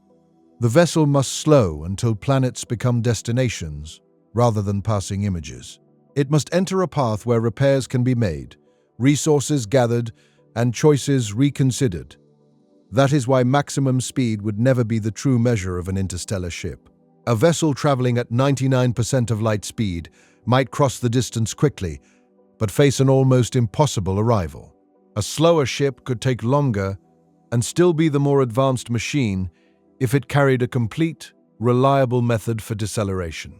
The vessel must slow until planets become destinations rather than passing images. It must enter a path where repairs can be made, resources gathered, and choices reconsidered. That is why maximum speed would never be the true measure of an interstellar ship. A vessel traveling at 99% of light speed might cross the distance quickly, but face an almost impossible arrival. A slower ship could take longer and still be the more advanced machine if it carried a complete, reliable method for deceleration.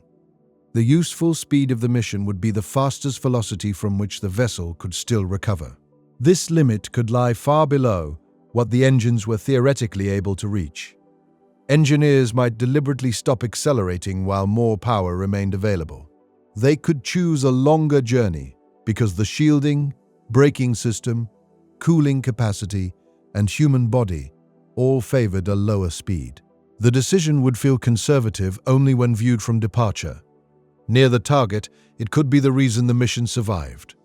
The useful speed of the mission would be the fastest velocity from which the vessel could still recover. This limit could lie far below what the engines were theoretically able to reach. Engineers might deliberately stop accelerating while more power remained available. They could choose a longer journey because the shielding, braking system, cooling capacity, and human body all favored a lower speed. The decision would feel conservative only when viewed from departure. Near the target, it could be the reason the mission survived.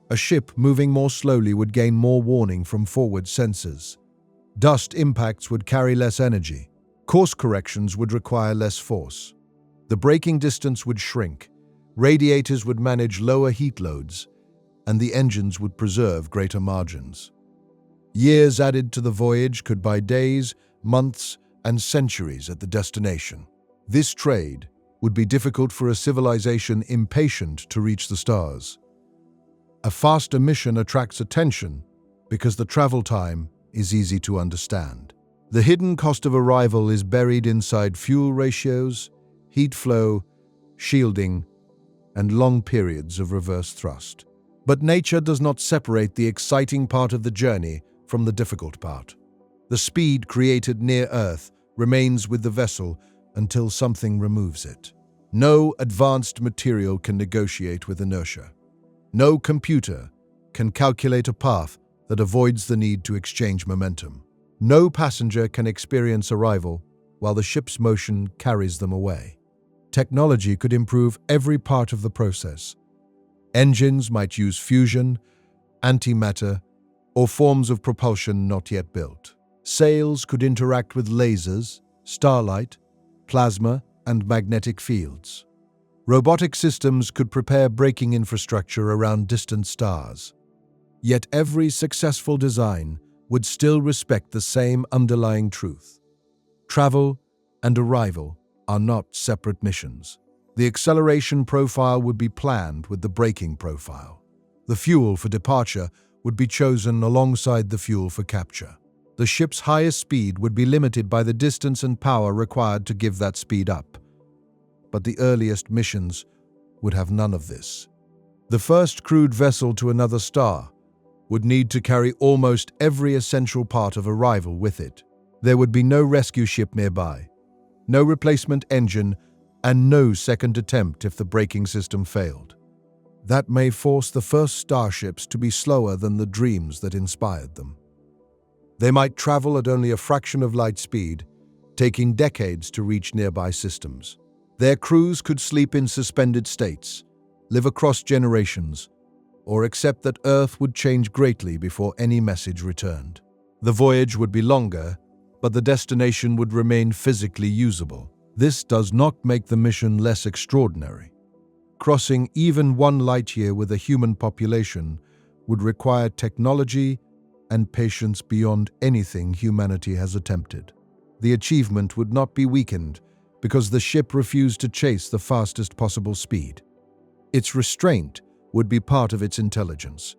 A ship moving more slowly would gain more warning from forward sensors. Dust impacts would carry less energy. Course corrections would require less force. The braking distance would shrink. Radiators would manage lower heat loads, and the engines would preserve greater margins. Years added to the voyage could buy days, months, and centuries at the destination. This trade would be difficult for a civilization impatient to reach the stars. A faster mission attracts attention because the travel time is easy to understand. The hidden cost of arrival is buried inside fuel ratios, heat flow, shielding, and long periods of reverse thrust. But nature does not separate the exciting part of the journey from the difficult part. The speed created near Earth remains with the vessel until something removes it. No advanced material can negotiate with inertia. No computer can calculate a path that avoids the need to exchange momentum. No passenger can experience arrival while the ship's motion carries them away. Technology could improve every part of the process. Engines might use fusion, antimatter, or forms of propulsion not yet built. Sails could interact with lasers, starlight, plasma, and magnetic fields. Robotic systems could prepare braking infrastructure around distant stars. Yet every successful design would still respect the same underlying truth. Travel and arrival are not separate missions. The acceleration profile would be planned with the braking profile. The fuel for departure would be chosen alongside the fuel for capture. The ship's highest speed would be limited by the distance and power required to give that speed up. But the earliest missions would have none of this. The first crewed vessel to another star would need to carry almost every essential part of arrival with it. There would be no rescue ship nearby, no replacement engine, and no second attempt if the braking system failed. That may force the first starships to be slower than the dreams that inspired them. They might travel at only a fraction of light speed, taking decades to reach nearby systems. Their crews could sleep in suspended states, live across generations, or accept that Earth would change greatly before any message returned. The voyage would be longer, but the destination would remain physically usable. This does not make the mission less extraordinary. Crossing even 1 light-year with a human population would require technology and patience beyond anything humanity has attempted. The achievement would not be weakened because the ship refused to chase the fastest possible speed. Its restraint would be part of its intelligence.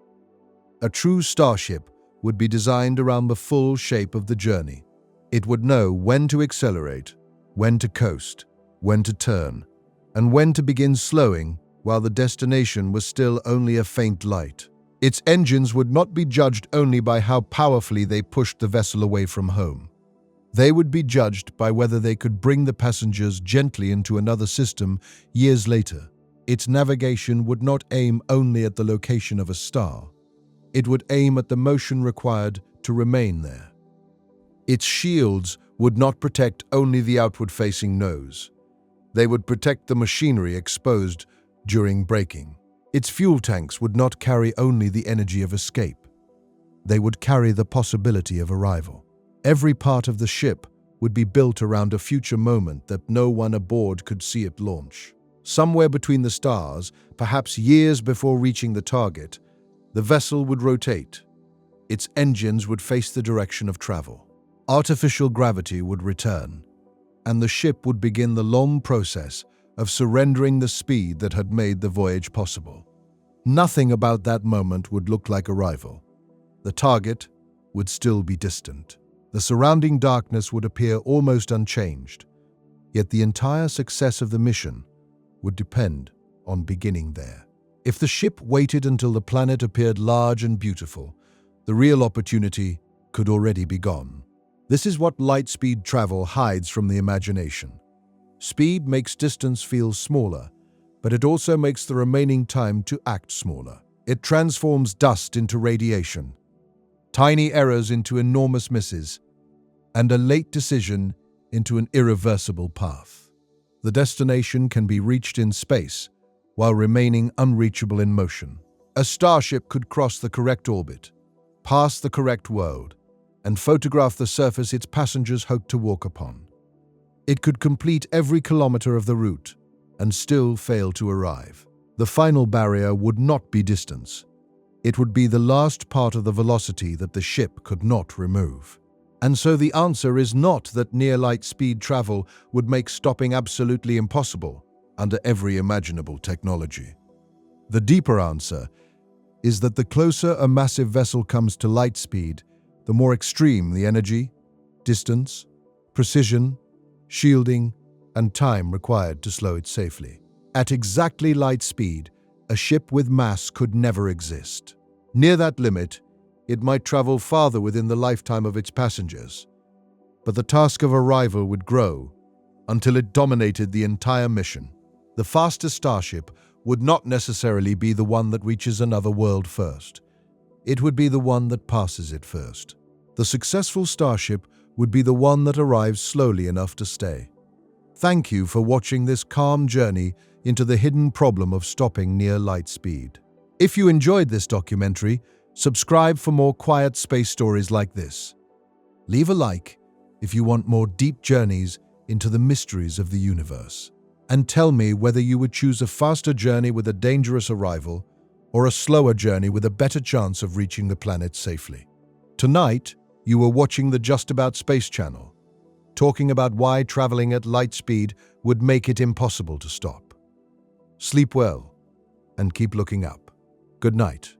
A true starship would be designed around the full shape of the journey. It would know when to accelerate, when to coast, when to turn, and when to begin slowing while the destination was still only a faint light. Its engines would not be judged only by how powerfully they pushed the vessel away from home. They would be judged by whether they could bring the passengers gently into another system years later. Its navigation would not aim only at the location of a star. It would aim at the motion required to remain there. Its shields would not protect only the outward-facing nose. They would protect the machinery exposed during braking. Its fuel tanks would not carry only the energy of escape. They would carry the possibility of arrival. Every part of the ship would be built around a future moment that no one aboard could see it launch. Somewhere between the stars, perhaps years before reaching the target, the vessel would rotate. Its engines would face the direction of travel. Artificial gravity would return, and the ship would begin the long process of surrendering the speed that had made the voyage possible. Nothing about that moment would look like arrival. The target would still be distant. The surrounding darkness would appear almost unchanged, yet the entire success of the mission would depend on beginning there. If the ship waited until the planet appeared large and beautiful, the real opportunity could already be gone. This is what light-speed travel hides from the imagination. Speed makes distance feel smaller, but it also makes the remaining time to act smaller. It transforms dust into radiation, tiny errors into enormous misses, and a late decision into an irreversible path. The destination can be reached in space while remaining unreachable in motion. A starship could cross the correct orbit, pass the correct world, and photograph the surface its passengers hoped to walk upon. It could complete every kilometer of the route and still fail to arrive. The final barrier would not be distance. It would be the last part of the velocity that the ship could not remove. And so the answer is not that near-light speed travel would make stopping absolutely impossible under every imaginable technology. The deeper answer is that the closer a massive vessel comes to light speed, the more extreme the energy, distance, precision, shielding, and time required to slow it safely. At exactly light speed, a ship with mass could never exist. Near that limit, it might travel farther within the lifetime of its passengers, but the task of arrival would grow until it dominated the entire mission. The fastest starship would not necessarily be the one that reaches another world first. It would be the one that passes it first. The successful starship would be the one that arrives slowly enough to stay. Thank you for watching this calm journey into the hidden problem of stopping near light speed. If you enjoyed this documentary, subscribe for more quiet space stories like this. Leave a like if you want more deep journeys into the mysteries of the universe. And tell me whether you would choose a faster journey with a dangerous arrival or a slower journey with a better chance of reaching the planet safely. Tonight, you were watching the Just About Space channel, talking about why traveling at light speed would make it impossible to stop. Sleep well and keep looking up. Good night.